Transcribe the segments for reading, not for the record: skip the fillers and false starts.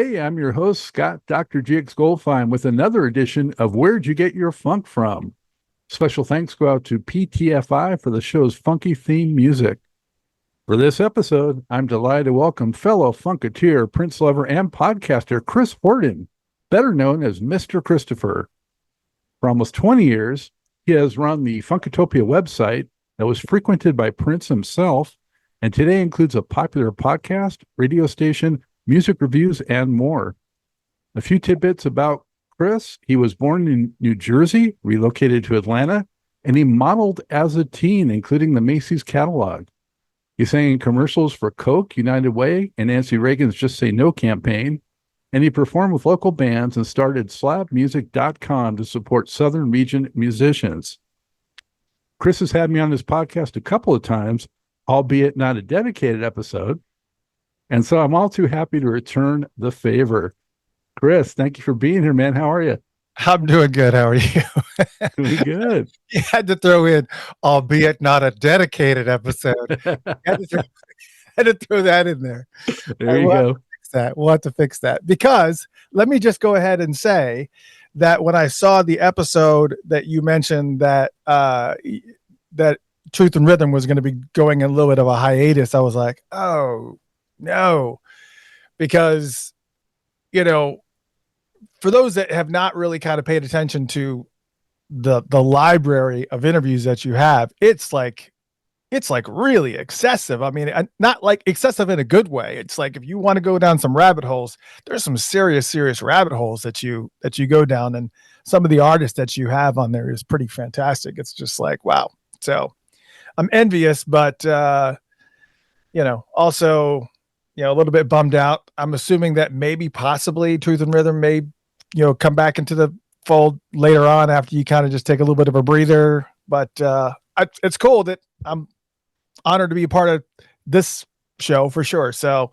Hey, I'm your host, Scott Dr. GX Goldfine, with another edition of Where'd You Get Your Funk From? Special thanks go out to PTFI for the show's funky theme music. For this episode, I'm delighted to welcome fellow Funketeer, Prince lover, and podcaster Chris Horton, better known as Mr. Christopher. For almost 20 years, he has run the Funkatopia website that was frequented by Prince himself, and today includes a popular podcast, radio station, music reviews, and more. A few tidbits about Chris. He was born in New Jersey, relocated to Atlanta, and he modeled as a teen, including the Macy's catalog. He sang in commercials for Coke, United Way, and Nancy Reagan's Just Say No campaign, and he performed with local bands and started slabmusic.com to support Southern region musicians. Chris has had me on his podcast a couple of times, albeit not a dedicated episode. And so I'm all too happy to return the favor. Chris, thank you for being here, man. How are you? I'm doing good. How are you? Doing good. You had to throw in, albeit not a dedicated episode. had to throw that in there. There you go. We'll have to fix that. Because let me just go ahead and say that when I saw the episode that you mentioned that that Truth and Rhythm was going to be going a little bit of a hiatus, I was like, oh, no, because, for those that have not really kind of paid attention to the library of interviews that you have, it's like really excessive. I mean, not like excessive in a good way. It's like, if you want to go down some rabbit holes, there's some serious rabbit holes that you go down, and some of the artists that you have on there is pretty fantastic. It's just like, wow. So I'm envious, but, also, a little bit bummed out. I'm assuming that maybe possibly Truth and Rhythm may, come back into the fold later on after you kind of just take a little bit of a breather. But it's cool that I'm honored to be a part of this show for sure. So,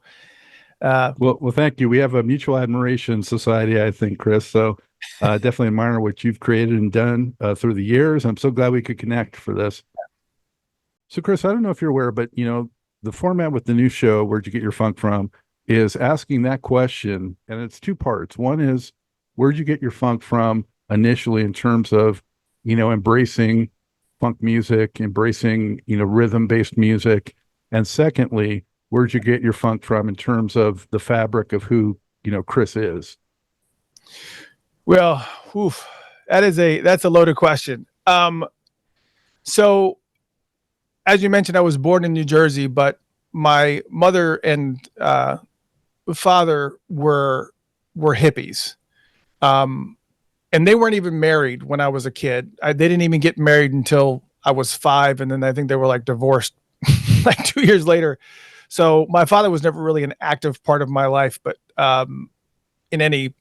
well, thank you. We have a mutual admiration society, I think, Chris. So definitely admire what you've created and done through the years. I'm so glad we could connect for this. So, Chris, I don't know if you're aware, but, the format with the new show, Where'd You Get Your Funk From, is asking that question. And it's two parts. One is, where'd you get your funk from initially in terms of, embracing funk music, embracing, rhythm-based music? And secondly, where'd you get your funk from in terms of the fabric of who, Chris is? Well, that's a loaded question. So as you mentioned, I was born in New Jersey, but my mother and father were hippies. And they weren't even married when I was a kid. They didn't even get married until I was 5. And then I think they were like divorced like 2 years later. So my father was never really an active part of my life, but in any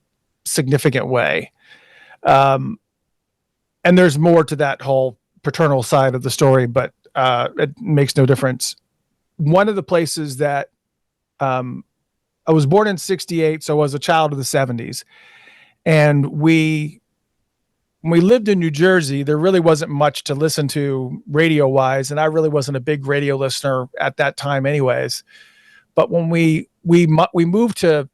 significant way. And there's more to that whole paternal side of the story, but it makes no difference. One of the places that I was born in 68, so I was a child of the 70s. And when we lived in New Jersey, there really wasn't much to listen to radio-wise, and I really wasn't a big radio listener at that time anyways. But when we moved to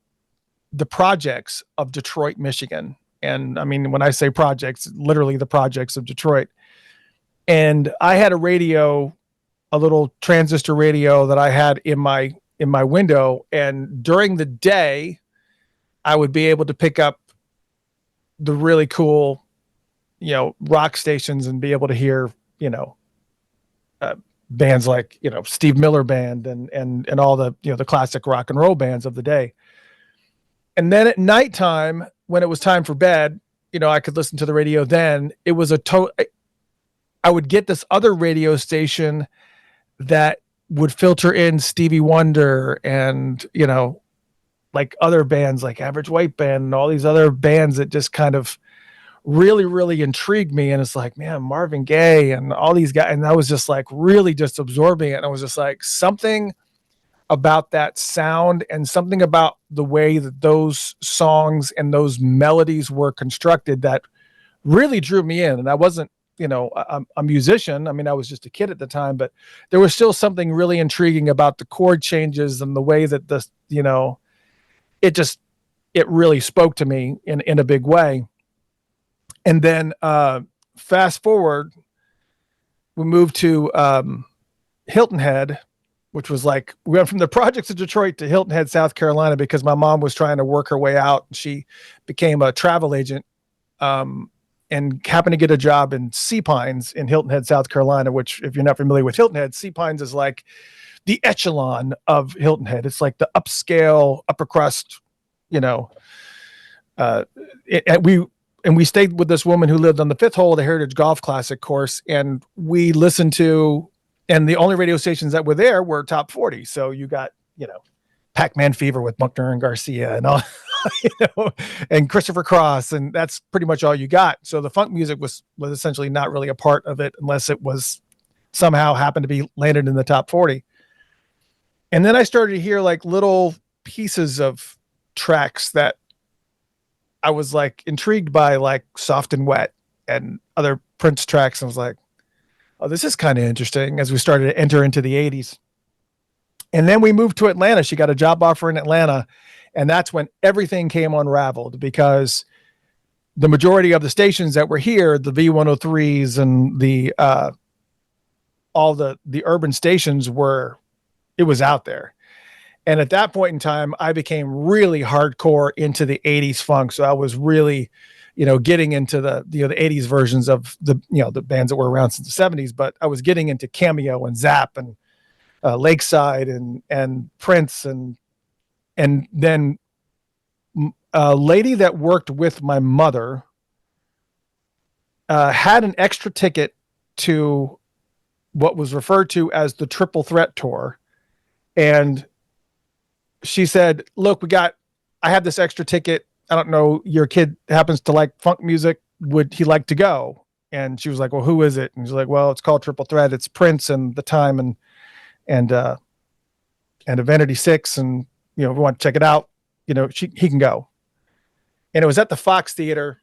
the projects of Detroit, Michigan, and I mean, when I say projects, literally the projects of Detroit, and I had a radio, a little transistor radio that I had in my window. And during the day, I would be able to pick up the really cool, rock stations and be able to hear, bands like, Steve Miller Band and all the, the classic rock and roll bands of the day. And then at nighttime, when it was time for bed, I could listen to the radio then. It was I would get this other radio station that would filter in Stevie Wonder and, like other bands like Average White Band and all these other bands that just kind of really, really intrigued me. And it's like, man, Marvin Gaye and all these guys. And I was just like really just absorbing it. And I was just like, something about that sound and something about the way that those songs and those melodies were constructed that really drew me in. And I wasn't, a musician. I mean, I was just a kid at the time, but there was still something really intriguing about the chord changes and the way that it just it really spoke to me in a big way. And then fast forward, we moved to Hilton Head, which was like, we went from the projects of Detroit to Hilton Head, South Carolina, because my mom was trying to work her way out. She became a travel agent and happened to get a job in Sea Pines in Hilton Head, South Carolina, which, if you're not familiar with Hilton Head, Sea Pines is like the echelon of Hilton Head. It's like the upscale, upper crust, you know. We stayed with this woman who lived on the fifth hole of the Heritage Golf Classic course, and we listened to, and the only radio stations that were there were top 40. So you got, you know, Pac-Man Fever with Buckner and Garcia and all, you know, and Christopher Cross, and that's pretty much all you got. So the funk music was essentially not really a part of it unless it was somehow happened to be landed in the top 40. And then I started to hear like little pieces of tracks that I was like intrigued by, like Soft and Wet and other Prince tracks. I was like, oh, this is kind of interesting, as we started to enter into the 80s. And then we moved to Atlanta. She got a job offer in Atlanta. And that's when everything came unraveled, because the majority of the stations that were here, the V103s and the all the urban stations it was out there. And at that point in time, I became really hardcore into the 80s funk. So I was really, you know, getting into the 80s versions of the bands that were around since the 70s, but I was getting into Cameo and Zap and Lakeside and Prince. And then a lady that worked with my mother had an extra ticket to what was referred to as the Triple Threat Tour. And she said, look, I have this extra ticket. I don't know, your kid happens to like funk music. Would he like to go? And she was like, well, who is it? And she's like, well, it's called Triple Threat. It's Prince and The Time and Vanity Six. And, you know, if you want to check it out, you know, he can go. And it was at the Fox Theater.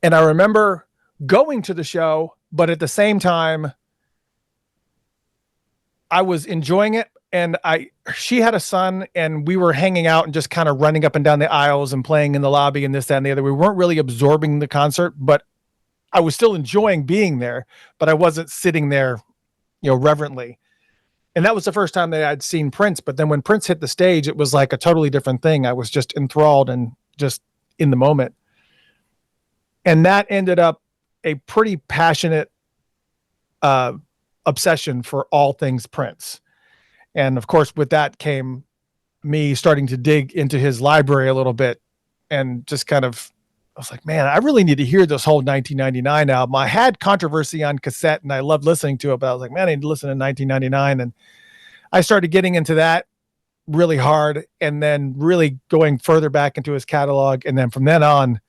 And I remember going to the show, but at the same time, I was enjoying it. And she had a son, and we were hanging out and just kind of running up and down the aisles and playing in the lobby and this, that, and the other. We weren't really absorbing the concert, but I was still enjoying being there, but I wasn't sitting there, you know, reverently. And that was the first time that I'd seen Prince. But then when Prince hit the stage, it was like a totally different thing. I was just enthralled and just in the moment. And that ended up a pretty passionate obsession for all things Prince. And of course, with that came me starting to dig into his library a little bit, and just kind of, I was like, man, I really need to hear this whole 1999 album. I had Controversy on cassette and I loved listening to it, but I was like, man, I need to listen to 1999. And I started getting into that really hard, and then really going further back into his catalog. And then from then on,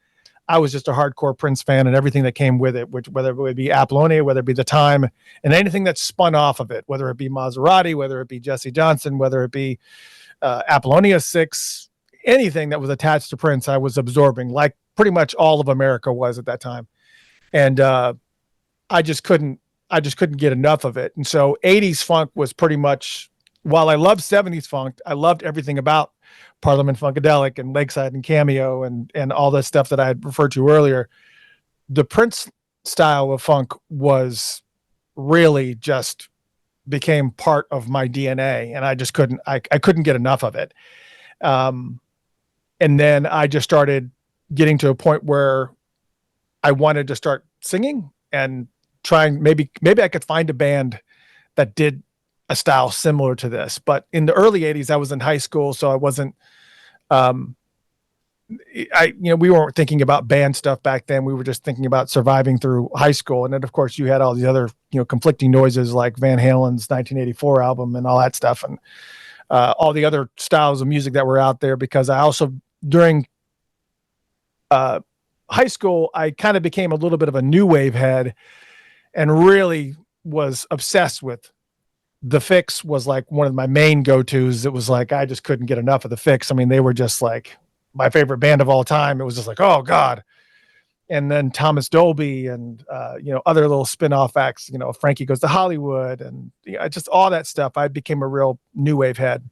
I was just a hardcore Prince fan and everything that came with it, which, whether it would be Apollonia, whether it be The Time, and anything that spun off of it, whether it be Maserati, whether it be Jesse Johnson, whether it be Apollonia 6, anything that was attached to Prince, I was absorbing, like pretty much all of America was at that time. And I just couldn't get enough of it. And so 80s funk was pretty much, while I loved 70s funk, I loved everything about Parliament Funkadelic and Lakeside and Cameo and all that stuff that I had referred to earlier. The Prince style of funk was really just became part of my DNA, and I just couldn't get enough of it. And then I just started getting to a point where I wanted to start singing and trying, maybe I could find a band that did a style similar to this. But in the early 80s, I was in high school, so I wasn't, we weren't thinking about band stuff back then. We were just thinking about surviving through high school. And then of course you had all these other, conflicting noises like Van Halen's 1984 album and all that stuff. And all the other styles of music that were out there, because I also, during high school, I kind of became a little bit of a new wave head and really was obsessed with The Fix. Was like one of my main go-tos. It was like, I just couldn't get enough of The Fix. I mean, they were just like my favorite band of all time. It was just like, oh God. And then Thomas Dolby and, other little spin-off acts, Frankie Goes to Hollywood and just all that stuff. I became a real new wave head.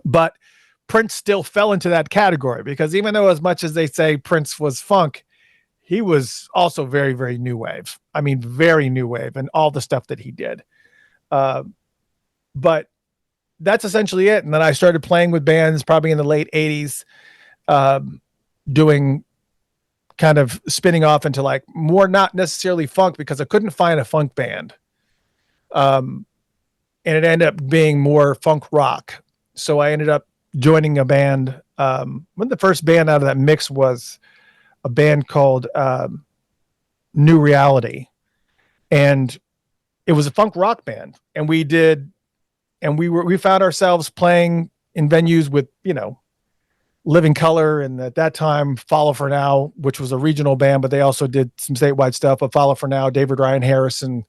But Prince still fell into that category, because even though as much as they say Prince was funk, he was also very, very new wave. I mean, very new wave, and all the stuff that he did. But that's essentially it. And then I started playing with bands probably in the late 80s, doing kind of spinning off into like more, not necessarily funk, because I couldn't find a funk band. And it ended up being more funk rock. So I ended up joining a band. One of the first band out of that mix was a band called New Reality. And it was a funk rock band. And we found ourselves playing in venues with, Living Color, and at that time Follow for Now, which was a regional band, but they also did some statewide stuff. But Follow for Now, David Ryan Harris, and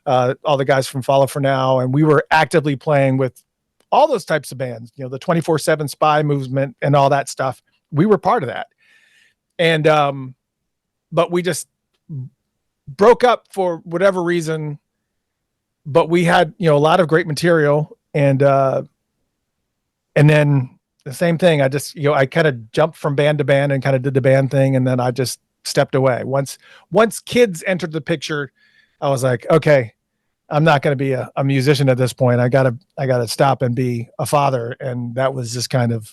all the guys from Follow for Now, and we were actively playing with all those types of bands, the 24/7 Spy movement and all that stuff. We were part of that, and but we just broke up for whatever reason. But we had a lot of great material, and then the same thing. I just, I kind of jumped from band to band and kind of did the band thing. And then I just stepped away. Once kids entered the picture, I was like, okay, I'm not going to be a musician at this point. I gotta stop and be a father. And that was just kind of,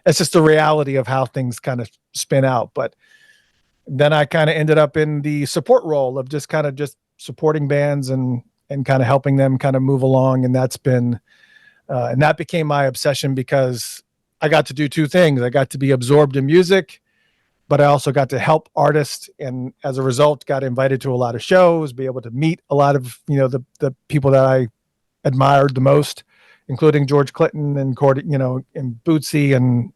it's just the reality of how things kind of spin out. But then I kind of ended up in the support role of just supporting bands and kind of helping them kind of move along. And that's been, and that became my obsession, because I got to do two things. I got to be absorbed in music, but I also got to help artists. And as a result, got invited to a lot of shows, be able to meet a lot of, the people that I admired the most, including George Clinton and and Bootsy, and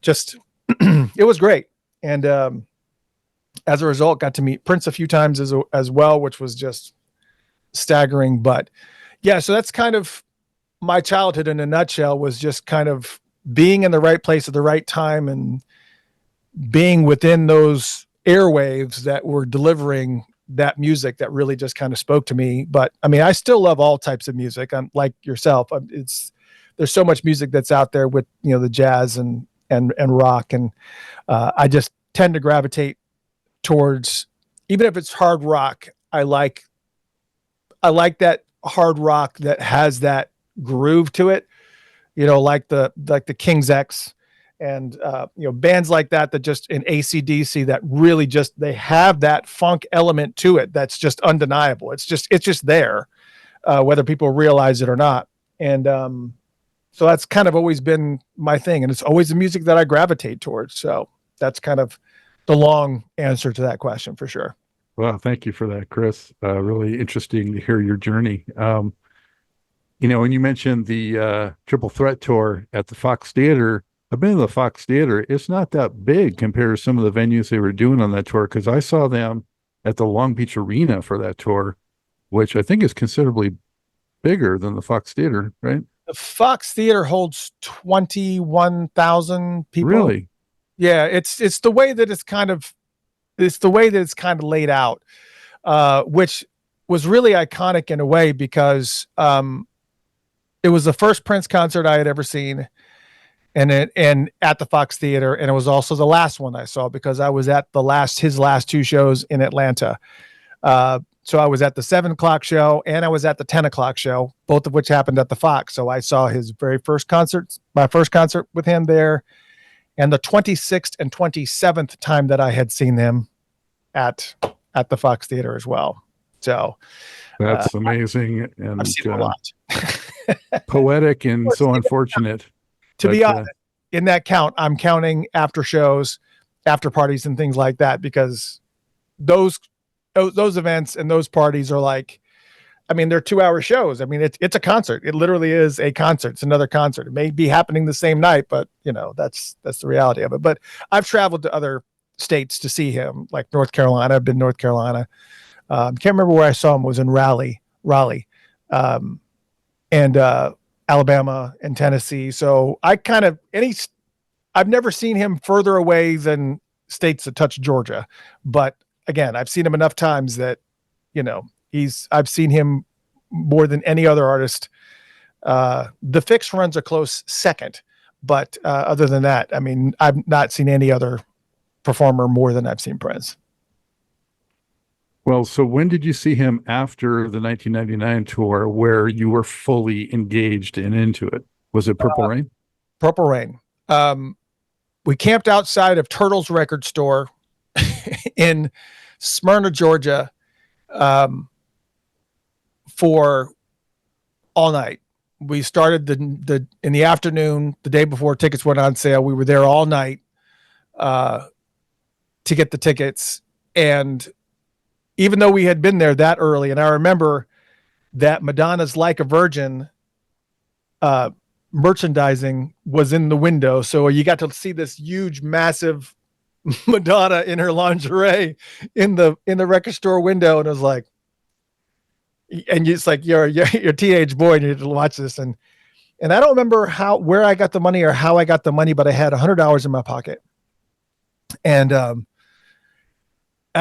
just, it was great. And as a result, got to meet Prince a few times as well, which was just staggering. But yeah, so that's kind of my childhood in a nutshell, was just kind of being in the right place at the right time, and being within those airwaves that were delivering that music that really just kind of spoke to me. But I mean, I still love all types of music. I'm like yourself. There's so much music that's out there with, the jazz and rock. And I just tend to gravitate towards, even if it's hard rock, I like that hard rock that has that groove to it, like the King's X, and bands like that just in AC/DC, that really just, they have that funk element to it that's just undeniable. It's just there, whether people realize it or not. And so that's kind of always been my thing, and it's always the music that I gravitate towards. So that's kind of the long answer to that question, for sure. Well, thank you for that, Chris. Really interesting to hear your journey. When you mentioned the Triple Threat tour at the Fox Theater, I've been to the Fox Theater. It's not that big compared to some of the venues they were doing on that tour, because I saw them at the Long Beach Arena for that tour, which I think is considerably bigger than the Fox Theater, right? The Fox Theater holds 21,000 people. Really? Yeah, it's the way that it's kind of laid out, which was really iconic in a way, because it was the first Prince concert I had ever seen, and at the Fox Theater, and it was also the last one I saw, because I was at his last two shows in Atlanta. So I was at the 7:00 show, and I was at the 10:00 show, both of which happened at the Fox. So I saw his very first concert, my first concert with him there, and the 26th and 27th time that I had seen him at the Fox Theater as well. So that's amazing. And I've seen a lot. Poetic and so unfortunate. To be honest, in that count, I'm counting after shows, after parties, and things like that, because those events and those parties are like, I mean, they're 2-hour shows. I mean, it's a concert. It literally is a concert. It's another concert. It may be happening the same night, but that's the reality of it. But I've traveled to other states to see him, like North Carolina. I've been to North Carolina. Can't remember where I saw him. It was in Raleigh, and Alabama and Tennessee. So I've never seen him further away than states that touch Georgia. But again, I've seen him enough times that, I've seen him more than any other artist. The Fix runs a close second, But other than that, I mean, I've not seen any other performer more than I've seen Prince. Well, so when did you see him after the 1999 tour where you were fully engaged and into it? Was it Purple Rain? Purple Rain. We camped outside of Turtle's record store in Smyrna, Georgia, for all night. We started in the afternoon, the day before tickets went on sale. We were there all night to get the tickets. And even though we had been there that early, and I remember that Madonna's Like a Virgin merchandising was in the window. So you got to see this huge, massive Madonna in her lingerie in the record store window. And it was like, and it's like, you're a teenage boy and you need to watch this. And I don't remember where I got the money or how I got the money, but I had $100 in my pocket. And I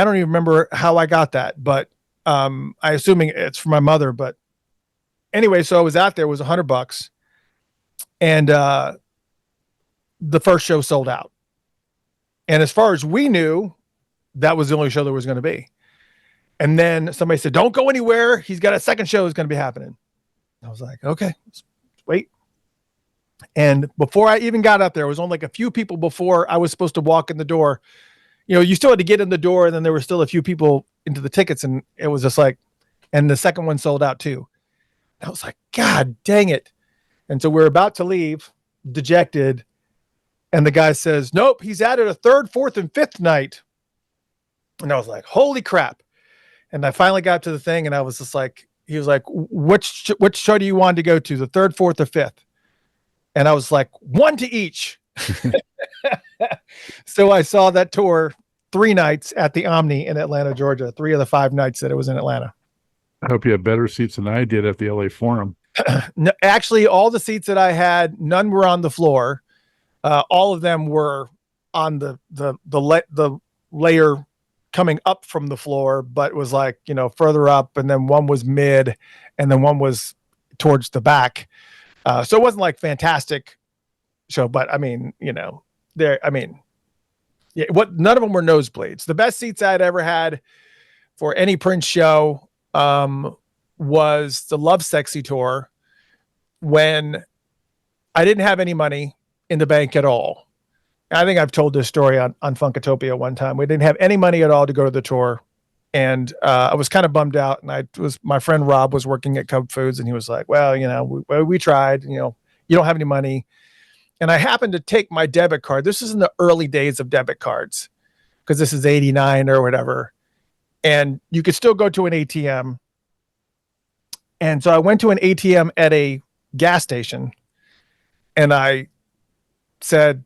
don't even remember how I got that, but I assuming it's from my mother. But anyway, so I was out there, it was $100, and the first show sold out. And as far as we knew, that was the only show there was going to be. And then somebody said, "Don't go anywhere. He's got a second show that's going to be happening." I was like, "Okay, let's wait." And before I even got up there, it was only like a few people before I was supposed to walk in the door. You know, you still had to get in the door, and then there were still a few people into the tickets, and it was just like, and the second one sold out too. I was like, God dang it. And so we're about to leave, dejected, and the guy says, "Nope, he's added a third, fourth, and fifth night." And I was like, holy crap. And I finally got to the thing, and I was just like, he was like, which show do you want to go to, the third, fourth, or fifth? And I was like, one to each. So I saw that tour 3 nights at the Omni in Atlanta, Georgia, 3 of the 5 nights that it was in Atlanta. I hope you had better seats than I did at the LA Forum. No, actually, all the seats that I had, none were on the floor. All of them were on the layer coming up from the floor, but it was like, you know, further up, and then one was mid, and then one was towards the back. So it wasn't like fantastic show, but I mean, you know, none of them were nosebleeds. The best seats I'd ever had for any Prince show was the Love Sexy tour, when I didn't have any money in the bank at all. I think I've told this story on Funkatopia one time. We didn't have any money at all to go to the tour. And I was kind of bummed out. And my friend Rob was working at Cub Foods, and he was like, "Well, you know, we tried, you know, you don't have any money." And I happened to take my debit card. This is in the early days of debit cards, because this is 89 or whatever. And you could still go to an ATM. And so I went to an ATM at a gas station, and I said,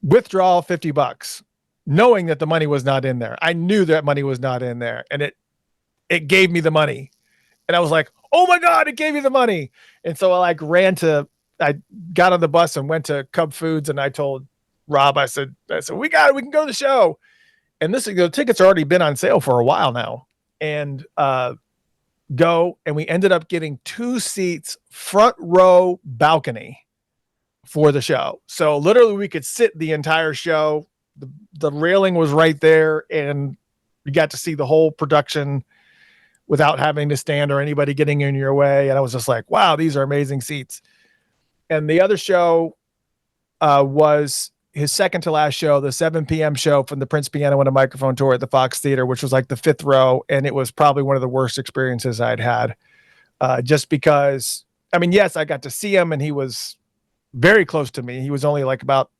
"Withdraw $50, knowing that the money was not in there. I knew that money was not in there, and it gave me the money. And I was like, "Oh my God, it gave me the money." And so I I got on the bus and went to Cub Foods, and I told Rob, I said, we can go to the show. And the tickets have already been on sale for a while now. And go, and we ended up getting 2 seats, front row balcony for the show. So literally we could sit the entire show. The railing was right there, and you got to see the whole production without having to stand or anybody getting in your way. And I was just like, wow, these are amazing seats. And the other show was his second to last show, the 7 p.m. show from the Prince Piano and a Microphone tour at the Fox Theater, which was like the 5th row. And it was probably one of the worst experiences I'd had, just because, I mean, yes, I got to see him, and he was very close to me. He was only like about,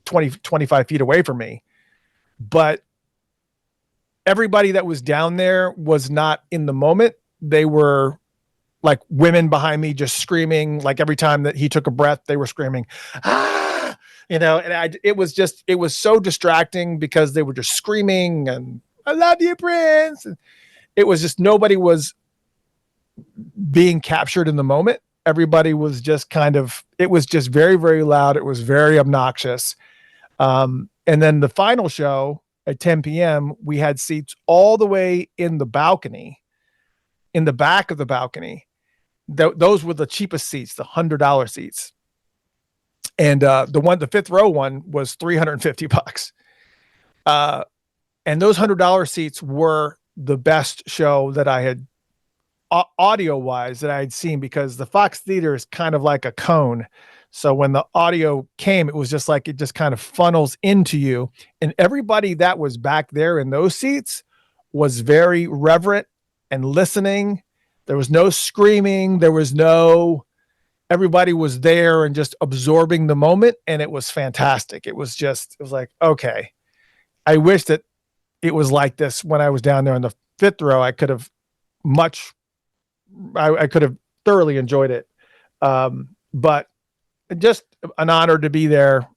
25 feet away from me. But everybody that was down there was not in the moment. They were like women behind me just screaming. Like every time that he took a breath, they were screaming, "Ah!" And it was so distracting, because they were just screaming and, "I love you, Prince." And it was just, nobody was being captured in the moment. Everybody was just it was just very, very loud. It was very obnoxious. And then the final show at 10 p.m., we had seats all the way in the balcony, in the back of the balcony. Those were the cheapest seats, the $100 seats. And the fifth row one was $350. And those $100 seats were the best show that I had audio wise that I had seen, because the Fox Theater is kind of like a cone. So when the audio came, it was just like, it just kind of funnels into you. And everybody that was back there in those seats was very reverent and listening. There was no screaming. Everybody was there and just absorbing the moment. And it was fantastic. It was like, okay, I wish that it was like this when I was down there in the fifth row. I could have thoroughly enjoyed it. But just an honor to be there.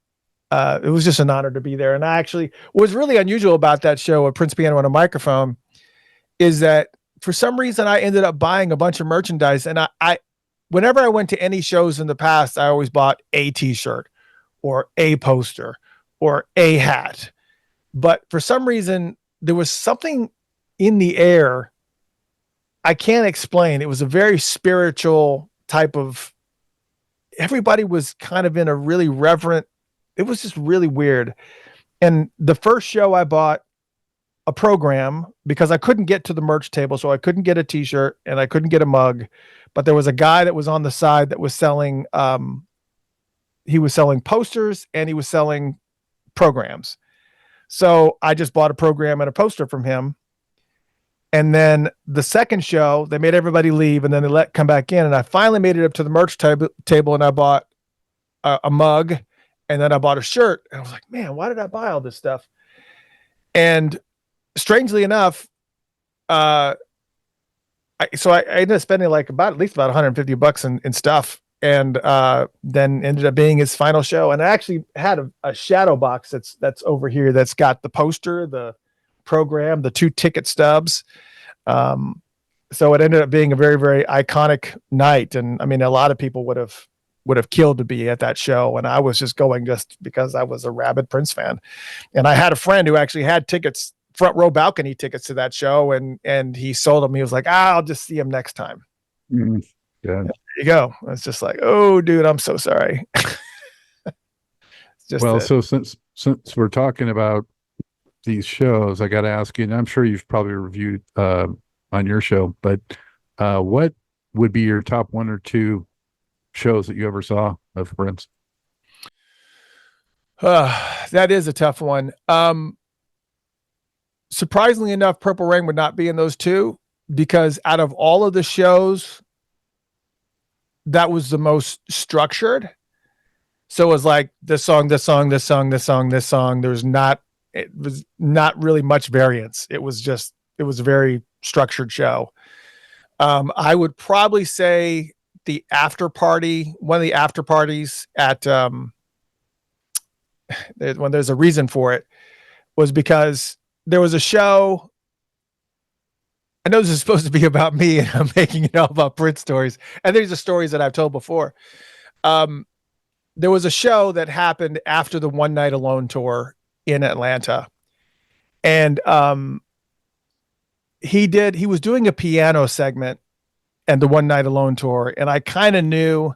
It was just an honor to be there. And I actually, what was really unusual about that show, A Prince Piano and a Microphone, is that for some reason I ended up buying a bunch of merchandise. And I whenever I went to any shows in the past, I always bought a t-shirt or a poster or a hat. But for some reason, there was something in the air I can't explain. It was a very spiritual type of, everybody was kind of in a really reverent, it was just really weird. And the first show I bought a program because I couldn't get to the merch table. So I couldn't get a t-shirt and I couldn't get a mug, but there was a guy that was on the side that was selling, he was selling posters and he was selling programs. So I just bought a program and a poster from him. And then the second show, they made everybody leave and then they come back in. And I finally made it up to the merch table and I bought a mug and then I bought a shirt. And I was like, man, why did I buy all this stuff? And strangely enough, I ended up spending like at least about $150 in stuff. And then ended up being his final show. And I actually had a shadow box that's over here that's got the poster, the program, the 2 ticket stubs. So it ended up being a very, very iconic night. And I mean, a lot of people would have killed to be at that show. And I was just going just because I was a rabid Prince fan. And I had a friend who actually had tickets, front row balcony tickets to that show. And he sold them. He was like, I'll just see him next time. Mm-hmm. Yeah. There you go. It's just like, oh, dude, I'm so sorry. So since we're talking about these shows, I got to ask you, and I'm sure you've probably reviewed on your show, but what would be your top 1 or 2 shows that you ever saw of Prince? That is a tough one. Surprisingly enough, Purple Rain would not be in those 2 because out of all of the shows, that was the most structured. So it was like this song, this song, this song, this song, this song. It was not really much variance. It was a very structured show. I would probably say the after party, one of the after parties at, when there's a reason for it, was because there was a show. I know this is supposed to be about me and I'm making it all about Prince stories. And these are stories that I've told before. There was a show that happened after the One Night Alone tour in Atlanta. And he was doing a piano segment and the One Night Alone tour. And I kind of knew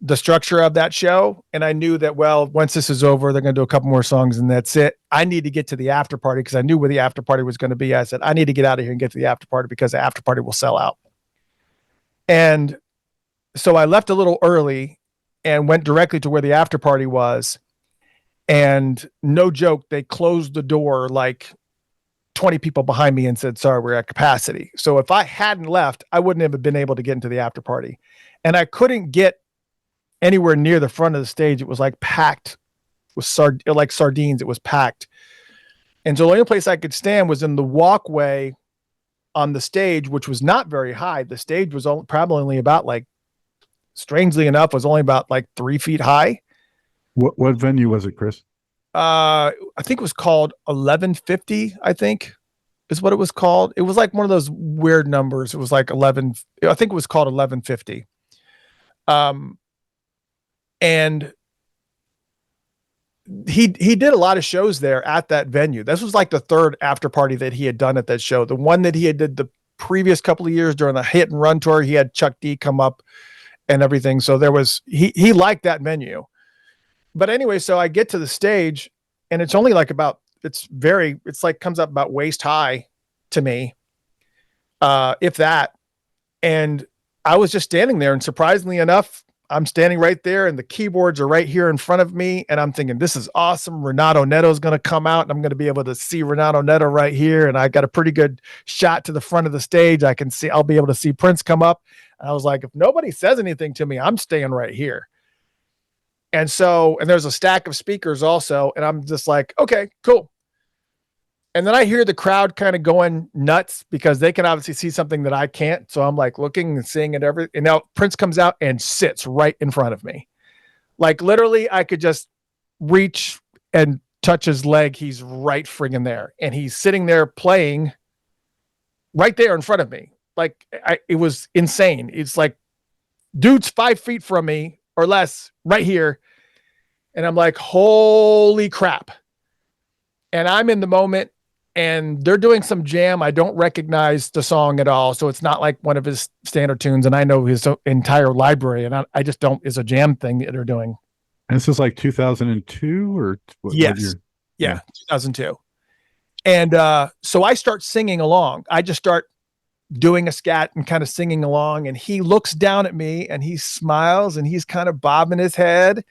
the structure of that show. And I knew that, well, once this is over, they're going to do a couple more songs and that's it. I need to get to the after party because I knew where the after party was going to be. I said, I need to get out of here and get to the after party because the after party will sell out. And so I left a little early and went directly to where the after party was. And no joke, they closed the door like 20 people behind me and said, sorry, we're at capacity. So if I hadn't left, I wouldn't have been able to get into the after party. And I couldn't get anywhere near the front of the stage. It was like packed with like sardines. It was packed. And so the only place I could stand was in the walkway on the stage, which was not very high. The stage was probably only about like, strangely enough, was only about like 3 feet high. What venue was it, Chris? I think it was called 1150, I think is what it was called. It was like one of those weird numbers. It was like 11. I think it was called 1150. And he did a lot of shows there at that venue. This was like the 3rd after party that he had done at that show. The one that he had did the previous couple of years during the Hit and Run tour, he had Chuck D come up and everything. So there was, he liked that venue. But anyway, so I get to the stage and it's only like about, it's like comes up about waist high to me. If that. And I was just standing there, and surprisingly enough, I'm standing right there and the keyboards are right here in front of me. And I'm thinking, this is awesome. Renato Neto is going to come out and I'm going to be able to see Renato Neto right here. And I got a pretty good shot to the front of the stage. I'll be able to see Prince come up. And I was like, if nobody says anything to me, I'm staying right here. And there's a stack of speakers also. And I'm just like, okay, cool. And then I hear the crowd kind of going nuts because they can obviously see something that I can't. So I'm like looking and seeing it and now Prince comes out and sits right in front of me. Like literally I could just reach and touch his leg. He's right friggin' there. And he's sitting there playing right there in front of me. Like it was insane. It's like, dude's 5 feet from me or less right here. And I'm like, holy crap. And I'm in the moment. And they're doing some jam. I don't recognize the song at all. So it's not like one of his standard tunes. And I know his entire library. And I just don't, it's a jam thing that they're doing. And this is like 2002 or yes. Yeah, 2002. And so I start singing along. I just start doing a scat and kind of singing along. And he looks down at me and he smiles and he's kind of bobbing his head.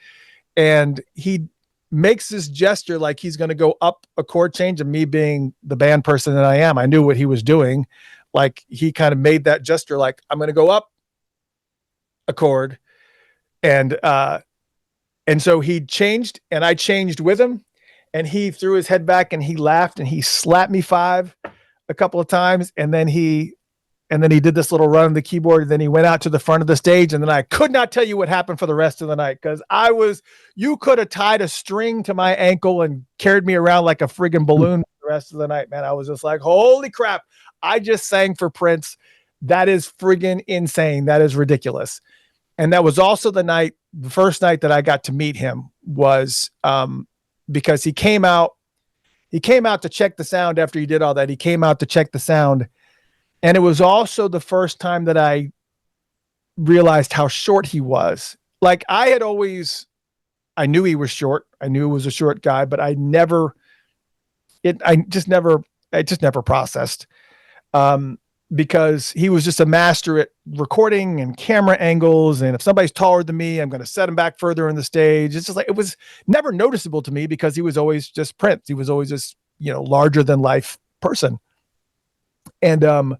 And he makes this gesture like he's going to go up a chord change, and me being the band person that I am, I knew what he was doing. Like he kind of made that gesture like I'm going to go up a chord. And so he changed and I changed with him, and he threw his head back and he laughed and he slapped me 5 a couple of times. And then he did this little run on the keyboard, and then he went out to the front of the stage. And then I could not tell you what happened for the rest of the night, because you could have tied a string to my ankle and carried me around like a friggin' balloon for the rest of the night, man. I was just like, holy crap. I just sang for Prince. That is friggin' insane. That is ridiculous. And that was also the first night that I got to meet him was because he came out to check the sound after he did all that. He came out to check the sound. And it was also the first time that I realized how short he was. Like I knew he was short. I knew he was a short guy, but I just never processed, because he was just a master at recording and camera angles. And if somebody's taller than me, I'm going to set him back further in the stage. It's just like, it was never noticeable to me because he was always just Prince. He was always this, larger than life person. And,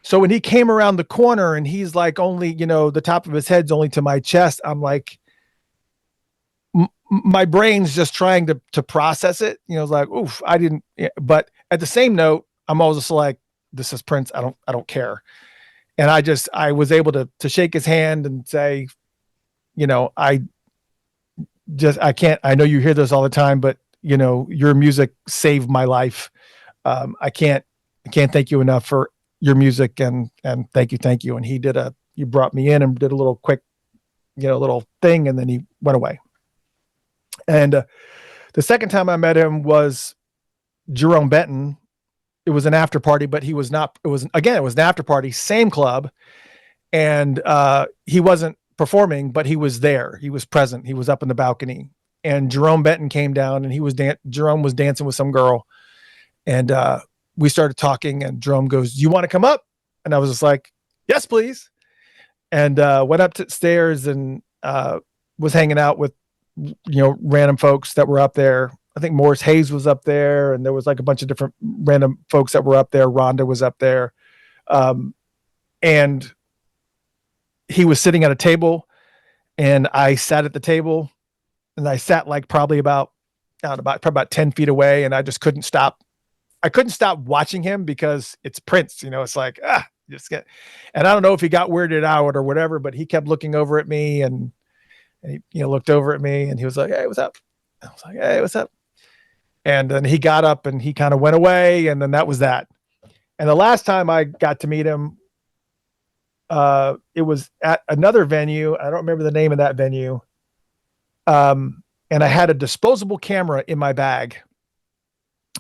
so when he came around the corner and he's like only, the top of his head's only to my chest, I'm like, my brain's just trying to process it. It's like, oof, I didn't. But at the same note, I'm always just like, this is Prince. I don't care. And I was able to shake his hand and say, I can't. I know you hear this all the time, but your music saved my life. I can't thank you enough for your music and thank you. And he brought me in and did a little quick, little thing. And then he went away. And the second time I met him was Jerome Benton. It was an after party, but it was an after party, same club. And he wasn't performing, but he was there. He was present. He was up in the balcony, and Jerome Benton came down and Jerome was dancing with some girl. And, we started talking, and Jerome goes, "You want to come up?" And I was just like, "Yes, please." And went up to stairs and was hanging out with, random folks that were up there. I think Morris Hayes was up there, and there was like a bunch of different random folks that were up there. Rhonda was up there. And he was sitting at a table, and I sat at the table, and I sat like probably about 10 feet away, and I just couldn't stop. I couldn't stop watching him because it's Prince, it's like, and I don't know if he got weirded out or whatever, but he kept looking over at me and he looked over at me and he was like, "Hey, what's up?" I was like, "Hey, what's up?" And then he got up and he kind of went away, and then that was that. And the last time I got to meet him, it was at another venue. I don't remember the name of that venue. And I had a disposable camera in my bag.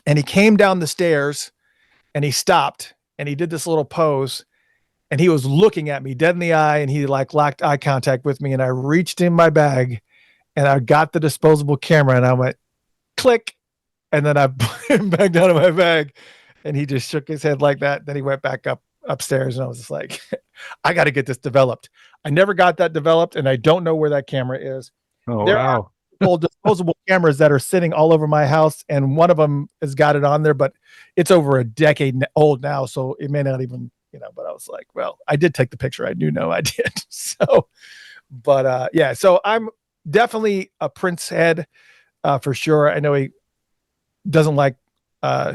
And he came down the stairs and he stopped and he did this little pose, and he was looking at me dead in the eye, and he like locked eye contact with me. And I reached in my bag and I got the disposable camera and I went click, and then I put him back down in my bag, and he just shook his head like that. Then he went back upstairs, and I was just like, I got to get this developed. I never got that developed, and I don't know where that camera is. Oh, There wow. are old disposable cameras that are sitting all over my house, and one of them has got it on there, but it's over a decade old now, so it may not even, but I was like, well, I did take the picture. I do know I did. So, but yeah, so I'm definitely a Prince head for sure. I know he doesn't like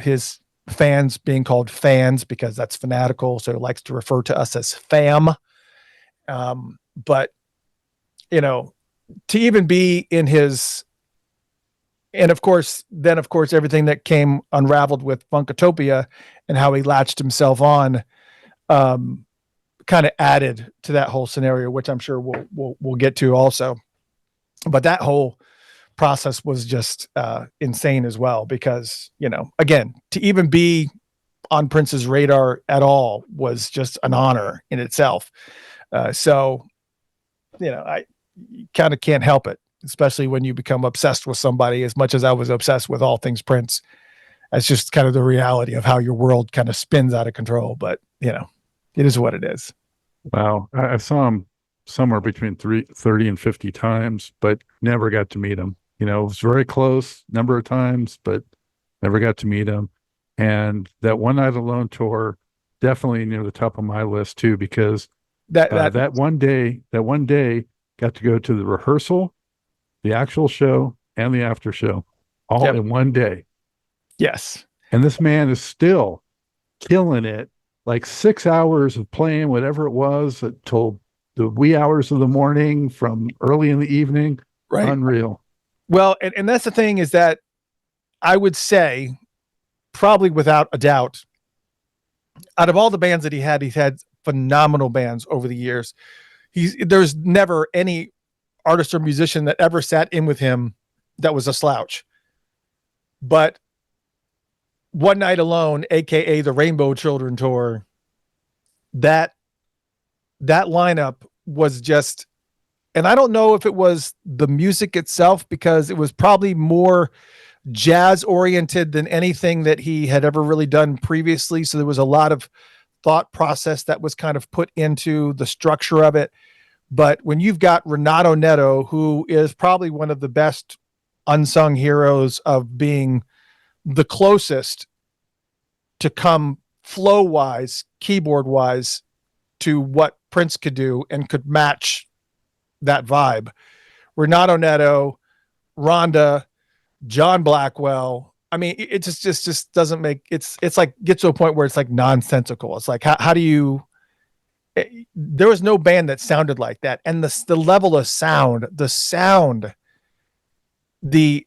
his fans being called fans because that's fanatical, so he likes to refer to us as fam. But to even be in his, and of course everything that came unraveled with Funkatopia and how he latched himself on, kind of added to that whole scenario, which I'm sure we'll get to also. But that whole process was just insane as well, because again, to even be on Prince's radar at all was just an honor in itself. So I kind of can't help it, especially when you become obsessed with somebody as much as I was obsessed with all things Prince. That's just kind of the reality of how your world kind of spins out of control. But it is what it is. Wow. I saw him somewhere between 30 and 50 times, but never got to meet him. It was very close number of times, but never got to meet him. And that One Night Alone tour, definitely near the top of my list too, because that one day got to go to the rehearsal, the actual show, and the after show all in one day. Yes. And this man is still killing it, like 6 hours of playing whatever it was until the wee hours of the morning from early in the evening. Right. Unreal. Well, and that's the thing, is that I would say, probably without a doubt, out of all the bands that he's had phenomenal bands over the years. There's never any artist or musician that ever sat in with him that was a slouch. But One Night Alone, aka the Rainbow Children tour, that lineup was just, and I don't know if it was the music itself, because it was probably more jazz oriented than anything that he had ever really done previously. So there was a lot of thought process that was kind of put into the structure of it. But when you've got Renato Neto, who is probably one of the best unsung heroes of being the closest to come flow wise, keyboard wise, to what Prince could do and could match that vibe. Renato Neto, Rhonda, John Blackwell. I mean, it just doesn't make, it's like, gets to a point where it's like nonsensical. It's like, how do you, there was no band that sounded like that. And the level of sound, just the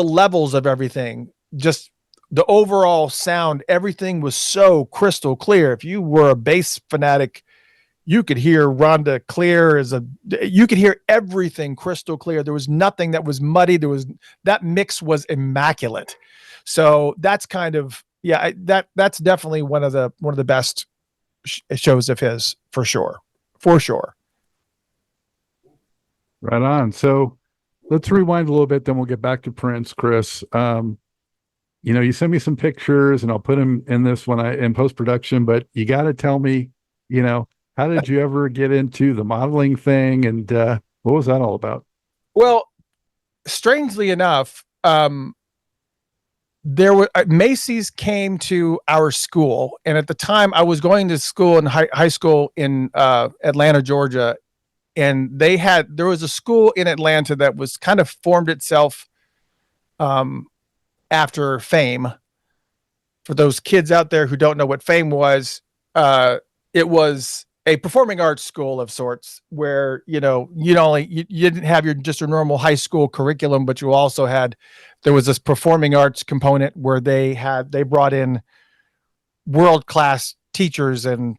levels of everything, just the overall sound, everything was so crystal clear. If you were a bass fanatic, you could hear Rhonda clear you could hear everything crystal clear. There was nothing that was muddy. That mix was immaculate. So that's kind of, that's definitely one of the best shows of his, for sure. Right on. So let's rewind a little bit, then we'll get back to Prince, Chris. You send me some pictures and I'll put them in this when in post-production, but you got to tell me, how did you ever get into the modeling thing? And what was that all about? Well, strangely enough, Macy's came to our school. And at the time I was going to school in high school in Atlanta, Georgia. And there was a school in Atlanta that was kind of formed itself after Fame. For those kids out there who don't know what Fame was, it was a performing arts school of sorts where, you didn't have just a normal high school curriculum, but you also there was this performing arts component where they brought in world-class teachers and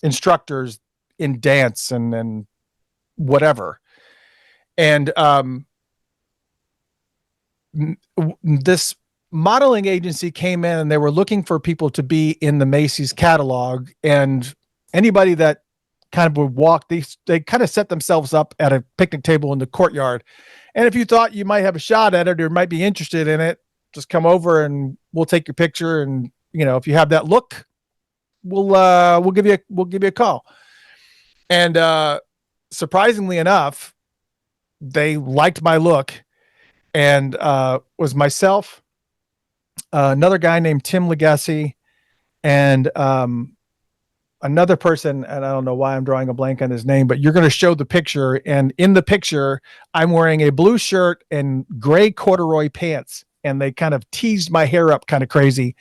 instructors in dance and whatever. And this modeling agency came in and they were looking for people to be in the Macy's catalog, and anybody that kind of would walk. They kind of set themselves up at a picnic table in the courtyard. And if you thought you might have a shot at it or might be interested in it, just come over and we'll take your picture. And, you know, if you have that look, we'll give you a call. And surprisingly enough, they liked my look, and was myself, another guy named Tim Legacy, and another person, and I don't know why I'm drawing a blank on his name, but you're going to show the picture. And in the picture, I'm wearing a blue shirt and gray corduroy pants, and they kind of teased my hair up kind of crazy.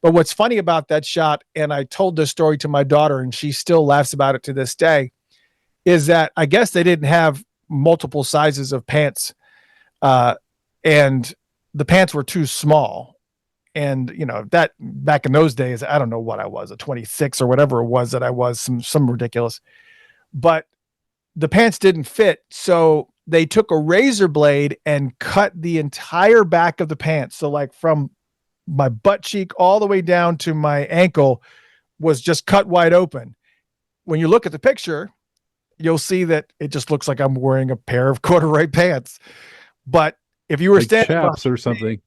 But what's funny about that shot, and I told this story to my daughter, and she still laughs about it to this day, is that I guess they didn't have multiple sizes of pants, and the pants were too small. And, you know, that back in those days, I don't know what I was, a 26 or whatever it was that I was, some ridiculous, but the pants didn't fit. So they took a razor blade and cut the entire back of the pants. So like from my butt cheek all the way down to my ankle was just cut wide open. When you look at the picture, you'll see that it just looks like I'm wearing a pair of corduroy pants. But if you were Like standing chaps or something.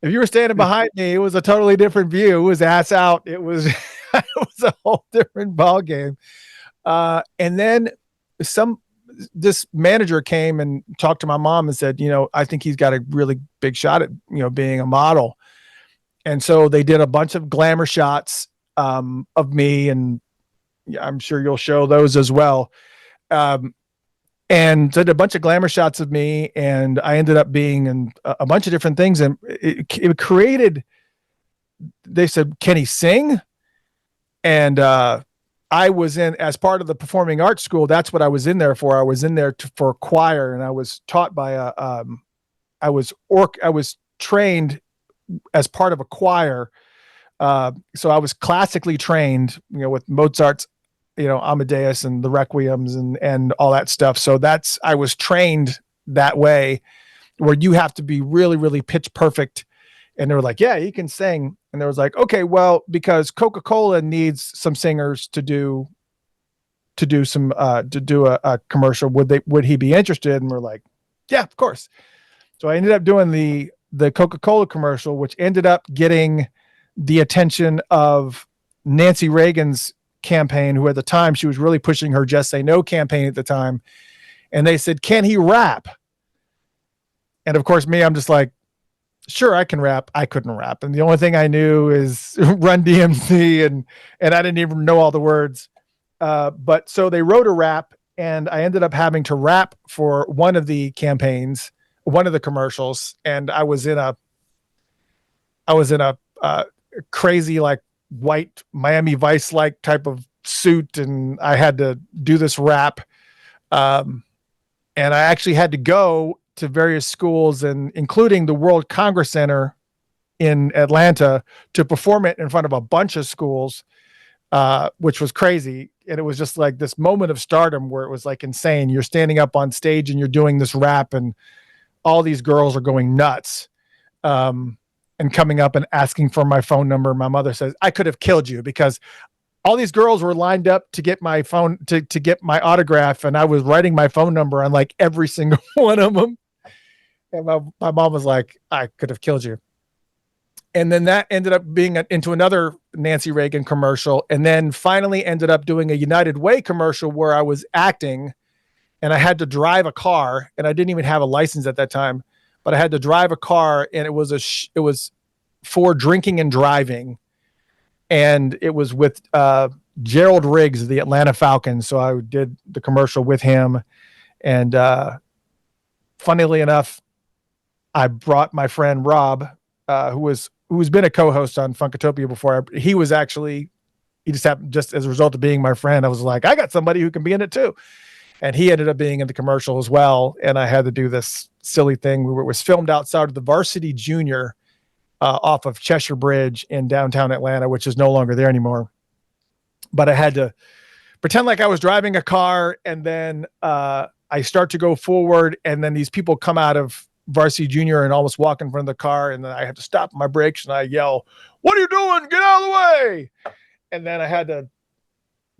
If you were standing behind me, it was a totally different view. It was ass out. It was it was a whole different ball game. And then this manager came and talked to my mom and said, you know, I think he's got a really big shot at, you know, being a model. And so they did a bunch of glamour shots of me, and I'm sure you'll show those as well. And did a bunch of glamour shots of me, and I ended up being in a bunch of different things. And it created, they said, can he sing? And I was in, as part of the performing arts school, that's what I was in there for. I was in there for choir, and I was taught by I was trained as part of a choir. So I was classically trained, you know, with Mozart's, you know, Amadeus and the Requiems and all that stuff. So I was trained that way, where you have to be really, really pitch perfect. And they were like, yeah, you can sing. And there was like, okay, well, because Coca-Cola needs some singers to do a commercial. Would he be interested? And we're like, yeah, of course. So I ended up doing the Coca-Cola commercial, which ended up getting the attention of Nancy Reagan's campaign, who at the time, she was really pushing her Just Say No campaign at the time. And they said, can he rap? And of course, me, I'm just like, sure, I can rap. I couldn't rap. And the only thing I knew is Run DMC, and I didn't even know all the words. But so they wrote a rap, and I ended up having to rap for one of the campaigns, one of the commercials. And I was in a crazy, like, white Miami Vice like type of suit, and I had to do this rap, and I actually had to go to various schools, and including the World Congress Center in Atlanta, to perform it in front of a bunch of schools, which was crazy. And it was just like this moment of stardom where it was like insane. You're standing up on stage and you're doing this rap, and all these girls are going nuts. And coming up and asking for my phone number. My mother says, I could have killed you, because all these girls were lined up to get my phone, to get my autograph. And I was writing my phone number on like every single one of them. And my mom was like, I could have killed you. And then that ended up being into another Nancy Reagan commercial. And then finally ended up doing a United Way commercial where I was acting, and I had to drive a car, and I didn't even have a license at that time. But I had to drive a car, and it was for drinking and driving, and it was with Gerald Riggs of the Atlanta Falcons. So I did the commercial with him, and funnily enough, I brought my friend Rob, who's been a co-host on Funkatopia before. He just happened, just as a result of being my friend, I was like, I got somebody who can be in it too. And he ended up being in the commercial as well. And I had to do this silly thing. It was filmed outside of the Varsity Junior off of Cheshire Bridge in downtown Atlanta, which is no longer there anymore. But I had to pretend like I was driving a car, and then I start to go forward, and then these people come out of Varsity Junior and almost walk in front of the car, and then I have to stop my brakes, and I yell, "What are you doing? Get out of the way!" And then I had to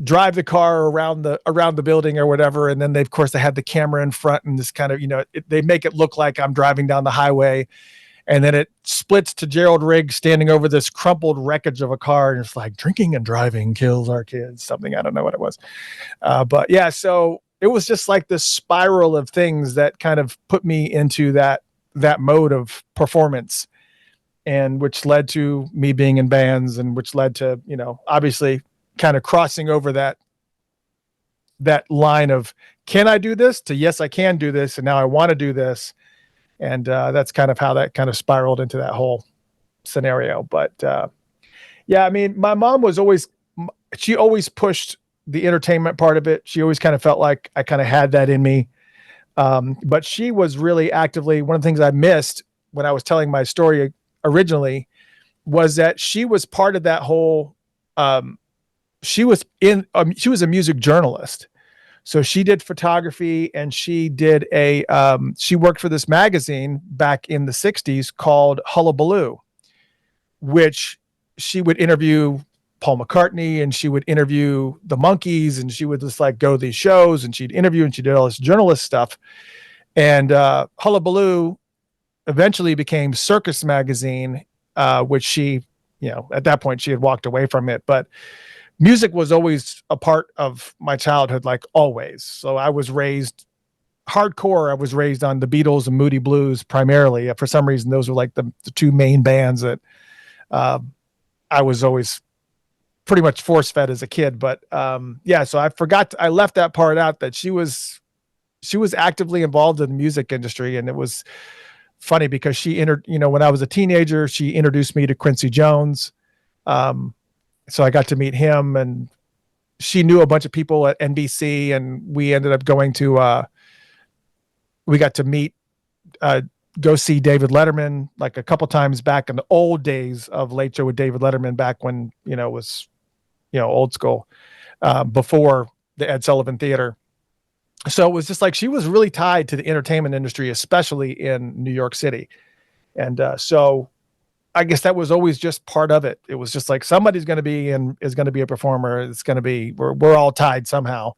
drive the car around the building or whatever. And then of course they had the camera in front and this kind of, they make it look like I'm driving down the highway. And then it splits to Gerald Riggs standing over this crumpled wreckage of a car. And it's like, drinking and driving kills our kids, something. I don't know what it was. But yeah, so it was just like this spiral of things that kind of put me into that mode of performance, and which led to me being in bands, and which led to, obviously kind of crossing over that line of, can I do this, to yes, I can do this. And now I want to do this. And that's kind of how that kind of spiraled into that whole scenario. But yeah, I mean, my mom she always pushed the entertainment part of it. She always kind of felt like I kind of had that in me. But she was really actively, one of the things I missed when I was telling my story originally was that she was part of that whole, she was a music journalist. So she did photography, and she did she worked for this magazine back in the 60s called Hullabaloo, which she would interview Paul McCartney, and she would interview the Monkees, and she would just like go to these shows, and she'd interview, and she did all this journalist stuff. And Hullabaloo eventually became Circus Magazine, which she, at that point she had walked away from it, but music was always a part of my childhood, like always. So I was raised hardcore. I was raised on the Beatles and Moody Blues primarily. For some reason, those were like the two main bands that I was always pretty much force fed as a kid. But yeah, so I left that part out, that she was actively involved in the music industry. And it was funny because when I was a teenager, she introduced me to Quincy Jones. So I got to meet him, and she knew a bunch of people at NBC, and we ended up going to, we got to meet, go see David Letterman like a couple times back in the old days of Late Show with David Letterman, back when, it was, old school, before the Ed Sullivan Theater. So it was just like, she was really tied to the entertainment industry, especially in New York City. And so I guess that was always just part of it. It was just like, somebody's going to be is going to be a performer. It's going to be, we're all tied somehow.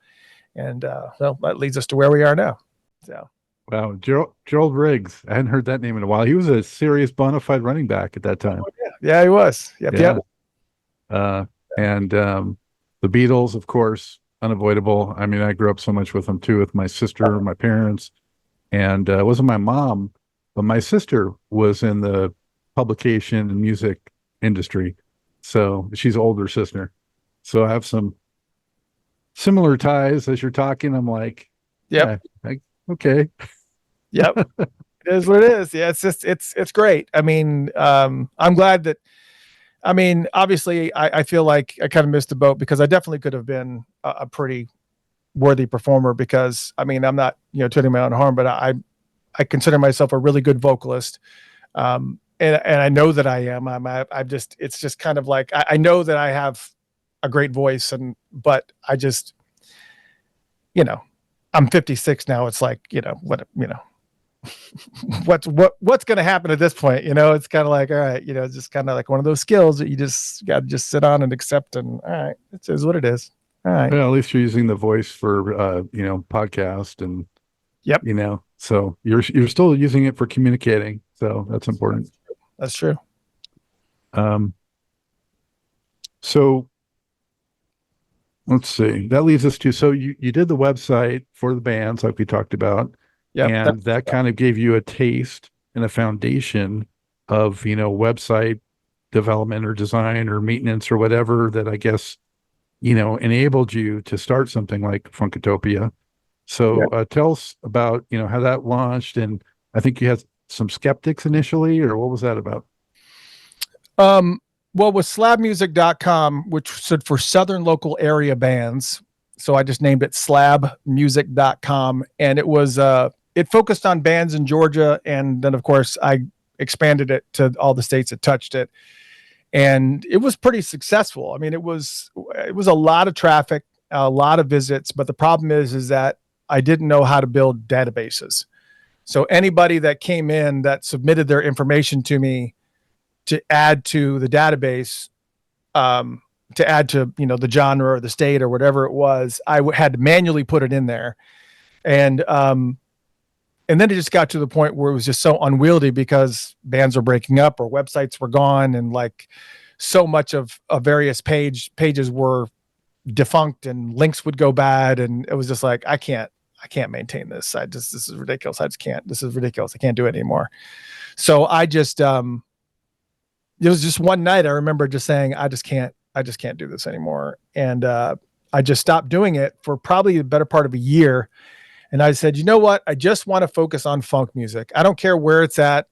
And so that leads us to where we are now. So. Wow. Gerald Riggs. I hadn't heard that name in a while. He was a serious bona fide running back at that time. Oh, yeah, he was. Yep. Yeah. And the Beatles, of course, unavoidable. I mean, I grew up so much with them too, with my sister, my parents, and it wasn't my mom, but my sister was in the publication and music industry. So she's an older sister. So I have some similar ties as you're talking. I'm like, yeah, okay. Yep. It is what it is. Yeah. It's just, it's great. I mean, I'm glad that, I mean, obviously I feel like I kind of missed the boat, because I definitely could have been a pretty worthy performer, because I mean, I'm not, tooting my own horn, but I consider myself a really good vocalist. And I know that I am. I'm just, it's just kind of like, I know that I have a great voice, but I just, I'm 56 now. It's like, what's going to happen at this point? It's kind of like, all right, it's just kind of like one of those skills that you just got to just sit on and accept. And all right, it is what it is. All right. Well, at least you're using the voice for, podcast and, yep. So you're still using it for communicating. So that's important. That's true. So let's see. That leads us to, so you did the website for the bands like we talked about. Yeah. And that kind of gave you a taste and a foundation of, website development or design or maintenance or whatever that I guess, enabled you to start something like Funkatopia. So tell us about, how that launched. And I think you had some skeptics initially, or what was that about? Well, with slabmusic.com, which stood for Southern Local Area Bands. So I just named it slabmusic.com. And it was, it focused on bands in Georgia. And then of course I expanded it to all the states that touched it. And it was pretty successful. I mean, it was a lot of traffic, a lot of visits, but the problem is that I didn't know how to build databases. So anybody that came in that submitted their information to me to add to the database, to add to, the genre or the state or whatever it was, I had to manually put it in there. And then it just got to the point where it was just so unwieldy because bands were breaking up or websites were gone. And like so much of various pages were defunct and links would go bad. And it was just like, I can't maintain this. This is ridiculous. This is ridiculous. I can't do it anymore. So I just, it was just one night. I remember just saying, I just can't do this anymore. And I just stopped doing it for probably the better part of a year. And I said, you know what? I just want to focus on funk music. I don't care where it's at,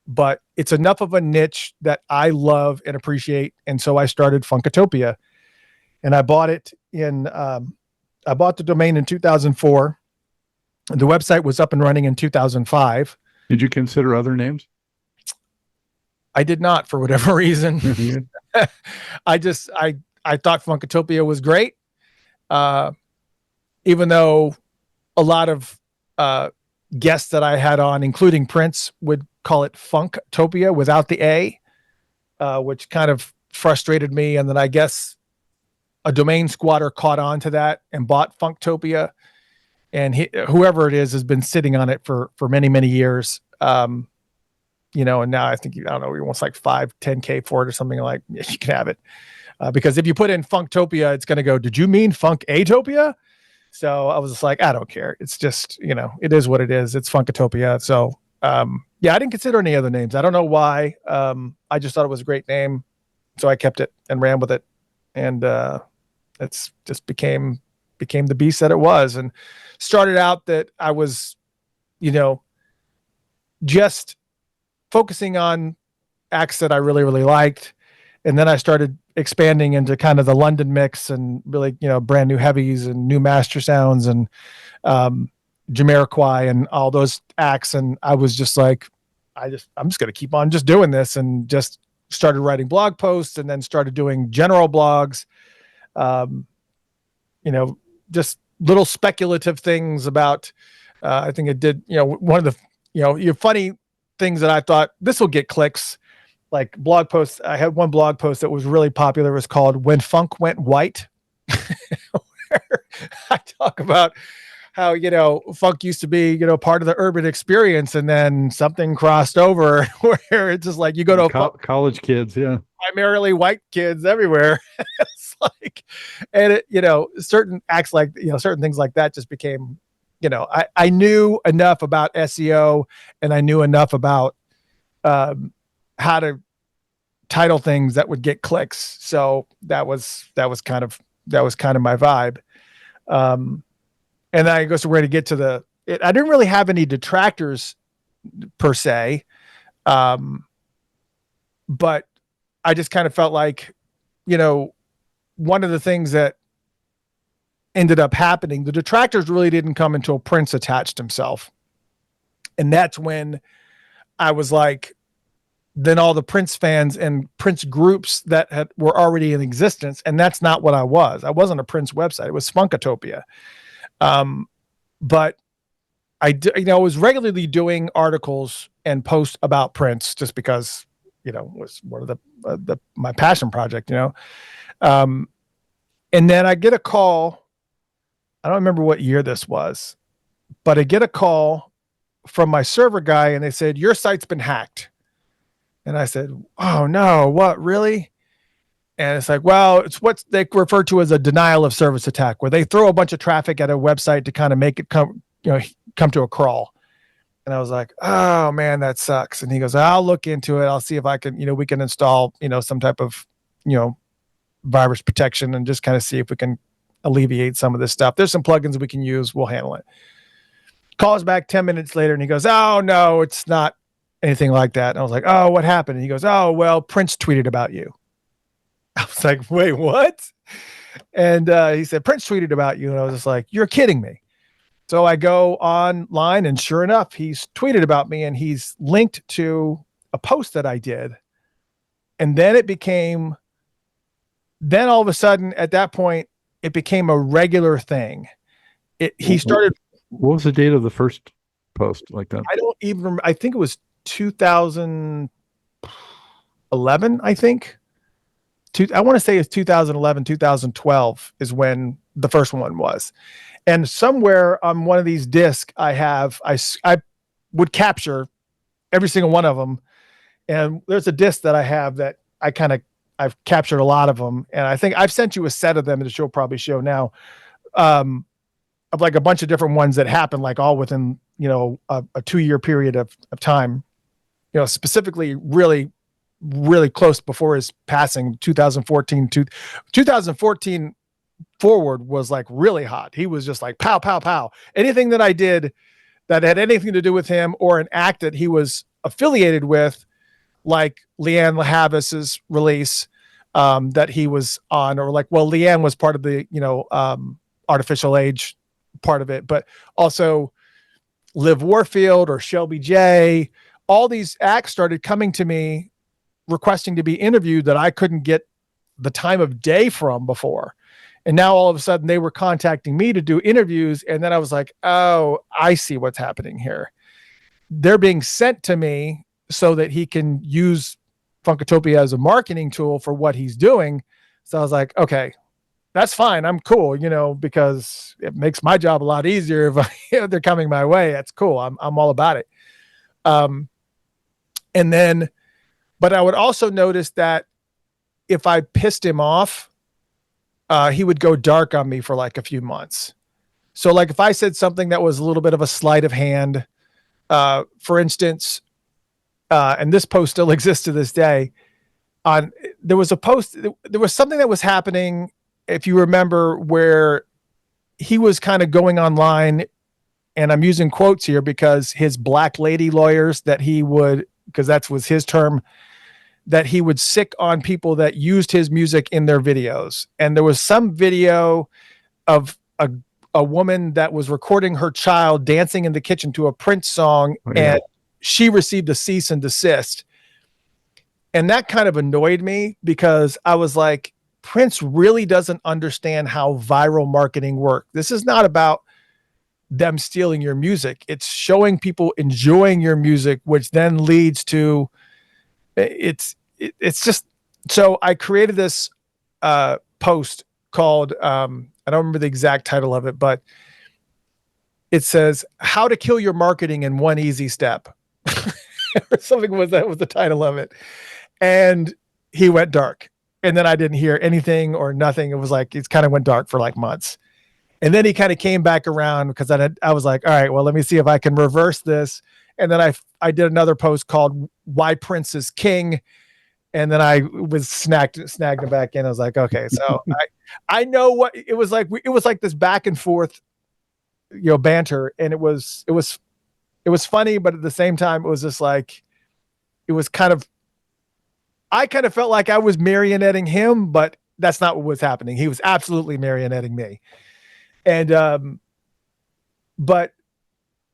but it's enough of a niche that I love and appreciate. And so I started Funkatopia, and I bought it I bought the domain in 2004. The website was up and running in 2005. Did you consider other names? I did not, for whatever reason. I thought Funkatopia was great. Even though a lot of guests that I had on, including Prince, would call it Funktopia without the A, which kind of frustrated me. And then I guess a domain squatter caught on to that and bought Funktopia. And whoever it is has been sitting on it for many, many years. And now I think, I don't know, he wants like 10K for it or something. Like, yeah, you can have it. Because if you put in Funktopia, it's going to go, did you mean Funkatopia? So I was just like, I don't care. It's just, it is what it is. It's Funkatopia. So, I didn't consider any other names. I don't know why. I just thought it was a great name. So I kept it and ran with it. And it's just became the beast that it was. And started out that I was, just focusing on acts that I really, really liked. And then I started expanding into kind of the London mix and really, brand new heavies and new master sounds and Jamiroquai and all those acts. And I was just like, I'm just going to keep on just doing this, and just started writing blog posts, and then started doing general blogs, just little speculative things about, I think it did, one of the, your funny things that I thought this will get clicks. Like blog posts. I had one blog post that was really popular. It was called "When Funk Went White," where I talk about how, funk used to be, part of the urban experience, and then something crossed over where it's just like you go to college kids, yeah, primarily white kids everywhere. It's like, and it, certain acts like, certain things like that just became, I knew enough about SEO, and I knew enough about how to title things that would get clicks. So that was kind of my vibe. And then I guess we're going to get to I didn't really have any detractors per se. But I just kind of felt like, one of the things that ended up happening, the detractors really didn't come until Prince attached himself. And that's when I was like, then all the Prince fans and Prince groups that were already in existence. And that's not what I was. I wasn't a Prince website. It was Funkatopia. But I was regularly doing articles and posts about Prince just because, it was one of my passion project, and then I get a call. I don't remember what year this was, but I get a call from my server guy, and they said, your site's been hacked. And I said, oh no, what, really? And it's like, well, it's what they refer to as a denial of service attack, where they throw a bunch of traffic at a website to kind of make it come to a crawl. And I was like, oh man, that sucks. And he goes, I'll look into it. I'll see if I can, we can install, some type of, virus protection, and just kind of see if we can alleviate some of this stuff. There's some plugins we can use. We'll handle it. Calls back 10 minutes later, and he goes, oh no, it's not anything like that. And I was like, oh, what happened? And he goes, oh, well, Prince tweeted about you. I was like, wait, what? And he said, Prince tweeted about you. And I was just like, you're kidding me. So I go online, and sure enough, he's tweeted about me, and he's linked to a post that I did. And then all of a sudden at that point, it became a regular thing. He started. What was the date of the first post like that? I don't even remember. I think it was 2011, I think. I want to say it's 2011, 2012 is when the first one was. And somewhere on one of these discs I would capture every single one of them. And there's a disc that I have that I've captured a lot of them. And I think I've sent you a set of them that you'll probably show now, of like a bunch of different ones that happened, like all within, a 2-year period of time, specifically really, really close before his passing, 2014 forward was like really hot. He was just like pow, pow, pow. Anything that I did that had anything to do with him or an act that he was affiliated with, like Leanne LaHavis's release that he was on, or like, well, Leanne was part of the, Artificial Age part of it, but also Liv Warfield or Shelby J. All these acts started coming to me requesting to be interviewed that I couldn't get the time of day from before. And now all of a sudden they were contacting me to do interviews. And then I was like, oh, I see what's happening here. They're being sent to me so that he can use Funkatopia as a marketing tool for what he's doing. So I was like, okay, that's fine. I'm cool, because it makes my job a lot easier if they're coming my way. That's cool. I'm all about it. And then, but I would also notice that if I pissed him off, he would go dark on me for like a few months. So like if I said something that was a little bit of a sleight of hand, for instance, and this post still exists to this day, there was something that was happening, if you remember, where he was kind of going online, and I'm using quotes here because his black lady lawyers because that was his term, that he would sick on people that used his music in their videos. And there was some video of a woman that was recording her child dancing in the kitchen to a Prince song, and she received a cease and desist. And that kind of annoyed me because I was like, Prince really doesn't understand how viral marketing works. This is not about them stealing your music. It's showing people enjoying your music, which then leads to it's just, so I created this post called, I don't remember the exact title of it, but it says how to kill your marketing in one easy step. Or something that was the title of it. And he went dark. And then I didn't hear anything or nothing. It was like, it kind of went dark for like months. And then he kind of came back around because I was like, all right, well, let me see if I can reverse this. And then I did another post called Why Prince is King. And then I was snagged him back in. I was like, okay, so I know what it was like. It was like this back and forth, banter. And it was funny, but at the same time, it was just like, I kind of felt like I was marionetting him, but that's not what was happening. He was absolutely marionetting me. And, but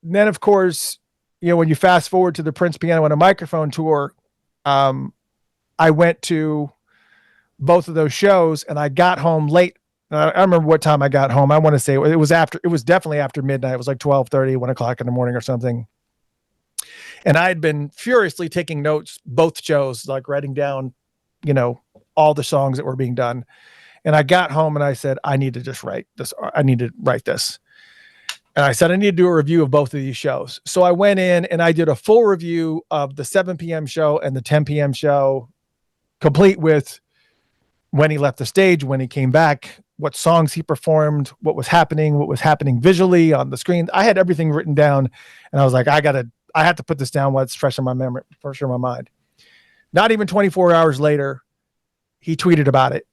then of course, when you fast forward to the Prince Piano and a Microphone tour, I went to both of those shows and I got home late. I don't remember what time I got home. I want to say it was definitely after midnight. It was like 12:30, 1 o'clock in the morning or something. And I had been furiously taking notes, both shows, like writing down, all the songs that were being done. And I got home and I said, I need to just write this. I need to write this. And I said, I need to do a review of both of these shows. So I went in and I did a full review of the 7 p.m. show and the 10 p.m. show, complete with when he left the stage, when he came back, what songs he performed, what was happening visually on the screen. I had everything written down and I was like, I have to put this down while it's fresh in my memory, fresh in my mind. Not even 24 hours later, he tweeted about it,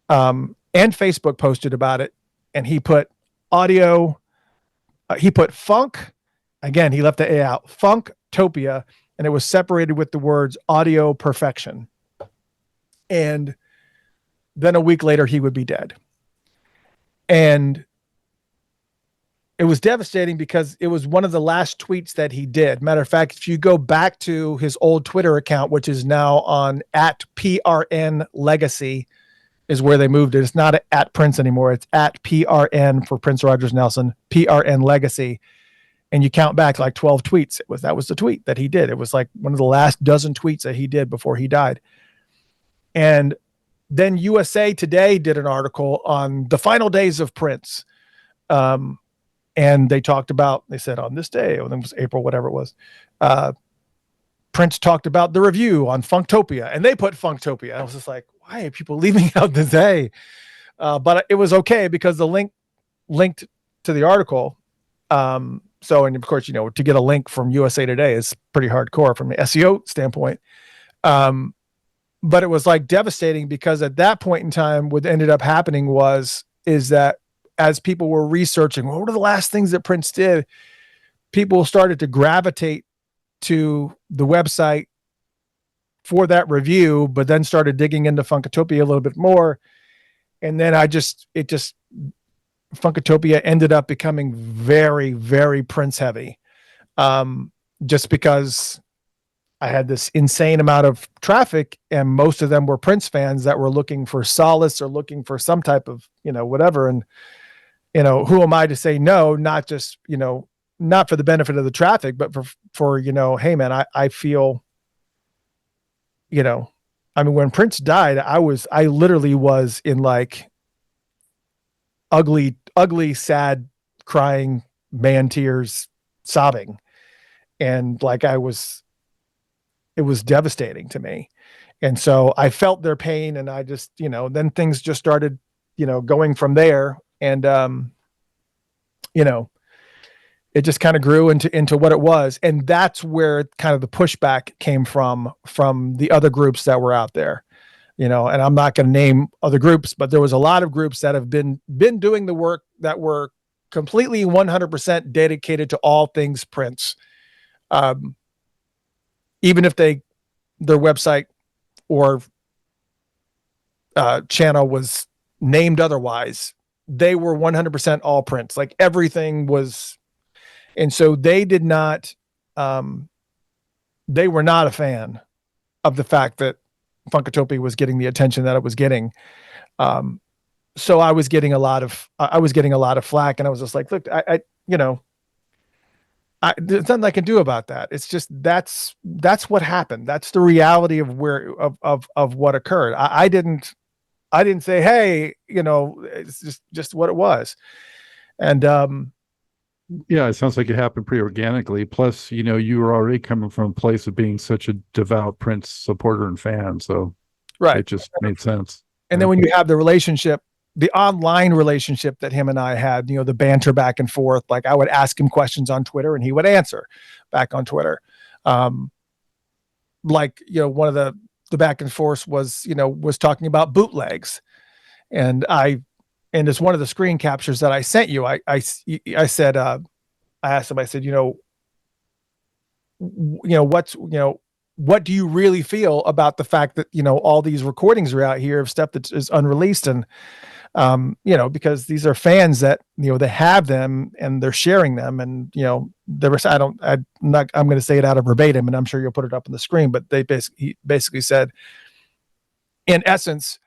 and Facebook posted about it. And he put audio, he put funk. Again, he left the A out, Funkatopia, and it was separated with the words audio perfection. And then a week later, he would be dead. And it was devastating because it was one of the last tweets that he did. Matter of fact, if you go back to his old Twitter account, which is now on @PRN Legacy, is where they moved it. It's not at Prince anymore. It's @PRN for Prince Rogers Nelson, PRN Legacy. And you count back like 12 tweets. That was the tweet that he did. It was like one of the last dozen tweets that he did before he died. And then USA Today did an article on the final days of Prince. And they talked about, they said on this day, or it was April, whatever it was, Prince talked about the review on Funktopia, and they put Funktopia. I was just like, why are people leaving out the day? But it was okay because the link linked to the article. So, and of course, you know, to get a link from USA Today is pretty hardcore from an SEO standpoint. But it was like devastating because at that point in time, what ended up happening is that as people were researching, what were the last things that Prince did, people started to gravitate to the website for that review, but then started digging into Funkatopia a little bit more. And then Funkatopia ended up becoming very, very Prince heavy. Just because I had this insane amount of traffic and most of them were Prince fans that were looking for solace or looking for some type of, you know, whatever. And, you know, who am I to say no, not just, you know, not for the benefit of the traffic, but for, you know, hey man, I feel, you know, I mean, when Prince died, I literally was in like ugly, sad, crying, man tears, sobbing. And like, it was devastating to me. And so I felt their pain and I just, you know, then things just started, you know, going from there. And, you know, it just kind of grew into what it was. And that's where kind of the pushback came from the other groups that were out there, you know, and I'm not going to name other groups, but there was a lot of groups that have been doing the work that were completely 100% dedicated to all things Prince. Even if their website or channel was named otherwise, they were 100% all Prince. Like everything was. And so they did not, they were not a fan of the fact that Funkatopia was getting the attention that it was getting. So I was getting a lot of flack, and I was just like, look, you know, there's nothing I can do about that. It's just, that's what happened. That's the reality of of what occurred. I didn't say, hey, you know, it's just what it was. And, yeah, it sounds like it happened pretty organically. Plus, you know, you were already coming from a place of being such a devout Prince supporter and fan. So right. It just made sense. And then when you have the relationship, the online relationship that him and I had, you know, the banter back and forth, like I would ask him questions on Twitter and he would answer back on Twitter. Like, you know, one of the back and forth was talking about bootlegs. And it's one of the screen captures that I sent you. I said, I asked him, I said, what do you really feel about the fact that, you know, all these recordings are out here of stuff that is unreleased? And, you know, because these are fans that, you know, they have them and they're sharing them. And, you know, I'm going to say it out of verbatim, and I'm sure you'll put it up on the screen, but he basically said, in essence,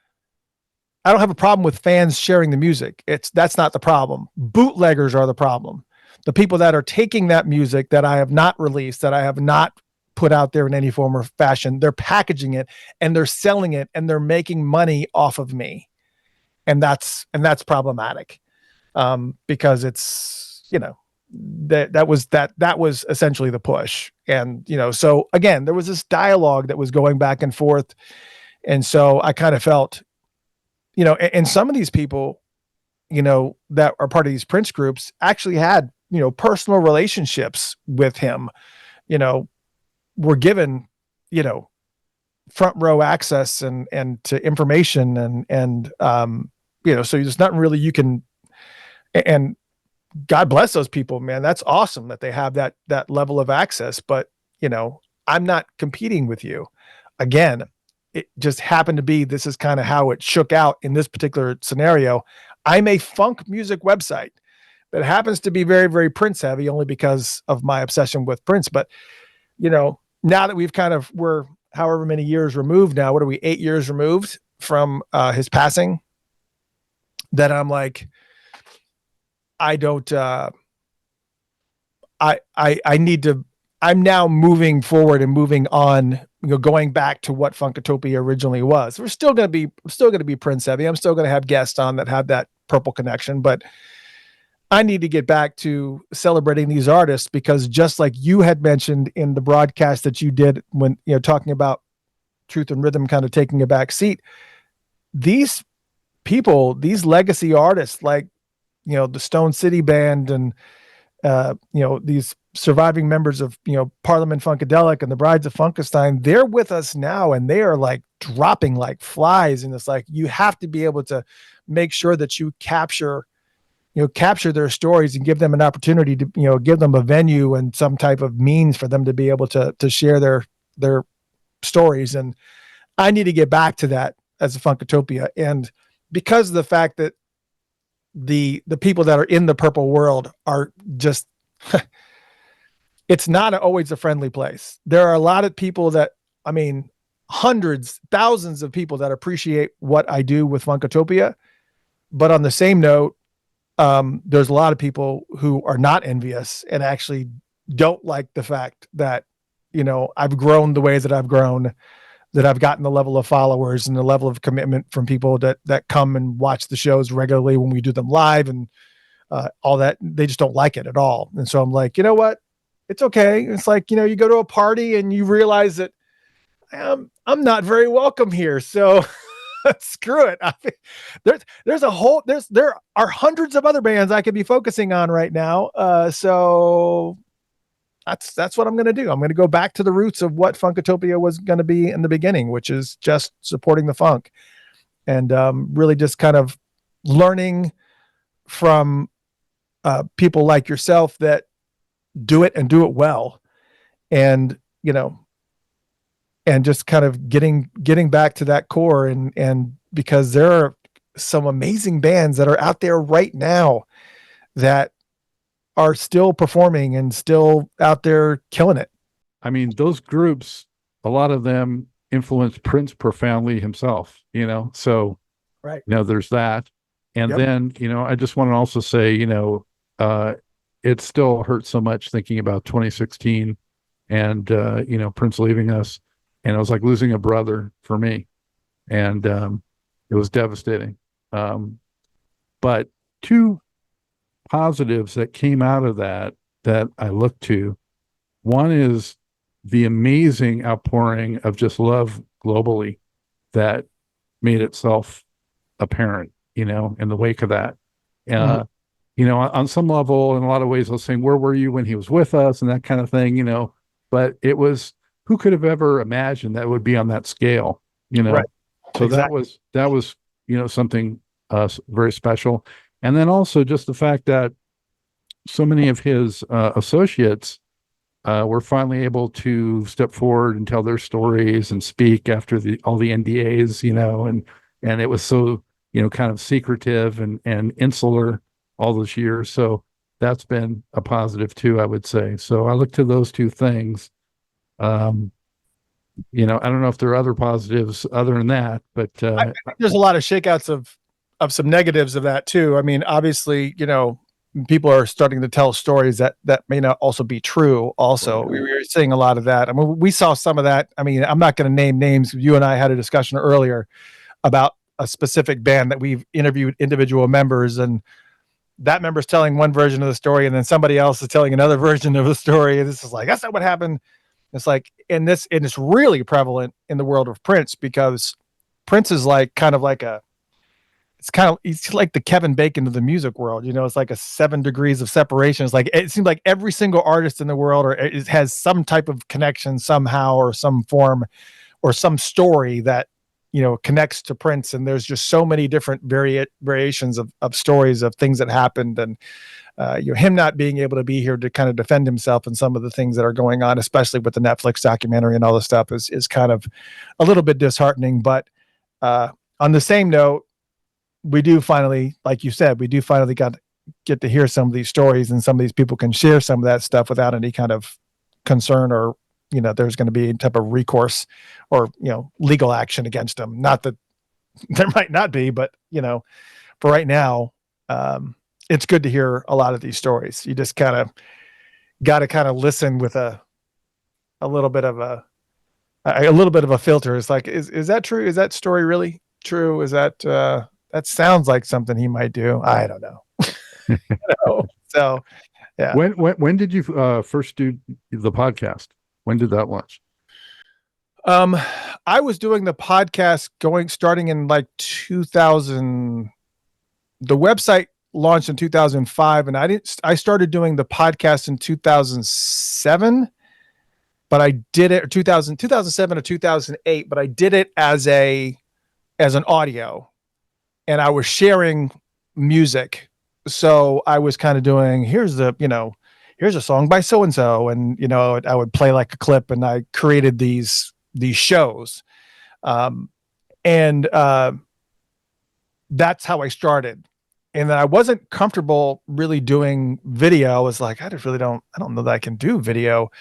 I don't have a problem with fans sharing the music. That's not the problem. Bootleggers are the problem. The people that are taking that music that I have not released, that I have not put out there in any form or fashion, they're packaging it and they're selling it and they're making money off of me. And that's problematic. Because it's, you know, that was essentially the push. And, you know, so again, there was this dialogue that was going back and forth. And so I kind of felt, you know, and some of these people, you know, that are part of these Prince groups actually had, you know, personal relationships with him, you know, were given, you know, front row access and to information and you know, so there's nothing really you can, and God bless those people, man. That's awesome that they have that level of access, but you know, I'm not competing with you. Again, it just happened to be, this is kind of how it shook out in this particular scenario. I'm a funk music website that happens to be very, very Prince heavy only because of my obsession with Prince. But, you know, now that we're however many years removed now, what are we, 8 years removed from his passing, that I'm like, I don't, I need to, I'm now moving forward and moving on, going back to what Funkatopia originally was. We're still going to be Prince heavy. I'm still going to have guests on that have that purple connection, but I need to get back to celebrating these artists, because just like you had mentioned in the broadcast that you did when, talking about truth and rhythm kind of taking a back seat, these people, these legacy artists like, the Stone City Band and, these surviving members of, Parliament Funkadelic and the Brides of Funkenstein, they're with us now, and they are like dropping like flies. And it's like, you have to be able to make sure that you capture their stories and give them an opportunity to, give them a venue and some type of means for them to be able to share their stories. And I need to get back to that as a Funkatopia. And because of the fact that the people that are in the purple world are just, it's not always a friendly place. There are a lot of people that, hundreds, thousands of people that appreciate what I do with Funkatopia. But on the same note, there's a lot of people who are not envious and actually don't like the fact that, I've grown the ways that I've grown, that I've gotten the level of followers and the level of commitment from people that come and watch the shows regularly when we do them live, and all that. They just don't like it at all. And so I'm like, you know what? It's okay. It's like, you go to a party and you realize that I'm not very welcome here. So screw it. There are hundreds of other bands I could be focusing on right now. So that's what I'm going to do. I'm going to go back to the roots of what Funkatopia was going to be in the beginning, which is just supporting the funk, and really just kind of learning from people like yourself that do it and do it well. And, and just kind of getting back to that core, and because there are some amazing bands that are out there right now that are still performing and still out there killing it. Those groups, a lot of them influenced Prince profoundly himself, so, right. There's that. And then, I just want to also say, it still hurts so much thinking about 2016 and, Prince leaving us. And it was like losing a brother for me. And it was devastating. But two positives that came out of that I look to. One is the amazing outpouring of just love globally that made itself apparent, in the wake of that. On some level, in a lot of ways, I was saying, where were you when he was with us and that kind of thing, but it was, who could have ever imagined that would be on that scale, Right. So Exactly. that was, something very special. And then also just the fact that so many of his associates were finally able to step forward and tell their stories and speak after all the NDAs, and it was so, kind of secretive and insular all those years. So that's been a positive too, I would say. So I look to those two things. I don't know if there are other positives other than that, but I think there's a lot of shakeouts of some negatives of that too. Obviously, people are starting to tell stories that may not also be true. Also, Right. we were seeing a lot of that. We saw some of that. I'm not going to name names. You and I had a discussion earlier about a specific band that we've interviewed individual members, and that member's telling one version of the story, and then somebody else is telling another version of the story. And this is like, that's not what happened. It's like, and it's really prevalent in the world of Prince, because Prince is like he's like the Kevin Bacon of the music world. It's like a 7 degrees of separation. It's like, it seems like every single artist in the world has some type of connection somehow, or some form, or some story that, connects to Prince. And there's just so many different variations of stories of things that happened. And, him not being able to be here to kind of defend himself and some of the things that are going on, especially with the Netflix documentary and all this stuff, is kind of a little bit disheartening. But on the same note, we do finally, like you said, get to hear some of these stories, and some of these people can share some of that stuff without any kind of concern, or, there's going to be any type of recourse or, legal action against them. Not that there might not be, but, for right now, it's good to hear a lot of these stories. You just got to listen with a little bit of a little bit of a filter. It's like, is that true? Is that story really true? Is that that sounds like something he might do? I don't know. So yeah. When did you first do the podcast? When did that launch? I was doing the podcast starting in like 2000. The website launched in 2005, and I started doing the podcast in 2007, but I did it 2007 or 2008, but I did it as an audio, and I was sharing music. So I was kind of doing, here's a song by so-and-so. And, I would play like a clip, and I created these shows. And that's how I started. And then I wasn't comfortable really doing video. I was like, I don't know that I can do video.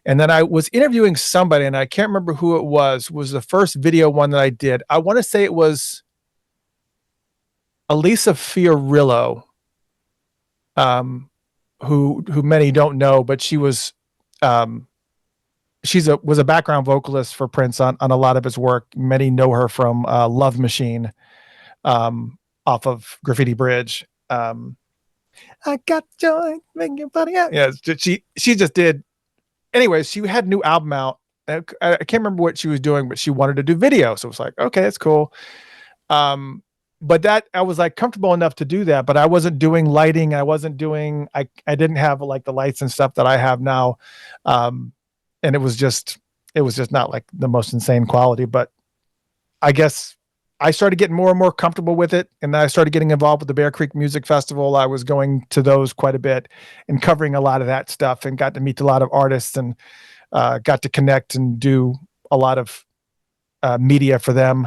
And then I was interviewing somebody, and I can't remember who it was the first video one that I did. I want to say it was Elisa Fiorillo, who many don't know, but she was, was a background vocalist for Prince on a lot of his work. Many know her from Love Machine, off of Graffiti Bridge. I got joy, make your body out. Yeah, she just did. Anyways, she had a new album out. I can't remember what she was doing, but she wanted to do video. So it was like, okay, that's cool. But that I was like comfortable enough to do that, but I wasn't doing lighting. I didn't have like the lights and stuff that I have now. And it was just not like the most insane quality, but I guess I started getting more and more comfortable with it. And then I started getting involved with the Bear Creek Music Festival. I was going to those quite a bit and covering a lot of that stuff, and got to meet a lot of artists, and got to connect and do a lot of media for them.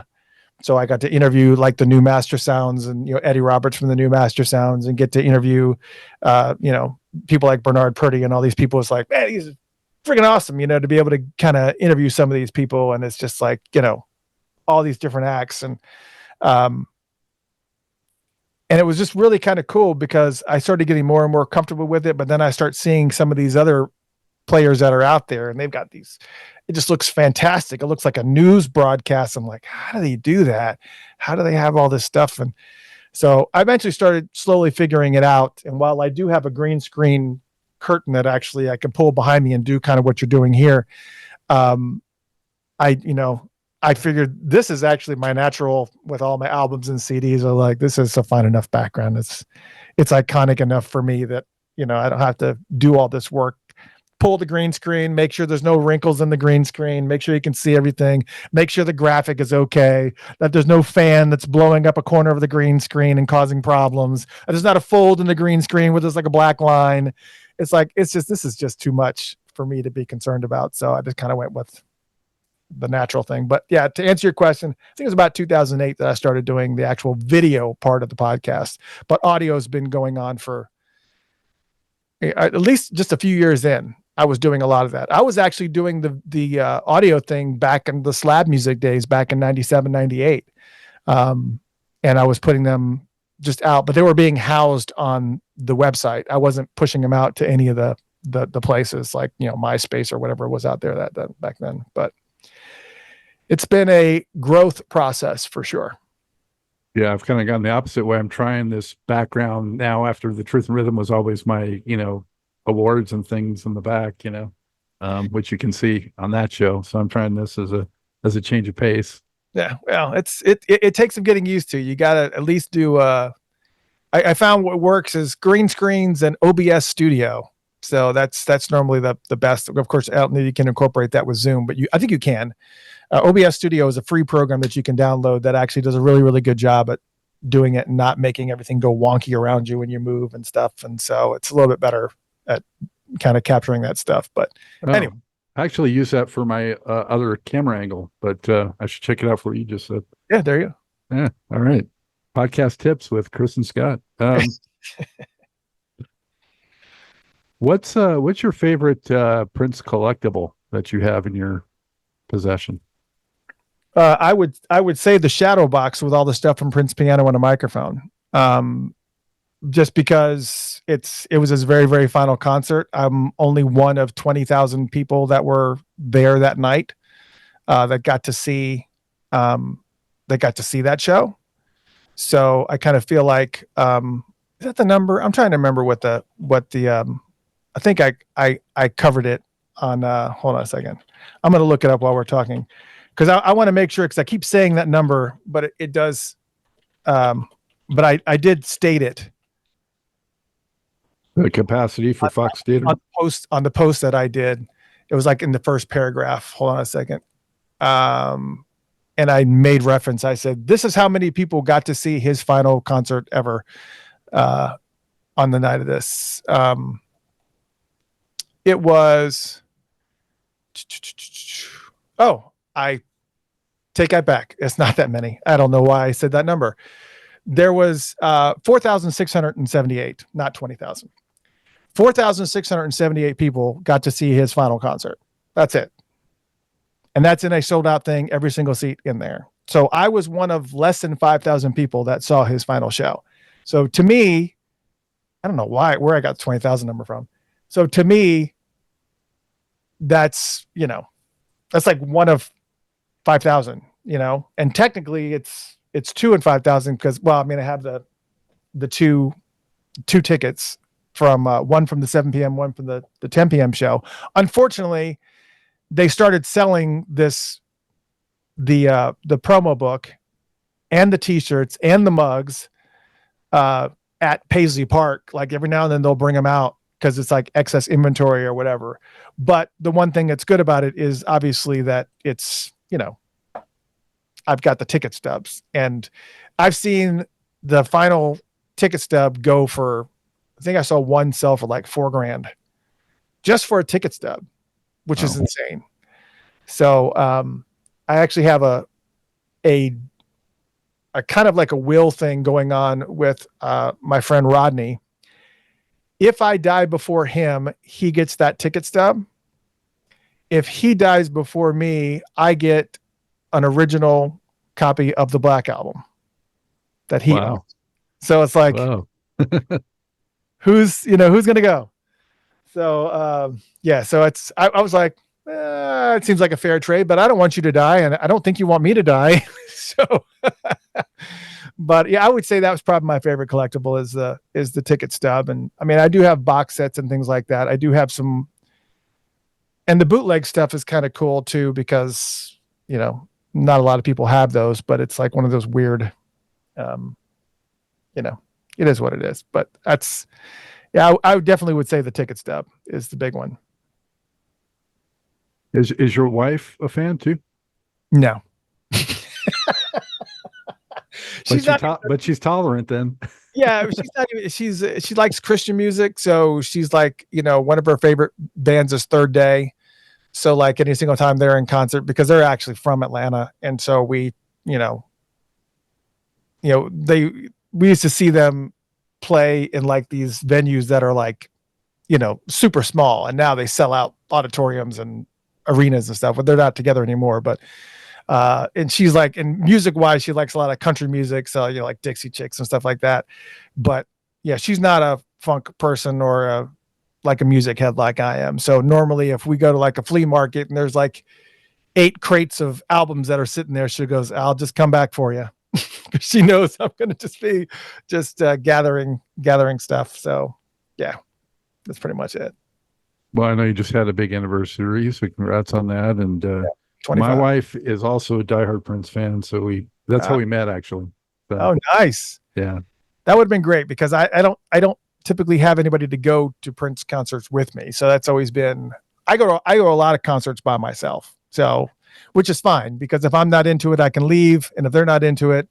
So I got to interview like the New Master Sounds, and Eddie Roberts from the New Master Sounds, and get to interview people like Bernard Purdy and all these people. It's like, man, he's freaking awesome, to be able to kind of interview some of these people. And it's just like, all these different acts, and it was just really kind of cool, because I started getting more and more comfortable with it. But then I start seeing some of these other players that are out there, and they've got these, it just looks fantastic. It looks like a news broadcast. I'm like, how do they do that? How do they have all this stuff? And so I eventually started slowly figuring it out. And while I do have a green screen curtain that actually I can pull behind me and do kind of what you're doing here, I figured this is actually my natural with all my albums and CDs. Are like, this is a fine enough background. It's iconic enough for me that, I don't have to do all this work. Pull the green screen, make sure there's no wrinkles in the green screen, make sure you can see everything, make sure the graphic is okay, that there's no fan that's blowing up a corner of the green screen and causing problems. There's not a fold in the green screen where there's like a black line. It's like, this is just too much for me to be concerned about. So I just kind of went with the natural thing. But yeah, to answer your question, I think it was about 2008 that I started doing the actual video part of the podcast, but audio has been going on for at least just a few years in. I was doing a lot of that. I was actually doing the audio thing back in the Slab Music days, back in 97, 98. And I was putting them just out, but they were being housed on the website. I wasn't pushing them out to any of the places like, MySpace or whatever was out there that back then. But it's been a growth process for sure. Yeah, I've kind of gone the opposite way. I'm trying this background now after the Truth and Rhythm was always my, awards and things in the back, which you can see on that show. So I'm trying this as a change of pace. Yeah, well, it takes some getting used to. You got to at least do. I found what works is green screens and OBS Studio. So that's normally the best. Of course, I don't know if you can incorporate that with Zoom, but I think you can. OBS Studio is a free program that you can download that actually does a really, really good job at doing it and not making everything go wonky around you when you move and stuff. And so it's a little bit better at kind of capturing that stuff. But anyway. I actually use that for my other camera angle, but I should check it out for what you just said. Yeah, there you go. Yeah. All right. Podcast tips with Chris and Scott. What's your favorite Prince collectible that you have in your possession? I would say the shadow box with all the stuff from Prince piano and a microphone. Just because it was his very, very final concert. I'm only one of 20,000 people that were there that night. that got to see that show. So I kind of feel like, is that the number? I'm trying to remember what the I think I covered it on, hold on a second. I'm going to look it up while we're talking, because I want to make sure, because I keep saying that number, but it does, but I did state it The capacity for Fox Theater. on the post that I did. It was like in the first paragraph. Hold on a second. And I made reference. I said, this is how many people got to see his final concert ever, on the night of this. It was, I take that back. It's not that many. I don't know why I said that number. There was 4,678, not 20,000. 4,678 people got to see his final concert. That's it. And that's in a sold out thing, every single seat in there. So I was one of less than 5,000 people that saw his final show. So to me, I don't know where I got the 20,000 number from. So to me, that's, that's like one of 5,000, and technically it's 2 in 5,000 because, I have the two tickets from one from the 7 p.m., one from the 10 p.m. show. Unfortunately, they started selling the promo book and the t-shirts and the mugs at Paisley Park. Like every now and then they'll bring them out because it's like excess inventory or whatever. But the one thing that's good about it is obviously that it's, I've got the ticket stubs, and I've seen the final ticket stub go for, I think I saw one sell for like $4,000 just for a ticket stub, which is insane. So I actually have a kind of like a will thing going on with my friend Rodney. If I die before him, he gets that ticket stub. If he dies before me, I get an original copy of the Black Album that he owns. So it's like, who's going to go? So, so I was like, it seems like a fair trade, but I don't want you to die, and I don't think you want me to die. So, but yeah, I would say that was probably my favorite collectible is the ticket stub. And I do have box sets and things like that. I do have some, and the bootleg stuff is kind of cool too, because, not a lot of people have those, but it's like one of those weird, it is what it is, but that's, I definitely would say the ticket stub is the big one. Is your wife a fan too? No. But she's tolerant then. Yeah, she likes Christian music, so she's like, one of her favorite bands is Third Day. So like any single time they're in concert, because they're actually from Atlanta, and so we used to see them play in like these venues that are like, super small, and now they sell out auditoriums and arenas and stuff, but they're not together anymore. But and she's like, and music wise, she likes a lot of country music, so like Dixie Chicks and stuff like that. But yeah, she's not a funk person or like a music head like I am. So normally if we go to like a flea market and there's like 8 crates of albums that are sitting there, she goes, I'll just come back for you. She knows I'm going to just be gathering stuff. So yeah, that's pretty much it. Well, I know you just had a big anniversary, so congrats on that. And my wife is also a diehard Prince fan, so that's how we met actually. So, oh, nice. Yeah, that would have been great, because I don't typically have anybody to go to Prince concerts with me. So that's always been, I go to a lot of concerts by myself. So, which is fine, because if I'm not into it, I can leave. And if they're not into it,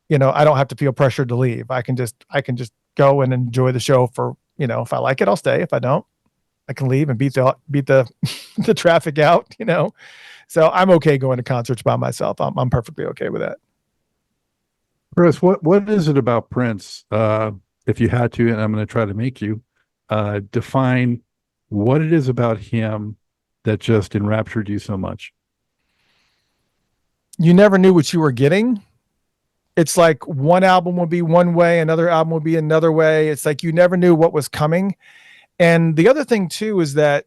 I don't have to feel pressured to leave. I can just go and enjoy the show for, if I like it, I'll stay. If I don't, I can leave and beat the the traffic out, So I'm okay going to concerts by myself. I'm perfectly okay with that. Chris, what is it about Prince? If you had to, and I'm going to try to make you define what it is about him that just enraptured you so much. You never knew what you were getting. It's like one album would be one way, another album would be another way. It's like you never knew what was coming. And the other thing too is that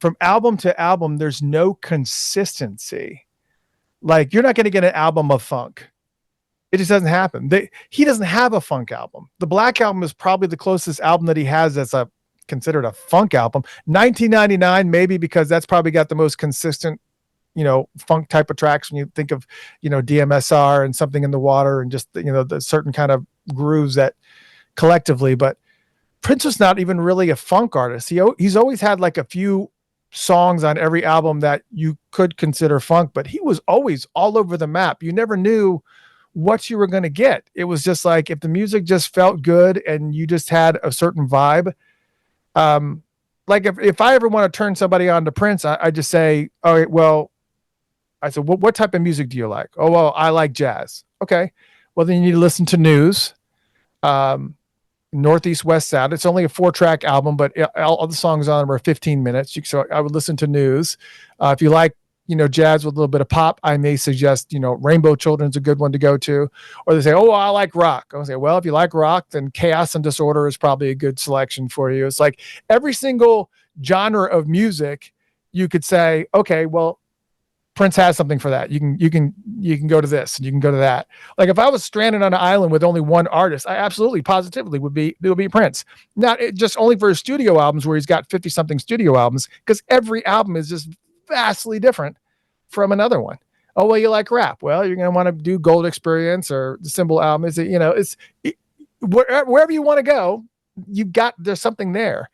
from album to album, there's no consistency. Like, you're not going to get an album of funk. It just doesn't happen. He doesn't have a funk album. The Black Album is probably the closest album that he has that's considered a funk album. 1999, maybe, because that's probably got the most consistent, funk type of tracks when you think of, DMSR and Something in the Water and just, the certain kind of grooves that collectively. But Prince was not even really a funk artist. He's always had like a few songs on every album that you could consider funk, but he was always all over the map. You never knew what you were going to get. It was just like, if the music just felt good and you just had a certain vibe. Like if I ever want to turn somebody on to Prince, I just say, all right, well, I said, what type of music do you like? Oh, well, I like jazz. Okay. Well, then you need to listen to News, Northeast, West, South. It's only a 4-track album, but all the songs on them are 15 minutes. So I would listen to News. If you like, jazz with a little bit of pop, I may suggest, Rainbow Children's a good one to go to. Or they say, oh, I like rock. I would say, well, if you like rock, then Chaos and Disorder is probably a good selection for you. It's like every single genre of music, you could say, okay, well, Prince has something for that. You can go to this and you can go to that. Like if I was stranded on an island with only one artist, I absolutely positively would be Prince. Not just only for his studio albums where he's got 50 something studio albums, because every album is just vastly different from another one. Oh, well, you like rap. Well, you're going to want to do Gold Experience or the Symbol album. Wherever you want to go, there's something there.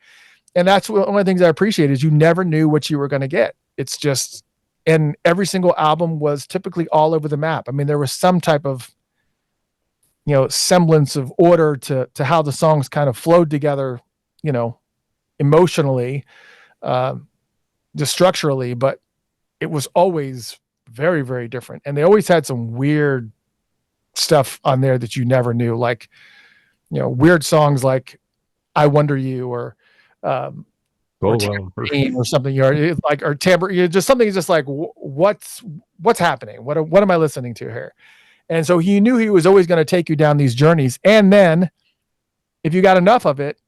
And that's one of the things I appreciate is you never knew what you were going to get. It's just, and every single album was typically all over the map. I mean, there was some type of, semblance of order to how the songs kind of flowed together, emotionally, just structurally, but it was always very, very different. And they always had some weird stuff on there that you never knew, like, weird songs like I Wonder You or or something, or timbre, just something just like, what's happening? What am I listening to here? And so he knew he was always going to take you down these journeys. And then if you got enough of it,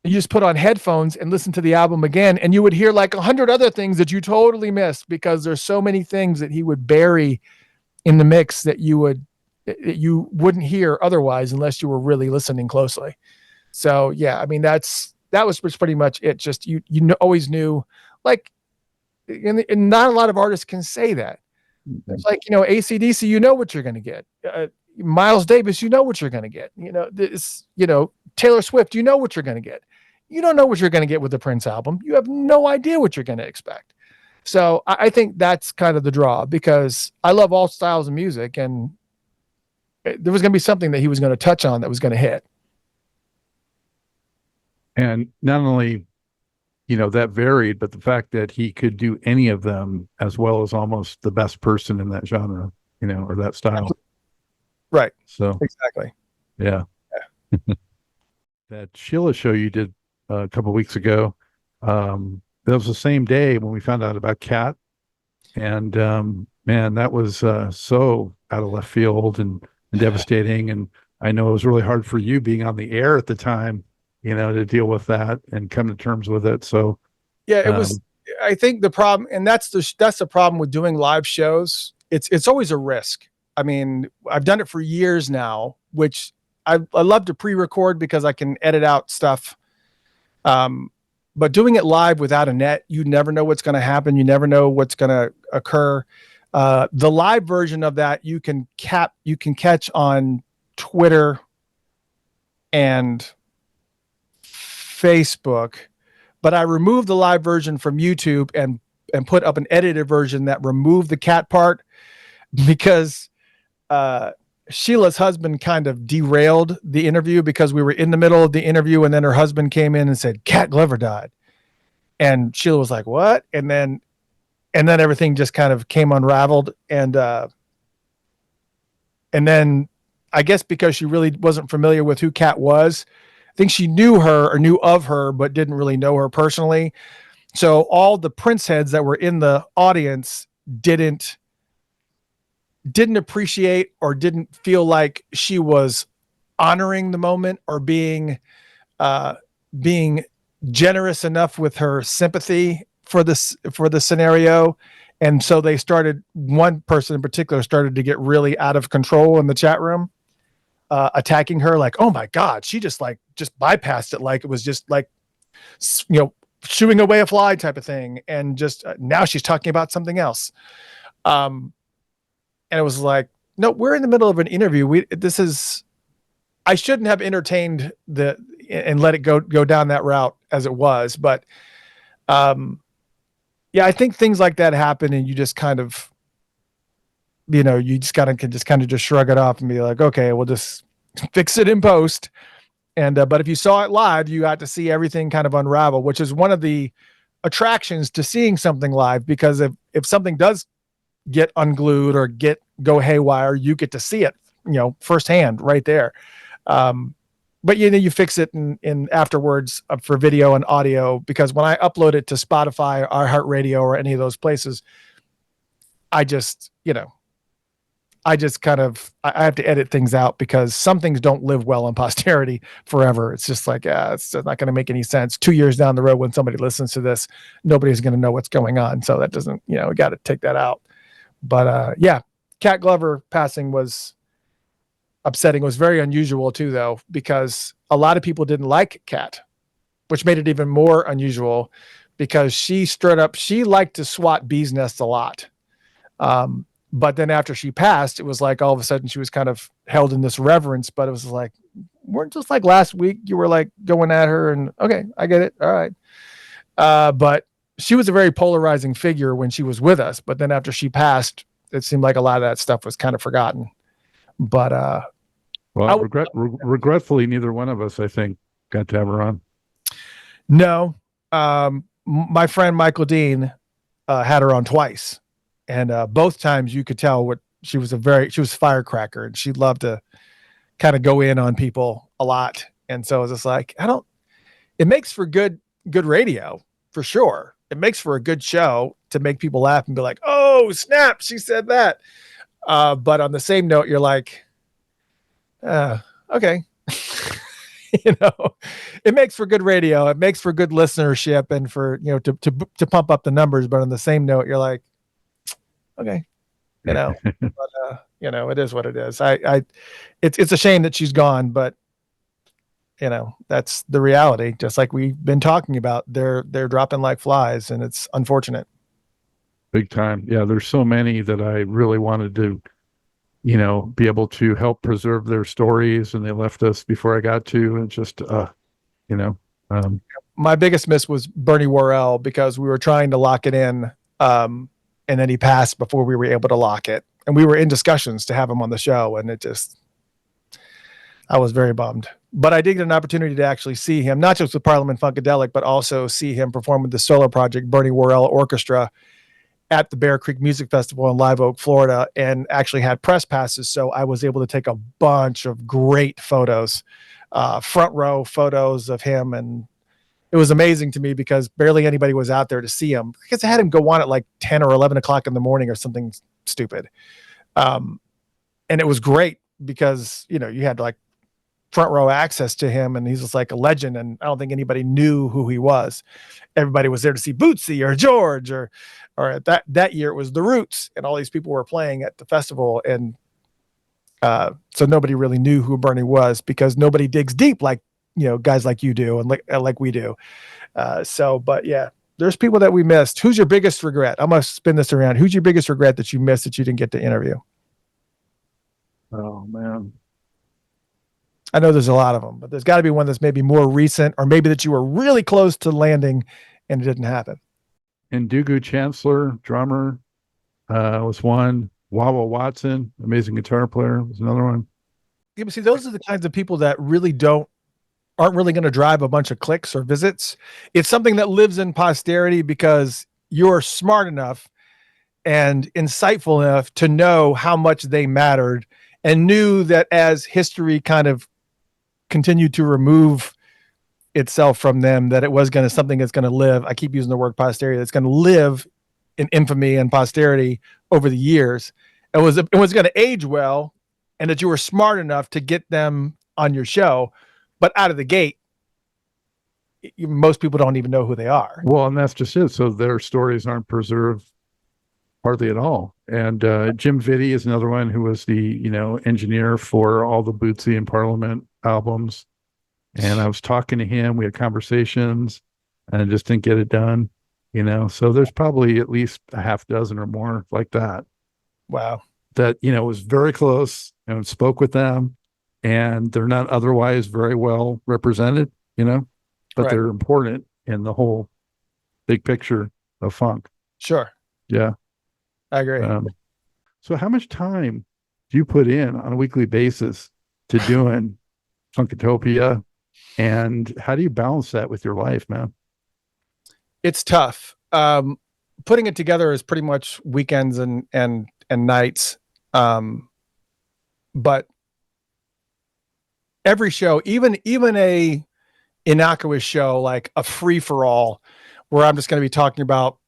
you just put on headphones and listen to the album again, and you would hear like 100 other things that you totally missed, because there's so many things that he would bury in the mix that you wouldn't hear otherwise unless you were really listening closely. So yeah, I mean, that was pretty much it. Just you always knew, like, and not a lot of artists can say that. It's like, AC/DC, you know what you're going to get. Miles Davis, you know what you're going to get. Taylor Swift, you know what you're going to get. You don't know what you're going to get with the Prince album. You have no idea what you're going to expect. So I think that's kind of the draw, because I love all styles of music, and there was going to be something that he was going to touch on that was going to hit. And not only, that varied, but the fact that he could do any of them as well as almost the best person in that genre, or that style. Right. So exactly. Yeah. That Sheila show you did a couple of weeks ago, that was the same day when we found out about Cat. And man, that was so out of left field and devastating. And I know it was really hard for you being on the air at the time, to deal with that and come to terms with it. So yeah, it was, I think the problem, and that's the problem with doing live shows. It's always a risk. I mean, I've done it for years now, which I love to pre-record because I can edit out stuff. But doing it live without a net, you never know what's going to happen. You never know what's going to occur. The live version of that you can catch on Twitter and Facebook, but I removed the live version from YouTube and put up an edited version that removed the Cat part, because Sheila's husband kind of derailed the interview, because we were in the middle of the interview and then her husband came in and said, Cat Glover died. And Sheila was like, what? And then everything just kind of came unraveled. And then I guess because she really wasn't familiar with who Cat was, I think she knew her or knew of her, but didn't really know her personally. So all the Prince heads that were in the audience didn't appreciate or didn't feel like she was honoring the moment or being generous enough with her sympathy for the scenario. And so one person in particular started to get really out of control in the chat room, attacking her like, oh my God, she just bypassed it. Like it was just like, shooing away a fly type of thing. And just now she's talking about something else. And it was like, no, we're in the middle of an interview. I shouldn't have entertained and let it go down that route as it was. But, yeah, I think things like that happen and you just kind of, you just can just shrug it off and be like, okay, we'll just fix it in post. And, but if you saw it live, you got to see everything kind of unravel, which is one of the attractions to seeing something live, because if something does get unglued or go haywire, you get to see it, firsthand right there. But you fix it in afterwards for video and audio, because when I upload it to Spotify, iHeartRadio, or any of those places, I just I have to edit things out, because some things don't live well in posterity forever. It's just like, it's not going to make any sense. 2 years down the road, when somebody listens to this, nobody's going to know what's going on. So that doesn't, we got to take that out. But yeah, Cat Glover passing was upsetting. It was very unusual too, though, because a lot of people didn't like Cat, which made it even more unusual, because she liked to swat bees nests a lot. But then after she passed, it was like all of a sudden she was kind of held in this reverence. But it was like, weren't just like last week you were like going at her, and okay, I get it. All right. But she was a very polarizing figure when she was with us. But then after she passed, it seemed like a lot of that stuff was kind of forgotten. But well, regretfully, neither one of us, I think, got to have her on. No, my friend Michael Dean had her on twice. And both times you could tell she was a firecracker, and she loved to kind of go in on people a lot. And so it was just like, it makes for good radio for sure. It makes for a good show to make people laugh and be like, oh snap, she said that. But on the same note, you're like, okay. It makes for good radio. It makes for good listenership and for, to pump up the numbers. But on the same note, you're like, okay, but, it is what it is. It's a shame that she's gone, but that's the reality. Just like we've been talking about, they're dropping like flies, and it's unfortunate. Big time. Yeah. There's so many that I really wanted to, be able to help preserve their stories, and they left us before I got to, and just, my biggest miss was Bernie Worrell, because we were trying to lock it in, and then he passed before we were able to lock it. And we were in discussions to have him on the show. And I was very bummed. But I did get an opportunity to actually see him, not just with Parliament Funkadelic, but also see him perform with the solo project, Bernie Worrell Orchestra, at the Bear Creek Music Festival in Live Oak, Florida, and actually had press passes. So I was able to take a bunch of great photos, front row photos of him. And it was amazing to me, because barely anybody was out there to see him, because I had him go on at like 10 or 11 o'clock in the morning or something stupid. And it was great, because, you had like front row access to him, and he's just like a legend. And I don't think anybody knew who he was. Everybody was there to see Bootsy or George, or that year it was The Roots, and all these people were playing at the festival. And so nobody really knew who Bernie was, because nobody digs deep like, guys like you do, and like we do. But yeah, there's people that we missed. Who's your biggest regret? I'm going to spin this around. Who's your biggest regret that you missed that you didn't get to interview? Oh man. I know there's a lot of them, but there's got to be one that's maybe more recent, or maybe that you were really close to landing and it didn't happen. And Dugu Chancellor, drummer, was one. Wawa Watson, amazing guitar player, was another one. Yeah, but see, those are the kinds of people that really aren't really going to drive a bunch of clicks or visits. It's something that lives in posterity, because you're smart enough and insightful enough to know how much they mattered, and knew that as history kind of continued to remove itself from them, that it was something that's going to live. I keep using the word posterity. That's going to live in infamy and posterity over the years. It was going to age well, and that you were smart enough to get them on your show. But out of the gate, most people don't even know who they are. Well, and that's just it. So their stories aren't preserved hardly at all. And Jim Vitti is another one who was the, engineer for all the Bootsy and Parliament albums. And I was talking to him. We had conversations, and I just didn't get it done. So there's probably at least a half dozen or more like that. Wow. That, was very close and spoke with them, and they're not otherwise very well represented, but Right. they're important in the whole big picture of funk. Sure. Yeah. I agree. So how much time do you put in on a weekly basis to doing Funkatopia, and how do you balance that with your life, man? It's tough. Putting it together is pretty much weekends and nights. But every show, even a innocuous show like a free for all, where I'm just going to be talking about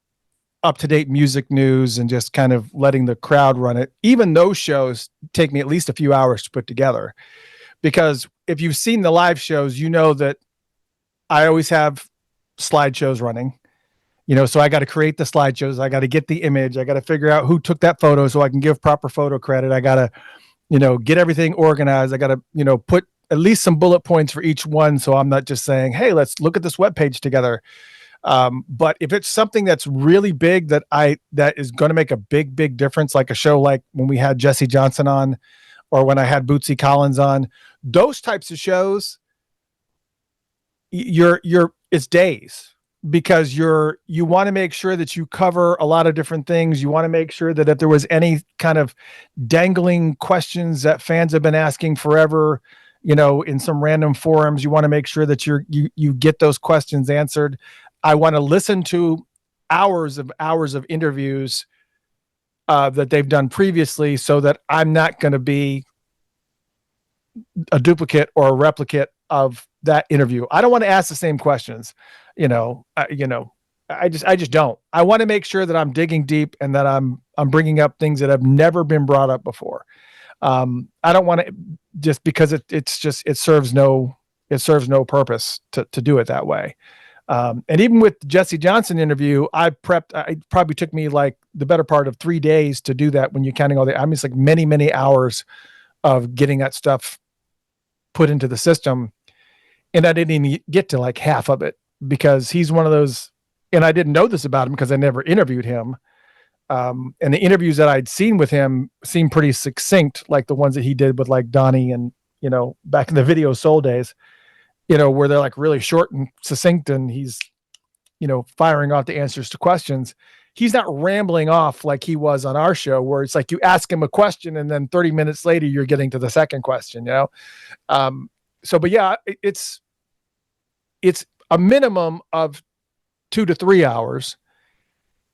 up-to-date music news and just kind of letting the crowd run it. Even those shows take me at least a few hours to put together, because if you've seen the live shows, you know that I always have slideshows running, so I got to create the slideshows. I got to get the image. I got to figure out who took that photo so I can give proper photo credit. I got to, get everything organized. I got to, put at least some bullet points for each one. So I'm not just saying, hey, let's look at this webpage together. But if it's something that's really big that is going to make a big difference, like a show like when we had Jesse Johnson on, or when I had Bootsy Collins on, those types of shows, it's days, because you want to make sure that you cover a lot of different things. You want to make sure that if there was any kind of dangling questions that fans have been asking forever, in some random forums, you want to make sure that you get those questions answered. I want to listen to hours of interviews that they've done previously, so that I'm not going to be a duplicate or a replicate of that interview. I don't want to ask the same questions. I just don't. I want to make sure that I'm digging deep and that I'm bringing up things that have never been brought up before. I don't want to, just because it serves no purpose to do it that way. And even with the Jesse Johnson interview, I prepped. It probably took me like the better part of 3 days to do that. When you're counting it's like many hours of getting that stuff put into the system. And I didn't even get to like half of it, because he's one of those, and I didn't know this about him because I never interviewed him. And the interviews that I'd seen with him seemed pretty succinct, like the ones that he did with like Donnie and, back in the Video Soul days, where they're like really short and succinct, and he's, firing off the answers to questions. He's not rambling off like he was on our show, where it's like you ask him a question and then 30 minutes later you're getting to the second question, but yeah, it's a minimum of 2 to 3 hours.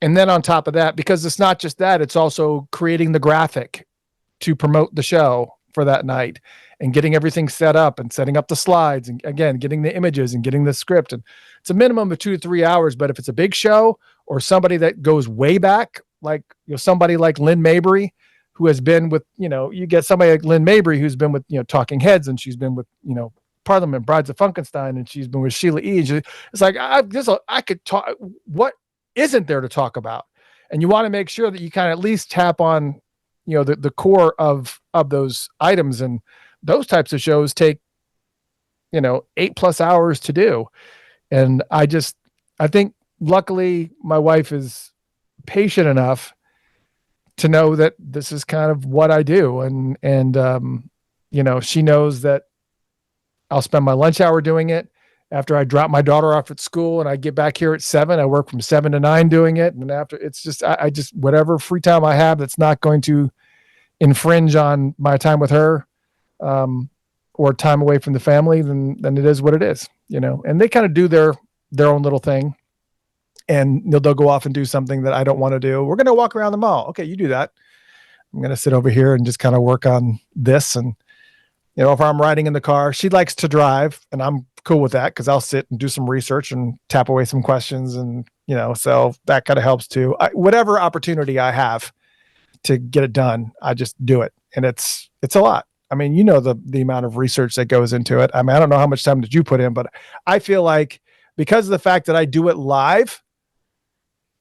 And then on top of that, because it's not just that, it's also creating the graphic to promote the show for that night, and getting everything set up and setting up the slides, and again, getting the images and getting the script. And it's a minimum of 2 to 3 hours. But if it's a big show or somebody that goes way back, like, somebody like Lynn Mabry, who has been with, you get somebody like Lynn Mabry, who's been with, Talking Heads, and she's been with, Parliament, Brides of Funkenstein, and she's been with Sheila E. It's like, I could talk. What isn't there to talk about? And you want to make sure that you kind of at least tap on, the core of those items. And those types of shows take, 8+ hours to do. And I think luckily my wife is patient enough to know that this is kind of what I do. And she knows that I'll spend my lunch hour doing it. After I drop my daughter off at school and I get back here at 7, I work from 7 to 9 doing it. And after, it's just, I just, whatever free time I have that's not going to infringe on my time with her, or time away from the family, then it is what it is, and they kind of do their own little thing, and they'll go off and do something that I don't want to do. We're going to walk around the mall. Okay, you do that. I'm going to sit over here and just kind of work on this. And, if I'm riding in the car, she likes to drive, and I'm cool with that, because I'll sit and do some research and tap away some questions. And, so that kind of helps too. Whatever opportunity I have to get it done, I just do it. And it's a lot. I mean, the amount of research that goes into it. I mean, I don't know how much time did you put in, but I feel like because of the fact that I do it live,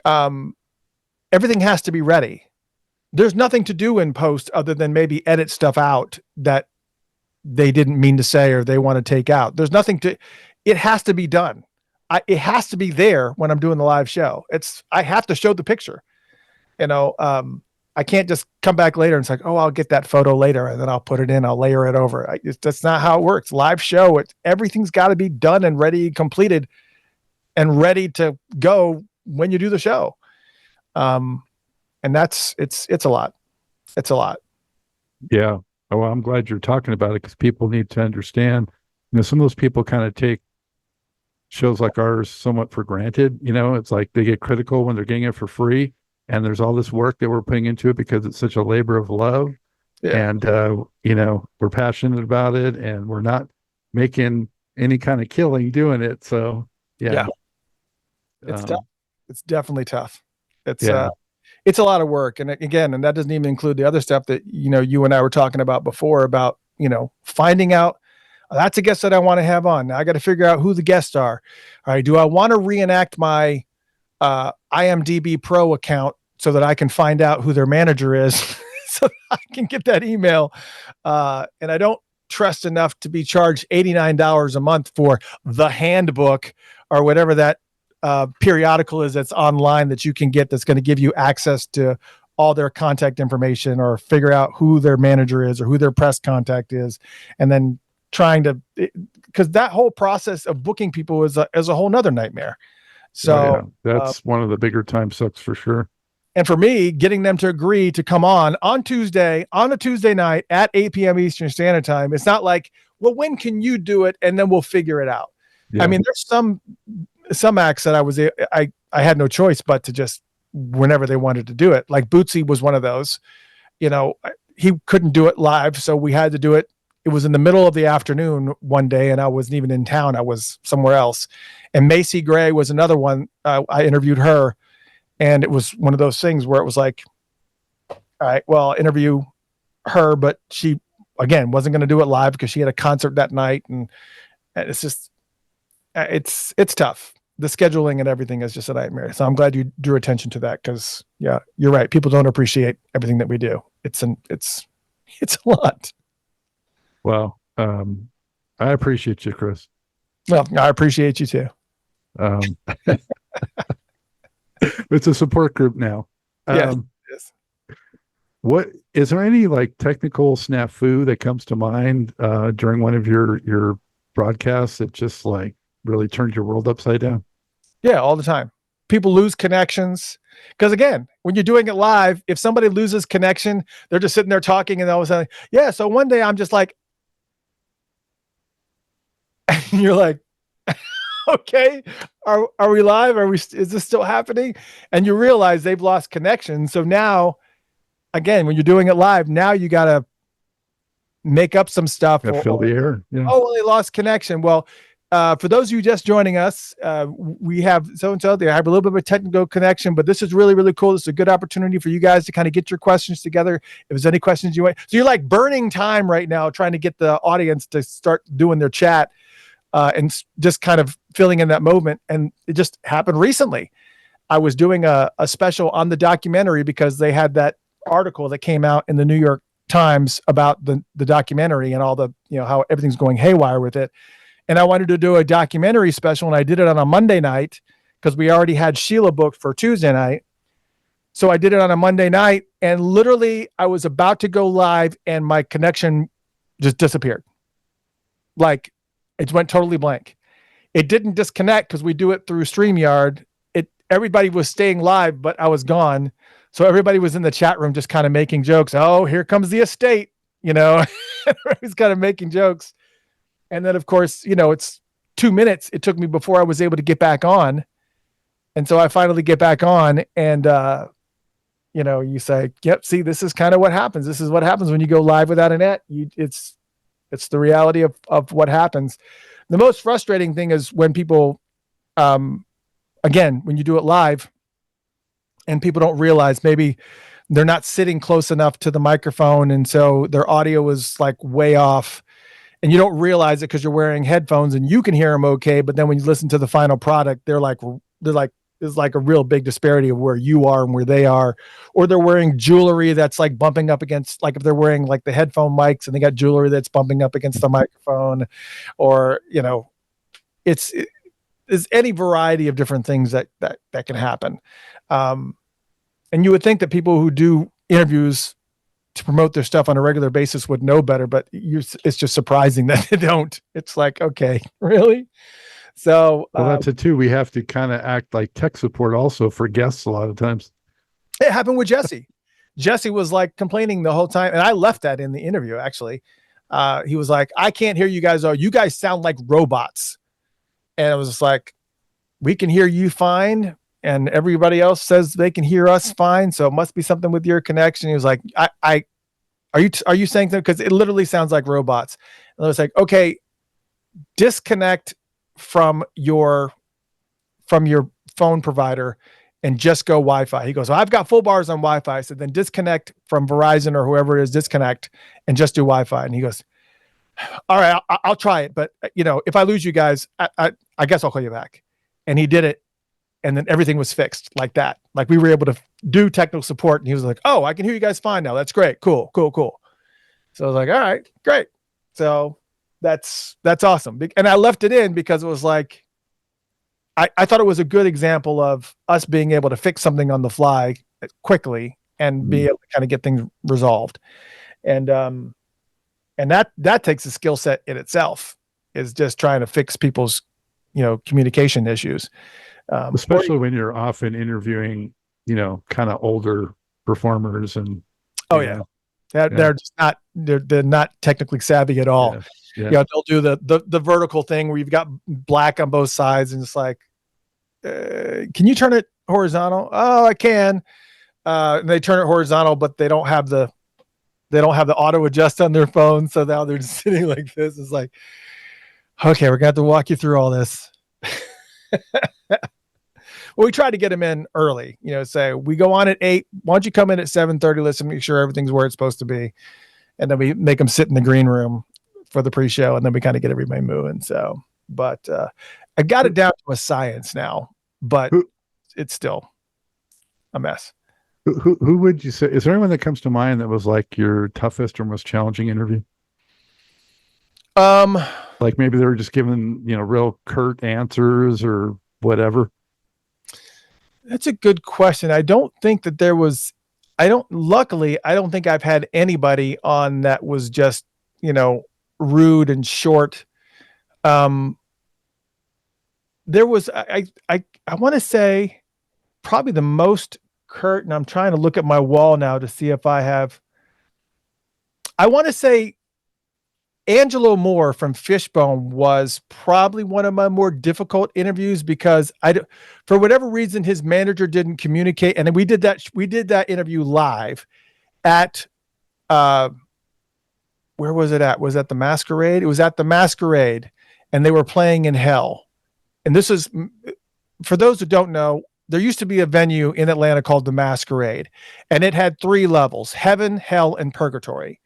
everything has to be ready. There's nothing to do in post other than maybe edit stuff out that they didn't mean to say or they want to take out. There's nothing to, it has to be done. It has to be there when I'm doing the live show. I have to show the picture, I can't just come back later and it's like, oh, I'll get that photo later and then I'll put it in, I'll layer it over. That's not how it works. Live show, everything's got to be done and ready, completed and ready to go when you do the show. And it's a lot. It's a lot. Yeah. Oh, well, I'm glad you're talking about it because people need to understand, some of those people kind of take shows like ours somewhat for granted. It's like they get critical when they're getting it for free. And there's all this work that we're putting into it because it's such a labor of love. Yeah. And, we're passionate about it and we're not making any kind of killing doing it. So, yeah. It's tough. It's definitely tough. It's a lot of work. And again, and that doesn't even include the other stuff that, you and I were talking about before about, finding out, that's a guest that I want to have on. Now I got to figure out who the guests are. All right. Do I want to reenact my IMDb Pro account so that I can find out who their manager is so I can get that email. And I don't trust enough to be charged $89 a month for the handbook or whatever that periodical is that's online that you can get that's going to give you access to all their contact information or figure out who their manager is or who their press contact is. And then because that whole process of booking people is a whole nother nightmare. So that's one of the bigger time sucks for sure. And for me, getting them to agree to come on a Tuesday night at 8 p.m. Eastern Standard Time. It's not like, well, when can you do it? And then we'll figure it out. Yeah. I mean, there's some acts that I had no choice but to just whenever they wanted to do it. Like Bootsy was one of those, he couldn't do it live. So we had to do it. It was in the middle of the afternoon one day and I wasn't even in town. I was somewhere else. And Macy Gray was another one. I interviewed her and it was one of those things where it was like, all right, well, I'll interview her, but she, again, wasn't going to do it live because she had a concert that night. And it's just, it's tough. The scheduling and everything is just a nightmare. So I'm glad you drew attention to that because, yeah, you're right. People don't appreciate everything that we do. It's a lot. Well, I appreciate you, Chris. Well, I appreciate you too. It's a support group now. Yes. What is there any like technical snafu that comes to mind during one of your broadcasts that just like really turned your world upside down? Yeah, all the time. People lose connections. Because again, when you're doing it live, if somebody loses connection, they're just sitting there talking and all of a sudden, yeah. So one day I'm just like, and you're like, okay, are we live? Is this still happening? And you realize they've lost connection. So now, again, when you're doing it live, now you got to make up some stuff. Fill the air. Yeah. Oh, well, they lost connection. Well, for those of you just joining us, we have so-and-so there. I have a little bit of a technical connection, but this is really, really cool. This is a good opportunity for you guys to kind of get your questions together. If there's any questions you want. So you're like burning time right now trying to get the audience to start doing their chat and just kind of filling in that moment. And it just happened recently. I was doing a special on the documentary because they had that article that came out in the New York Times about the documentary and all the, how everything's going haywire with it. And I wanted to do a documentary special, and I did it on a Monday night because we already had Sheila booked for Tuesday night. So I did it on a Monday night, and literally I was about to go live, and my connection just disappeared. Like, it went totally blank. It didn't disconnect because we do it through StreamYard. Everybody was staying live, but I was gone. So everybody was in the chat room just kind of making jokes. Oh, here comes the estate, Everybody's kind of making jokes. And then, of course, it's 2 minutes it took me before I was able to get back on. And so I finally get back on and, you say, yep, see, this is kind of what happens. This is what happens when you go live without a net. It's the reality of what happens. The most frustrating thing is when people, again, when you do it live and people don't realize maybe they're not sitting close enough to the microphone. And so their audio is like way off. and you don't realize it because you're wearing headphones and you can hear them okay, but then when you listen to the final product, there's like a real big disparity of where you are and where they are. Or they're wearing jewelry that's like bumping up against, like if they're wearing like the headphone mics and they got jewelry that's bumping up against the microphone, or there's any variety of different things that can happen. And you would think that people who do interviews to promote their stuff on a regular basis would know better, but it's just surprising that they don't. It's like, okay, really? So well, that's it too. We have to kind of act like tech support also for guests a lot of times. It happened with Jesse. Jesse was like complaining the whole time, and I left that in the interview actually. He was like, I can't hear you guys. You guys sound like robots. And it was just like, we can hear you fine, and everybody else says they can hear us fine. So it must be something with your connection. He was like, are you saying that? Because it literally sounds like robots. And I was like, okay, disconnect from your phone provider and just go Wi-Fi. He goes, well, I've got full bars on Wi-Fi. I said, then disconnect from Verizon or whoever it is, disconnect and just do Wi-Fi. And he goes, all right, I'll try it. But if I lose you guys, I guess I'll call you back. And he did it. And then everything was fixed like that. Like we were able to do technical support. And he was like, oh, I can hear you guys fine now. That's great. Cool. So I was like, all right, great. So that's awesome. And I left it in because it was like, I thought it was a good example of us being able to fix something on the fly quickly and be able to kind of get things resolved. And that takes a skill set in itself, is just trying to fix people's, communication issues. Especially when you're often interviewing, kind of older performers and. Oh yeah. They're just not, they're not technically savvy at all. Yeah. They'll do the vertical thing where you've got black on both sides and it's like, can you turn it horizontal? Oh, I can. And they turn it horizontal, but they don't have the auto adjust on their phone. So now they're just sitting like this. It's like, okay, we're gonna have to walk you through all this. Well, we try to get them in early, say we go on at 8. Why don't you come in at 7:30? Let's make sure everything's where it's supposed to be. And then we make them sit in the green room for the pre-show, and then we kind of get everybody moving. So, but I got it down to a science now, but it's still a mess. Who would you say, is there anyone that comes to mind that was like your toughest or most challenging interview? Like maybe they were just given, real curt answers or whatever. That's a good question. I don't think that there was, luckily, I don't think I've had anybody on that was just, rude and short. There was, I want to say probably the most curt, and I'm trying to look at my wall now to see if I want to say Angelo Moore from Fishbone was probably one of my more difficult interviews because for whatever reason, his manager didn't communicate. And then we did that interview live at, where was it at? Was that the Masquerade? It was at the Masquerade, and they were playing in hell. And this is, for those who don't know, there used to be a venue in Atlanta called the Masquerade, and it had 3 levels: heaven, hell, and purgatory.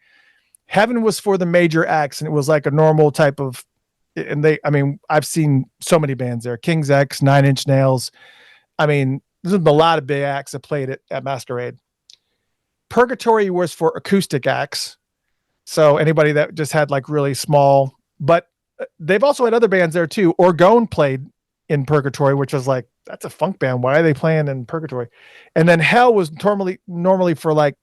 Heaven was for the major acts, and it was like a normal type of, I've seen so many bands there: King's X, 9 Inch Nails. There's a lot of big acts that played at Masquerade. Purgatory was for acoustic acts. So anybody that just had like really small, but they've also had other bands there too. Orgone played in Purgatory, which was like, that's a funk band. Why are they playing in Purgatory? And then Hell was normally for like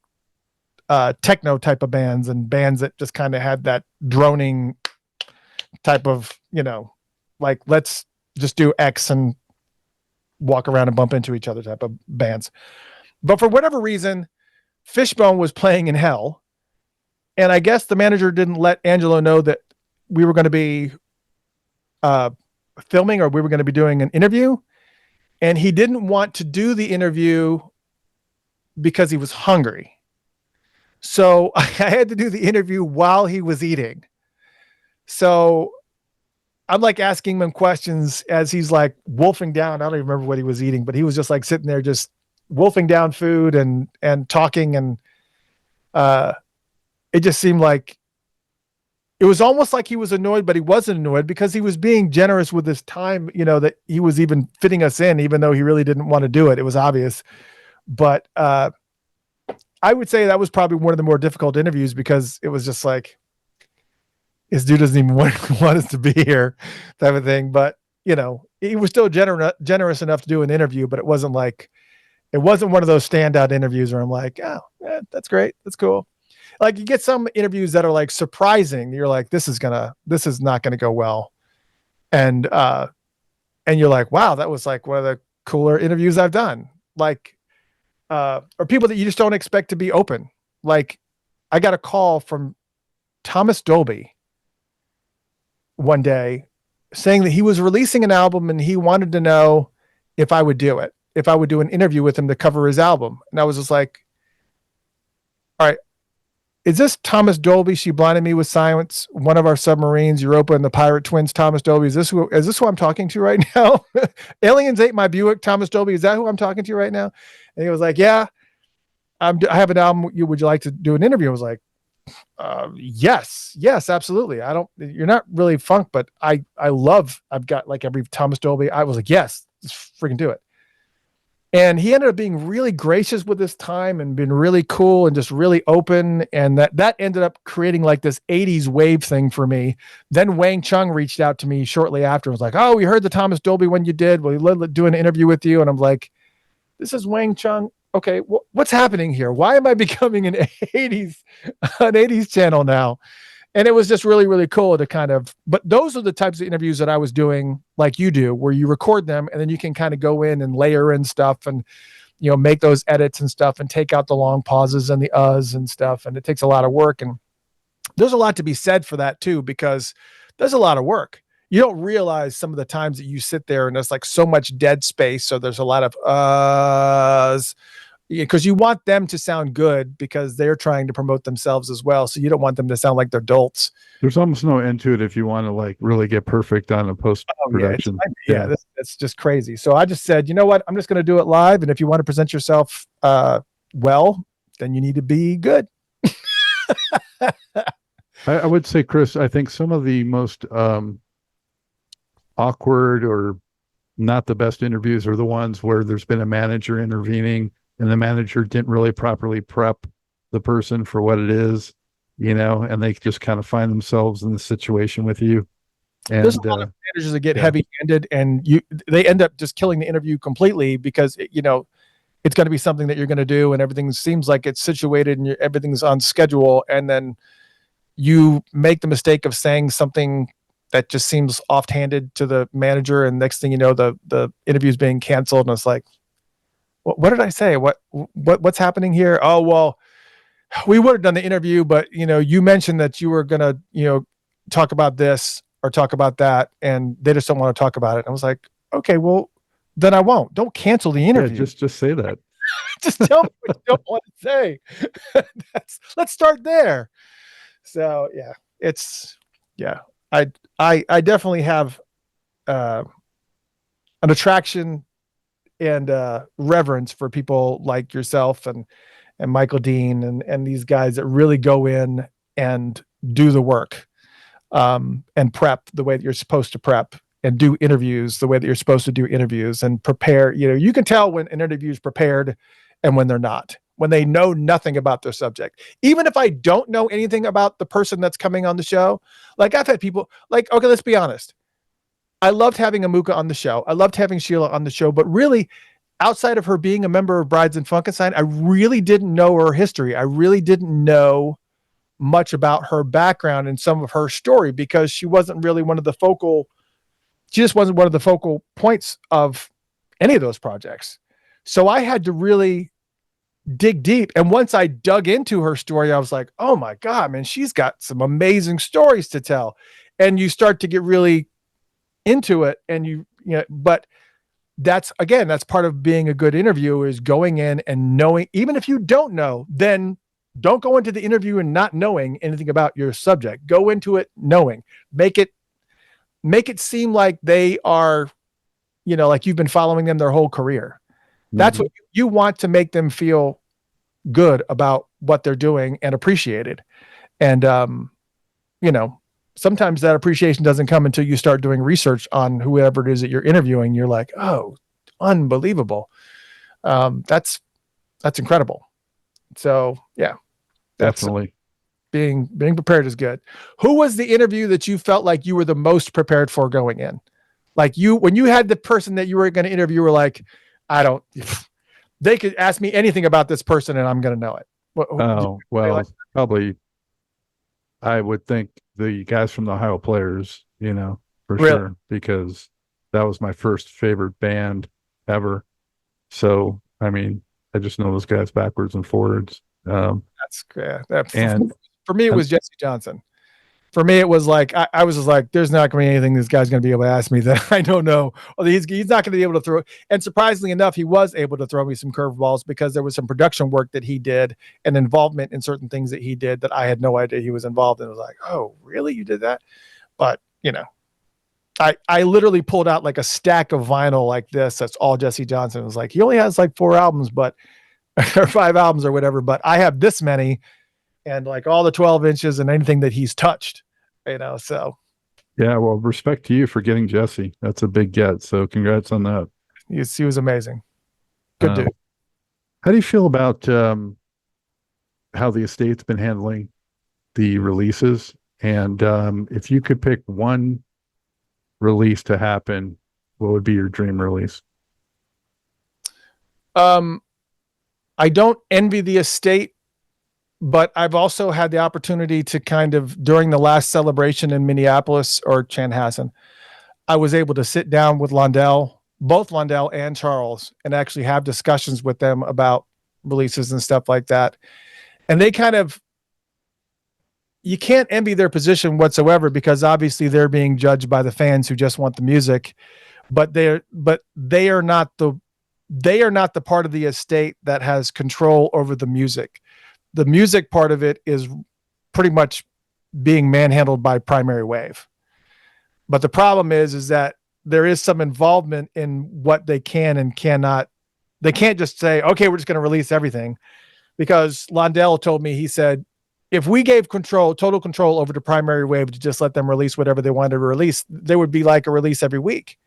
techno type of bands and bands that just kind of had that droning type of, like, let's just do X and walk around and bump into each other type of bands. But for whatever reason, Fishbone was playing in Hell. And I guess the manager didn't let Angelo know that we were going to be filming, or we were going to be doing an interview. And he didn't want to do the interview because he was hungry. So I had to do the interview while he was eating. So I'm like asking him questions as he's like wolfing down. I don't even remember what he was eating, but he was just like sitting there, just wolfing down food and talking. And it just seemed like it was almost like he was annoyed, but he wasn't annoyed because he was being generous with his time, that he was even fitting us in, even though he really didn't want to do it. It was obvious. But I would say that was probably one of the more difficult interviews because it was just like, this dude doesn't even want us to be here type of thing. But, he was still generous enough to do an interview, but it wasn't one of those standout interviews where I'm like, oh, yeah, that's great. That's cool. Like you get some interviews that are like surprising. You're like, this is not going to go well. And you're like, wow, that was like one of the cooler interviews I've done. Like, or people that you just don't expect to be open. Like I got a call from Thomas Dolby one day saying that he was releasing an album and he wanted to know if I would do it, if I would do an interview with him to cover his album. And I was just like, all right, is this Thomas Dolby? She blinded me with silence. One of our submarines, Europa and the Pirate Twins, Thomas Dolby. Is this who I'm talking to right now? Aliens ate my Buick, Thomas Dolby. Is that who I'm talking to right now? And he was like, yeah, I have an album. Would you like to do an interview? I was like, yes, absolutely. You're not really funk, but I've got like every Thomas Dolby. I was like, yes, let's freaking do it. And he ended up being really gracious with his time and been really cool and just really open. And that ended up creating like this 80s wave thing for me. Then Wang Chung reached out to me shortly after. Was like, oh, we heard the Thomas Dolby one you did. We'll do an interview with you. And I'm like, this is Wang Chung. Okay, what's happening here? Why am I becoming an 80s channel now? And it was just really, really cool to but those are the types of interviews that I was doing like you do, where you record them and then you can kind of go in and layer in stuff and, make those edits and stuff and take out the long pauses and the uhs and stuff. And it takes a lot of work. And there's a lot to be said for that too, because there's a lot of work. You don't realize some of the times that you sit there and there's like so much dead space. So there's a lot of uhs, because you want them to sound good because they're trying to promote themselves as well. So you don't want them to sound like they're dolts. There's almost no end to it if you want to like really get perfect on a post production. That's just crazy. So I just said, you know what? I'm just going to do it live. And if you want to present yourself well, then you need to be good. I would say, Chris, I think some of the most awkward or not the best interviews are the ones where there's been a manager intervening and the manager didn't really properly prep the person for what it is, and they just kind of find themselves in the situation with you. And there's a lot of managers that get heavy-handed and they end up just killing the interview completely because, it's going to be something that you're going to do and everything seems like it's situated and everything's on schedule. And then you make the mistake of saying something that just seems offhanded to the manager. And next thing you know, the interview is being canceled. And it's like, what did I say? What's happening here? Oh, well, we would have done the interview, but you mentioned that you were going to, talk about this or talk about that. And they just don't want to talk about it. And I was like, okay, well, then I won't. Don't cancel the interview. Yeah, just say that. Just tell me what you don't want to say. Let's start there. So I definitely have an attraction and reverence for people like yourself and Michael Dean and these guys that really go in and do the work and prep the way that you're supposed to prep and do interviews the way that you're supposed to do interviews and prepare. You can tell when an interview is prepared and when they're not, when they know nothing about their subject. Even if I don't know anything about the person that's coming on the show, like I've had people like, okay, let's be honest. I loved having Amuka on the show. I loved having Sheila on the show, but really outside of her being a member of Brides and Funkenstein, I really didn't know her history. I really didn't know much about her background and some of her story because she wasn't really she just wasn't one of the focal points of any of those projects. So I had to really dig deep. And once I dug into her story, I was like, oh my God, man, she's got some amazing stories to tell. And you start to get really into it and but that's part of being a good interviewer is going in and knowing, even if you don't know, then don't go into the interview and not knowing anything about your subject. Go into it knowing, make it seem like they are, like you've been following them their whole career. Mm-hmm. That's what you want to make them feel good about what they're doing and appreciated. And, sometimes that appreciation doesn't come until you start doing research on whoever it is that you're interviewing. You're like, oh, unbelievable. That's incredible. So yeah, that's Definitely. being prepared is good. Who was the interview that you felt like you were the most prepared for going in? Like when you had the person that you were going to interview, you were like, they could ask me anything about this person and I'm going to know it. Oh, well, probably I would think the guys from the Ohio Players, for Really? sure, because that was my first favorite band ever. So, I mean, I just know those guys backwards and forwards. That's great. And For me, it was Jesse Johnson. For me, it was like I was just like, there's not going to be anything this guy's going to be able to ask me that I don't know. Or he's not going to be able to throw. And surprisingly enough, he was able to throw me some curveballs because there was some production work that he did and involvement in certain things that he did that I had no idea he was involved in. I was like, oh, really? You did that? But I literally pulled out like a stack of vinyl like this. That's all Jesse Johnson. It was like, he only has like 4 albums, or 5 albums or whatever. But I have this many, and like all the 12 inches and anything that he's touched. So yeah, well, respect to you for getting Jesse. That's a big get. So congrats on that. he was amazing. Good dude. How do you feel about how the estate's been handling the releases? And if you could pick one release to happen, what would be your dream release? I don't envy the estate, but I've also had the opportunity to kind of, during the last celebration in Minneapolis or Chanhassen, I was able to sit down with both Londell and Charles, and actually have discussions with them about releases and stuff like that. And they kind of, you can't envy their position whatsoever, because obviously they're being judged by the fans who just want the music, but they are not the part of the estate that has control over the music. The music part of it is pretty much being manhandled by Primary Wave. But the problem is that there is some involvement in what they can and cannot. They can't just say, okay, we're just going to release everything, because Londell told me, he said, if we gave total control over to Primary Wave to just let them release whatever they wanted to release, there would be like a release every week.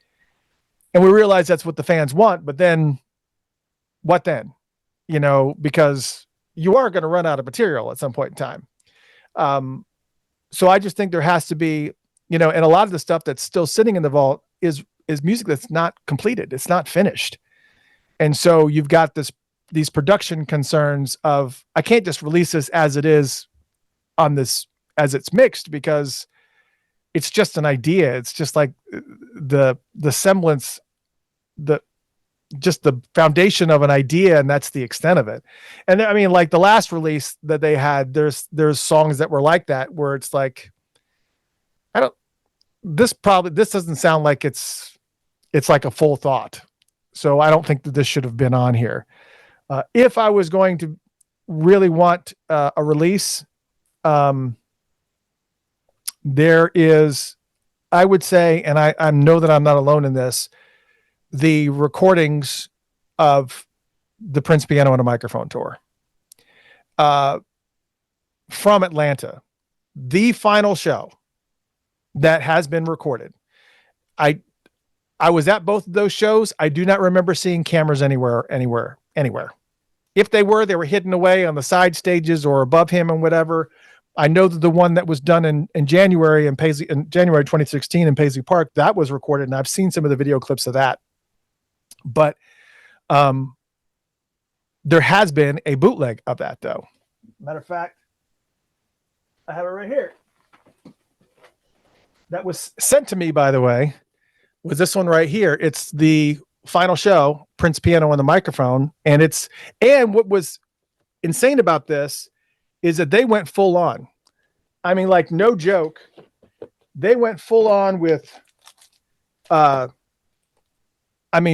And we realize that's what the fans want, but then what then? Because you are going to run out of material at some point in time. So I just think there has to be, and a lot of the stuff that's still sitting in the vault is music that's not completed. It's not finished. And so you've got these production concerns of, I can't just release this as it is on this, as it's mixed, because it's just an idea. It's just like the semblance, just the foundation of an idea, and that's the extent of it. And I mean, like the last release that they had, there's songs that were like that, where it's like, this doesn't sound like it's like a full thought. So I don't think that this should have been on here. If I was going to really want a release, there is, I would say, and I know that I'm not alone in this, the recordings of the Prince Piano and a Microphone tour from Atlanta, the final show that has been recorded. I was at both of those shows. I do not remember seeing cameras anywhere. If they were hidden away on the side stages or above him and whatever. I know that the one that was done in January in January 2016 in Paisley Park, that was recorded, and I've seen some of the video clips of that. But there has been a bootleg of that, though. Matter of fact, I have it right here. That was sent to me, by the way, was this one right here. It's the final show, Prince Piano and the Microphone. And what was insane about this is that they went full on. I mean, like, no joke. They went full on with,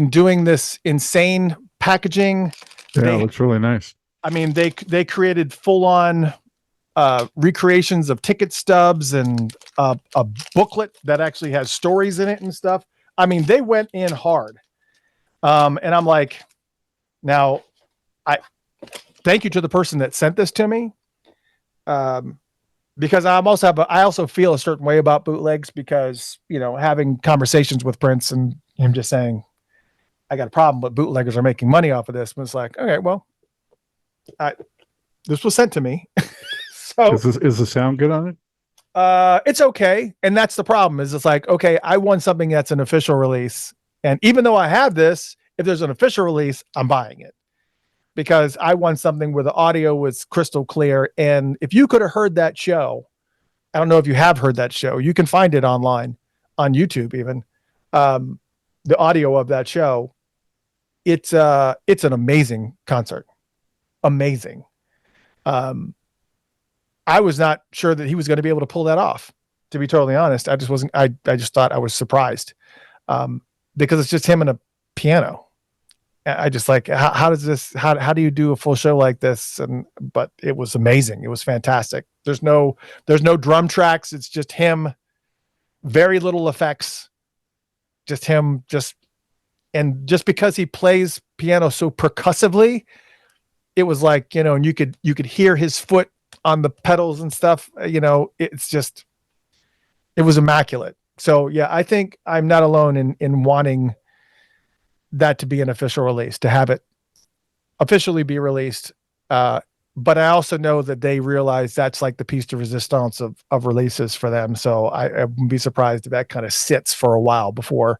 doing this insane packaging. Yeah, it looks really nice. I mean, they created full on recreations of ticket stubs and a booklet that actually has stories in it and stuff. I mean, they went in hard. And I'm like, now, I thank you to the person that sent this to me. because I also feel a certain way about bootlegs because, having conversations with Prince and him just saying, I got a problem, but bootleggers are making money off of this. And it's like, okay, well, this was sent to me. So is the sound good on it? it's okay. And that's the problem is it's like, okay, I want something that's an official release. And even though I have this, if there's an official release, I'm buying it because I want something where the audio was crystal clear. And if you could have heard that show, I don't know if you have heard that show, you can find it online on YouTube, even the audio of that show. It's an amazing concert. Amazing. I was not sure that he was going to be able to pull that off, to be totally honest. I just wasn't, I just thought I was surprised because it's just him and a piano. I just like, how does this, how do you do a full show like this? But it was amazing. It was fantastic. There's no drum tracks. It's just him, very little effects, just him, and just because he plays piano so percussively, it was like, and you could hear his foot on the pedals and stuff, it's just, it was immaculate. So yeah, I think I'm not alone in wanting that to be an official release, to have it officially be released. But I also know that they realize that's like the piece de resistance of releases for them. So I wouldn't be surprised if that kind of sits for a while before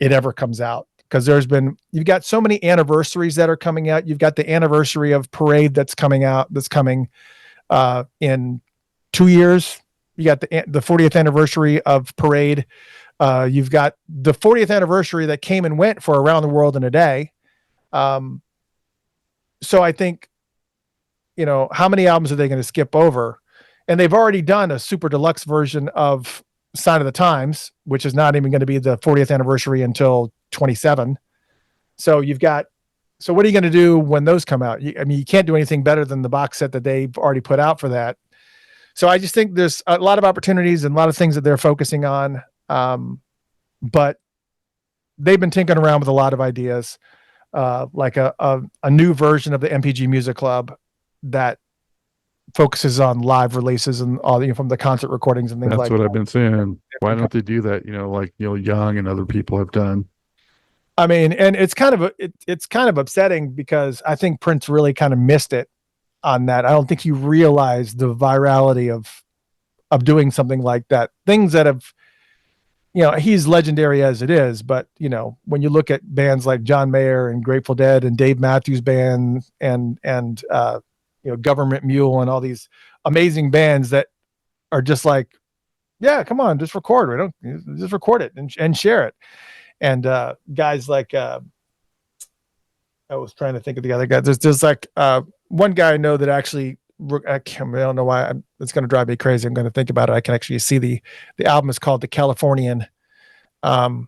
it ever comes out. Because you've got so many anniversaries that are coming out. You've got the anniversary of Parade that's coming in 2 years. You got the 40th anniversary of Parade. You've got the 40th anniversary that came and went for Around the World in a Day. So I think, how many albums are they going to skip over? And they've already done a super deluxe version of Sign of the Times, which is not even going to be the 40th anniversary until 27. So what are you going to do when those come out? You can't do anything better than the box set that they've already put out for that. So I just think there's a lot of opportunities and a lot of things that they're focusing on. But they've been tinkering around with a lot of ideas, like a new version of the MPG Music Club that focuses on live releases and all from the concert recordings and things like that. That's what I've been saying. Why don't they do that? Like Neil Young and other people have done. I mean, and it's kind of upsetting because I think Prince really kind of missed it on that. I don't think he realized the virality of doing something like that. Things that have, he's legendary as it is, but when you look at bands like John Mayer and Grateful Dead and Dave Matthews Band and Government Mule and all these amazing bands that are just like, yeah, come on, just record. Just record it and share it. And guys like I was trying to think of the other guy. There's like one guy I know that actually I don't know why it's going to drive me crazy. I'm going to think about it. I can actually see the album is called The Californian. That's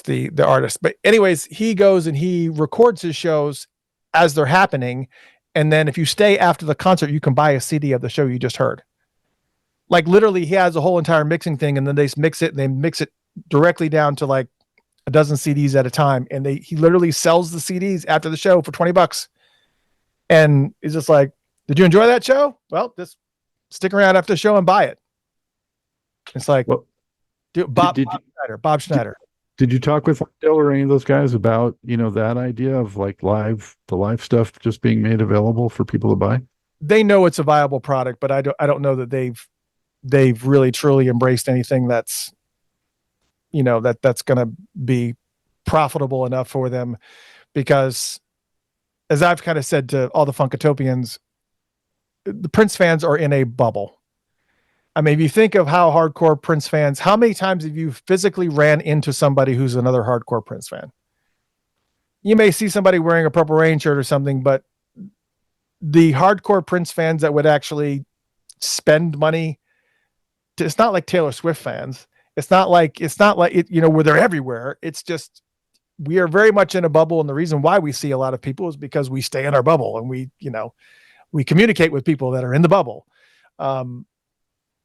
the artist. But anyways, he goes and he records his shows as they're happening. And then if you stay after the concert, you can buy a CD of the show you just heard. Like literally he has a whole entire mixing thing and then they mix it and they mix it directly down to like a dozen CDs at a time. And he literally sells the CDs after the show for $20. And he's just like, did you enjoy that show? Well, just stick around after the show and buy it. It's like, Bob Schneider. Did you talk with Dale or any of those guys about, that idea of like the live stuff just being made available for people to buy? They know it's a viable product, but I don't know that they've really truly embraced anything that's, that's going to be profitable enough for them, because as I've kind of said to all the Funkatopians, the Prince fans are in a bubble. I mean, if you think of how hardcore Prince fans, how many times have you physically ran into somebody who's another hardcore Prince fan? You may see somebody wearing a Purple Rain shirt or something, but the hardcore Prince fans that would actually spend money it's not like Taylor Swift fans. It's not like it, where they're everywhere. It's just, we are very much in a bubble. And the reason why we see a lot of people is because we stay in our bubble and we communicate with people that are in the bubble.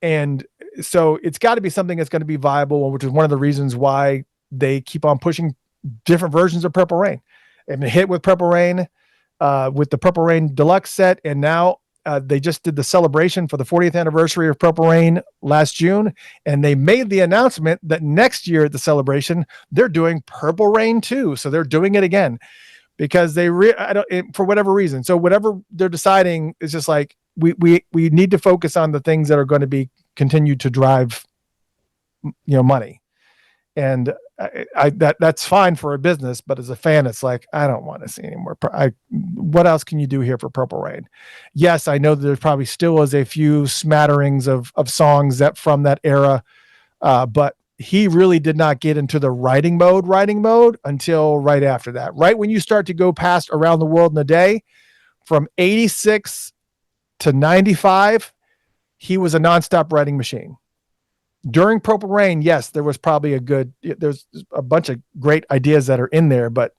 And so it's got to be something that's going to be viable, which is one of the reasons why they keep on pushing different versions of Purple Rain. They've been hit with Purple Rain, with the Purple Rain Deluxe set. And now they just did the celebration for the 40th anniversary of Purple Rain last June, and they made the announcement that next year at the celebration they're doing Purple Rain 2. So they're doing it again because for whatever reason. So whatever they're deciding is just like we need to focus on the things that are going to be continued to drive money. And that's fine for a business, but as a fan, it's like, I don't want to see any more. What else can you do here for Purple Rain? Yes, I know that there probably still is a few smatterings of songs that from that era, but he really did not get into the writing mode until right after that. Right when you start to go past Around the World in a Day, from 86 to 95, he was a nonstop writing machine. During Purple Rain, yes, there was probably there's a bunch of great ideas that are in there, but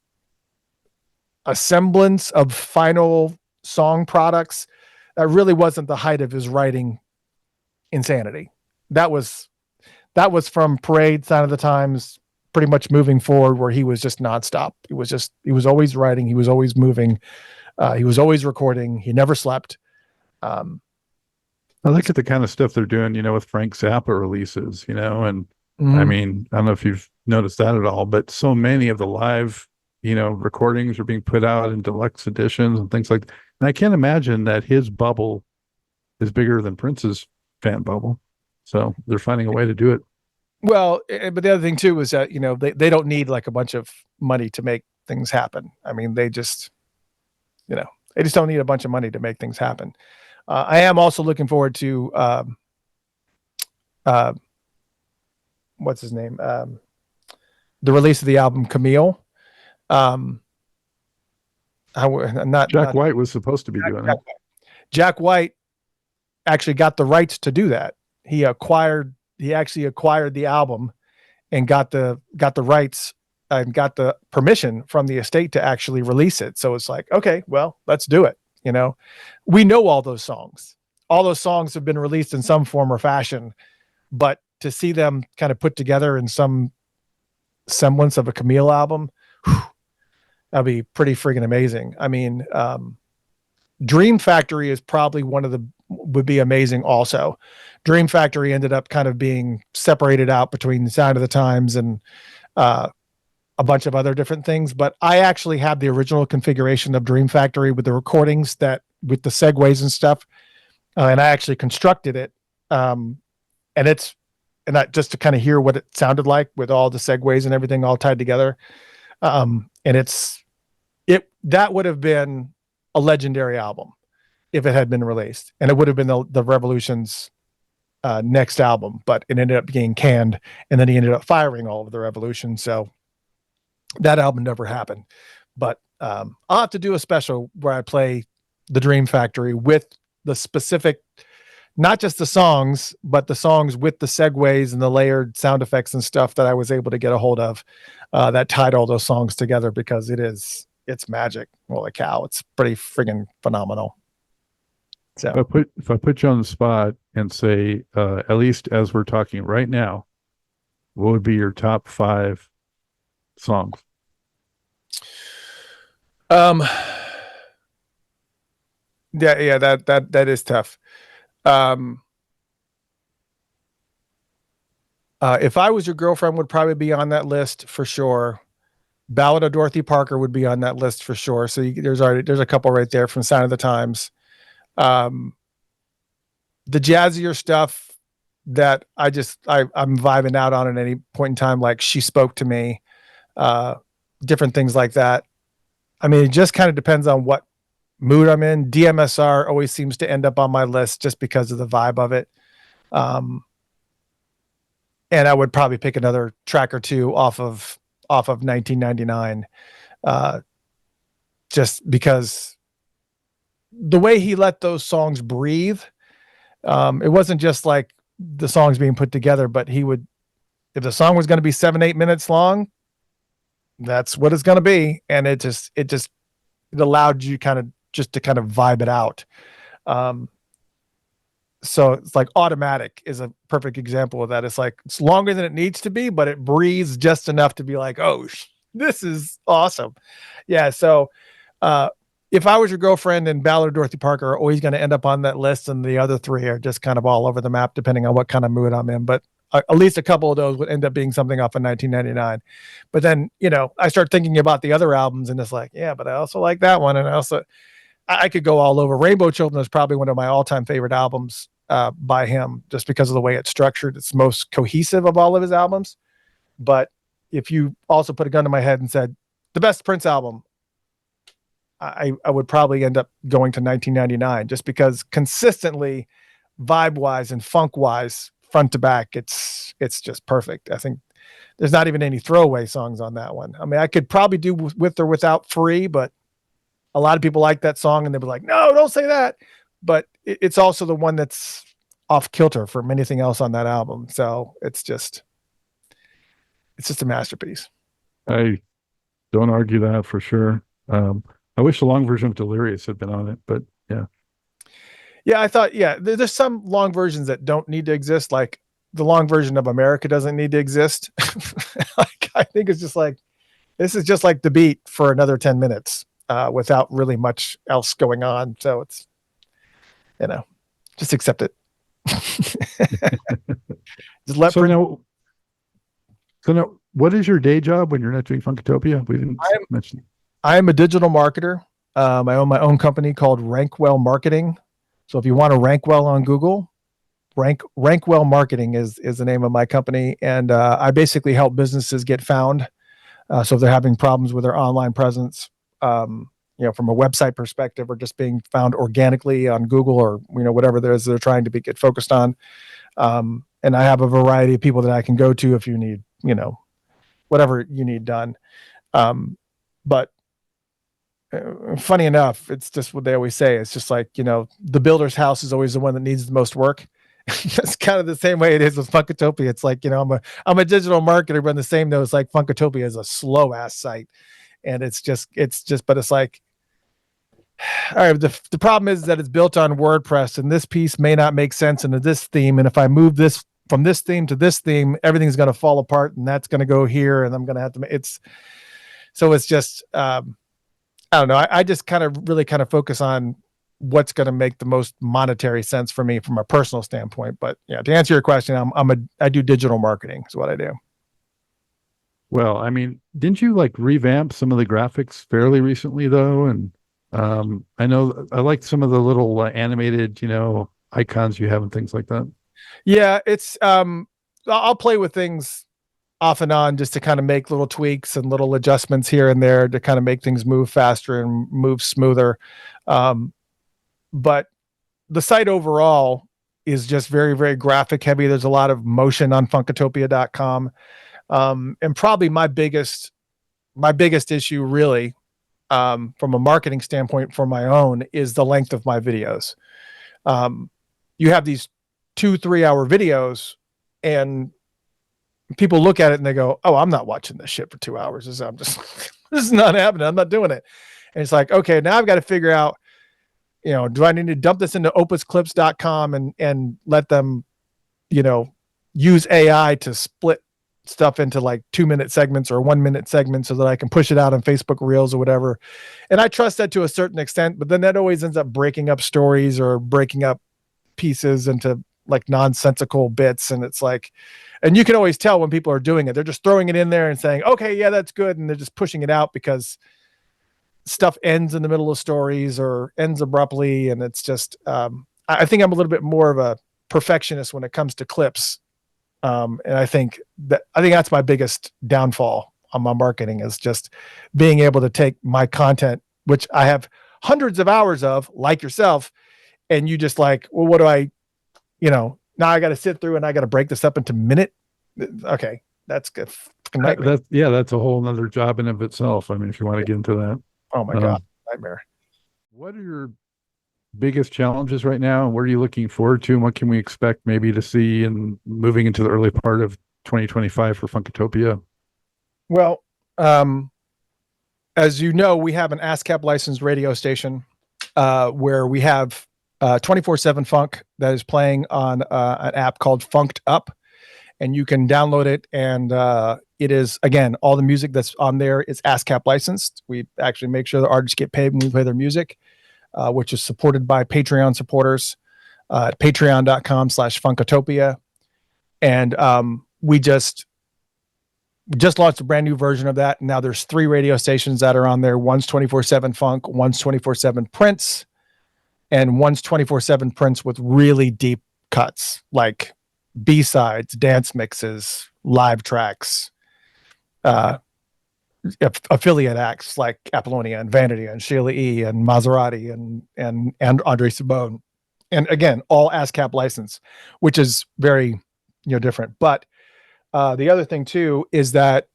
a semblance of final song products, that really wasn't the height of his writing insanity. That was from Parade, Sign of the Times, pretty much moving forward, where he was just nonstop. He was always writing. He was always moving. He was always recording. He never slept. I look at the kind of stuff they're doing, with Frank Zappa releases, and Mm-hmm. I mean, I don't know if you've noticed that at all, but so many of the live, recordings are being put out in deluxe editions and things like that. And I can't imagine that his bubble is bigger than Prince's fan bubble. So they're finding a way to do it. Well, but the other thing too is that, they don't need like a bunch of money to make things happen. I mean, they just don't need a bunch of money to make things happen. I am also looking forward to what's his name? The release of the album Camille. Jack White was supposed to be doing it. Jack White actually got the rights to do that. He actually acquired the album and got the rights and got the permission from the estate to actually release it. So it's like, okay, well, let's do it. We know all those songs. All those songs have been released in some form or fashion, but to see them kind of put together in some semblance of a Camille album, that'd be pretty friggin' amazing. I mean, Dream Factory is probably would be amazing also. Dream Factory ended up kind of being separated out between Sound of the Times and a bunch of other different things, but I actually have the original configuration of Dream Factory with the recordings with the segues and stuff. And I actually constructed it. And just to kind of hear what it sounded like with all the segues and everything all tied together. And that would have been a legendary album if it had been released, and it would have been the Revolution's next album, but it ended up being canned, and then he ended up firing all of the Revolution. So that album never happened, but I'll have to do a special where I play the Dream Factory with the specific, not just the songs, but the songs with the segues and the layered sound effects and stuff that I was able to get a hold of that tied all those songs together, because it's magic. Holy cow. It's pretty friggin' phenomenal. So if I put you on the spot and say, at least as we're talking right now, what would be your top 5 songs? Yeah, that is tough. If I Was Your Girlfriend would probably be on that list for sure. Ballad of Dorothy Parker would be on that list for sure. So there's a couple right there from Sign of the Times. The jazzier stuff that I'm vibing out on at any point in time, like She Spoke to Me, different things like that. I mean, it just kind of depends on what mood I'm in. DMSR always seems to end up on my list just because of the vibe of it. And I would probably pick another track or two off of 1999, just because the way he let those songs breathe, it wasn't just like the songs being put together, but he would, if the song was going to be 7-8 minutes long, that's what it's going to be. And it allowed you to kind of vibe it out. So it's like Automatic is a perfect example of that. It's like, it's longer than it needs to be, but it breathes just enough to be like, oh, this is awesome. Yeah. So, if I Was Your Girlfriend and Ballad of Dorothy Parker are always going to end up on that list, and the other three are just kind of all over the map depending on what kind of mood I'm in. But at least a couple of those would end up being something off of 1999. But then, I start thinking about the other albums, and it's like, yeah, but I also like that one. And I could go all over. Rainbow Children is probably one of my all-time favorite albums by him, just because of the way it's structured. It's most cohesive of all of his albums. But if you also put a gun to my head and said, the best Prince album, I would probably end up going to 1999, just because consistently, vibe-wise and funk-wise, front to back, it's just perfect. I think there's not even any throwaway songs on that one. I mean, I could probably do with or without Free, but a lot of people like that song, and they were like, no, don't say that. But it's also the one that's off kilter from anything else on that album. So it's just a masterpiece. I don't argue that for sure. I wish the long version of Delirious had been on it, but yeah. Yeah, I thought, there's some long versions that don't need to exist. Like the long version of America doesn't need to exist. Like, I think it's just like, this is just like the beat for another 10 minutes without really much else going on. So it's, just accept it. Just let So now, what is your day job when you're not doing Funkatopia? We didn't mention. I am a digital marketer. I own my own company called Rankwell Marketing. So if you want to rank well on Google, Rankwell Marketing is the name of my company. And I basically help businesses get found. So if they're having problems with their online presence, from a website perspective, or just being found organically on Google, or, whatever there is they're trying to get focused on. And I have a variety of people that I can go to if you need, whatever you need done. But funny enough, it's just what they always say. It's just like, the builder's house is always the one that needs the most work. That's kind of the same way it is with Funkatopia. It's like, I'm a digital marketer, but in the same note, it's like Funkatopia is a slow ass site. And it's just, but it's like, all right, the problem is that it's built on WordPress, and this piece may not make sense into this theme. And if I move this from this theme to this theme, everything's going to fall apart, and that's going to go here. And I'm going to have to, it's just, I don't know. I just really focus on what's going to make the most monetary sense for me from a personal standpoint. But yeah, to answer your question, I do digital marketing is what I do. Well, I mean, didn't you like revamp some of the graphics fairly recently though? And I know I like some of the little animated, icons you have and things like that. Yeah, it's I'll play with things off and on just to kind of make little tweaks and little adjustments here and there to kind of make things move faster and move smoother. But the site overall is just very, very graphic heavy. There's a lot of motion on Funkatopia.com. And probably my biggest issue really, from a marketing standpoint for my own, is the length of my videos. You have these 2-3 hour videos, and people look at it and they go, oh, I'm not watching this shit for 2 hours. This is not happening. I'm not doing it. And it's like, okay, now I've got to figure out, do I need to dump this into opusclips.com and let them, use AI to split stuff into like 2-minute segments or 1-minute segments so that I can push it out on Facebook Reels or whatever. And I trust that to a certain extent, but then that always ends up breaking up stories or breaking up pieces into like nonsensical bits. And it's like, and you can always tell when people are doing it, they're just throwing it in there and saying, okay, yeah, that's good. And they're just pushing it out because stuff ends in the middle of stories or ends abruptly. And it's just, I think I'm a little bit more of a perfectionist when it comes to clips. And I think that's my biggest downfall on my marketing, is just being able to take my content, which I have hundreds of hours of, like yourself, and you just like, well, what do I, now I got to sit through and I got to break this up into minute. Okay. That's good. That's a whole nother job in of itself. I mean, if you want to get into that. Oh my God. Nightmare. What are your biggest challenges right now, and what are you looking forward to, and what can we expect maybe to see in moving into the early part of 2025 for Funkatopia? Well, as you know, we have an ASCAP licensed radio station where we have 24/7 funk that is playing on an app called Funked Up. and you can download it. And it is, again, all the music that's on there is ASCAP licensed. We actually make sure the artists get paid when we play their music, which is supported by Patreon supporters at patreon.com/Funkatopia. And we just launched a brand new version of that. Now there's 3 radio stations that are on there. One's 24/7 Funk, one's 24/7 Prince, and one's 24/7 Prince with really deep cuts, like B-sides, dance mixes, live tracks, affiliate acts like Apollonia and Vanity and Sheila E. and Maserati and Andre Sabone. And again, all ASCAP license, which is very, different. But the other thing too is that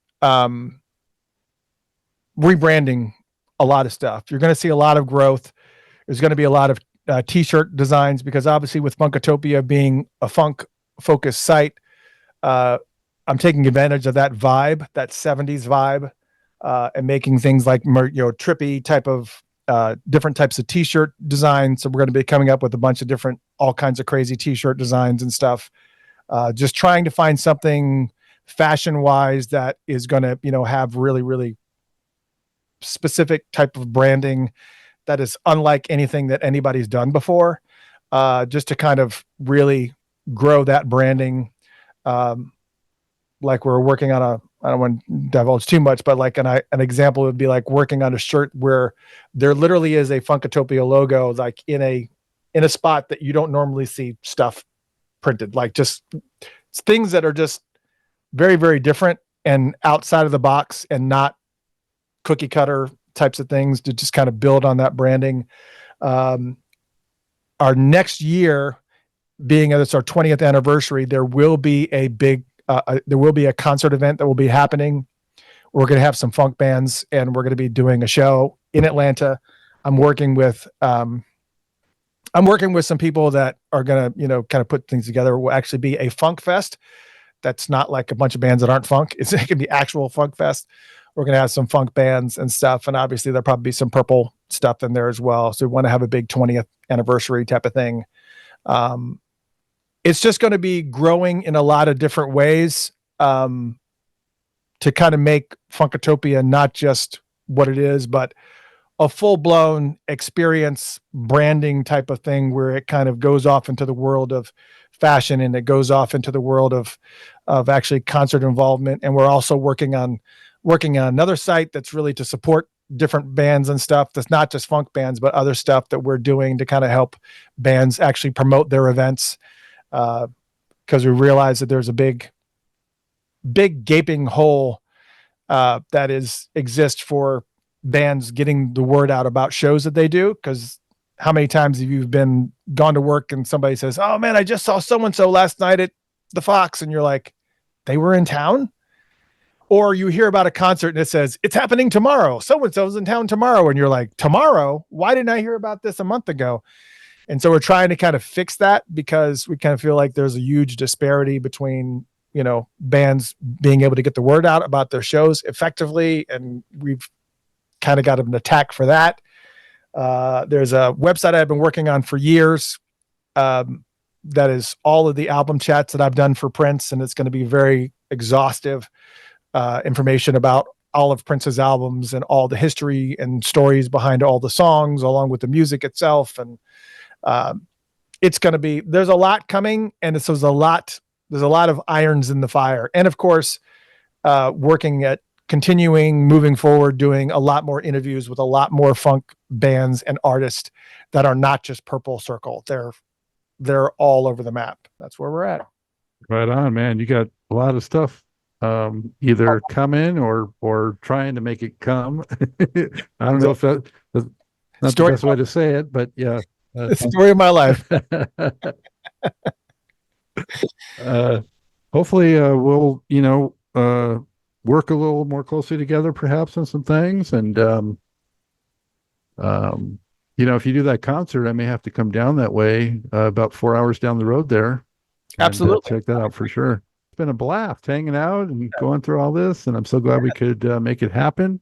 rebranding a lot of stuff. You're going to see a lot of growth. There's going to be a lot of t-shirt designs, because obviously with Funkatopia being a funk focused site, I'm taking advantage of that vibe, that 70s vibe, and making things like trippy type of different types of t-shirt designs. So we're going to be coming up with a bunch of different, all kinds of crazy t-shirt designs and stuff. Just trying to find something fashion wise that is going to, have really, really specific type of branding that is unlike anything that anybody's done before, just to kind of really grow that branding. Like we're working on I don't want to divulge too much, but like an example would be like working on a shirt where there literally is a Funkatopia logo, like in a spot that you don't normally see stuff printed, like just things that are just very, very different and outside of the box and not cookie cutter types of things, to just kind of build on that branding. Our next year, being that it's our 20th anniversary, there will be a big, there will be a concert event that will be happening. We're going to have some funk bands, and we're going to be doing a show in Atlanta. I'm working with some people that are going to, kind of put things together. It will actually be a funk fest. That's not like a bunch of bands that aren't funk. It's going to be actual funk fest. We're going to have some funk bands and stuff. And obviously there'll probably be some purple stuff in there as well. So we want to have a big 20th anniversary type of thing. It's just going to be growing in a lot of different ways, to kind of make Funkatopia not just what it is, but a full-blown experience branding type of thing, where it kind of goes off into the world of fashion, and it goes off into the world of actually concert involvement. And we're also working on another site that's really to support different bands and stuff. That's not just funk bands, but other stuff that we're doing to kind of help bands actually promote their events. Because we realize that there's a big gaping hole that exists for bands getting the word out about shows that they do. Because how many times have you gone to work and somebody says, "Oh man, I just saw so-and-so last night at the Fox," and you're like, "They were in town?" Or you hear about a concert and it says, "It's happening tomorrow. So-and-so's in town tomorrow." And you're like, "Tomorrow? Why didn't I hear about this a month ago?" And so we're trying to kind of fix that, because we kind of feel like there's a huge disparity between, bands being able to get the word out about their shows effectively. And we've kind of got an attack for that. There's a website I've been working on for years, that is all of the album chats that I've done for Prince. And it's going to be very exhaustive information about all of Prince's albums and all the history and stories behind all the songs, along with the music itself. And it's going to be, there's a lot coming, and there's a lot of irons in the fire. And of course, working at moving forward, doing a lot more interviews with a lot more funk bands and artists that are not just Purple Circle. They're all over the map. That's where we're at. Right on, man. You got a lot of stuff, either coming or trying to make it come. I don't know if that's not the best way to say it, but yeah. The story of my life. Hopefully we'll, work a little more closely together, perhaps, on some things. And, if you do that concert, I may have to come down that way, about 4 hours down the road there. Absolutely. Check that out for sure. It's been a blast hanging out and going through all this, and I'm so glad we could make it happen.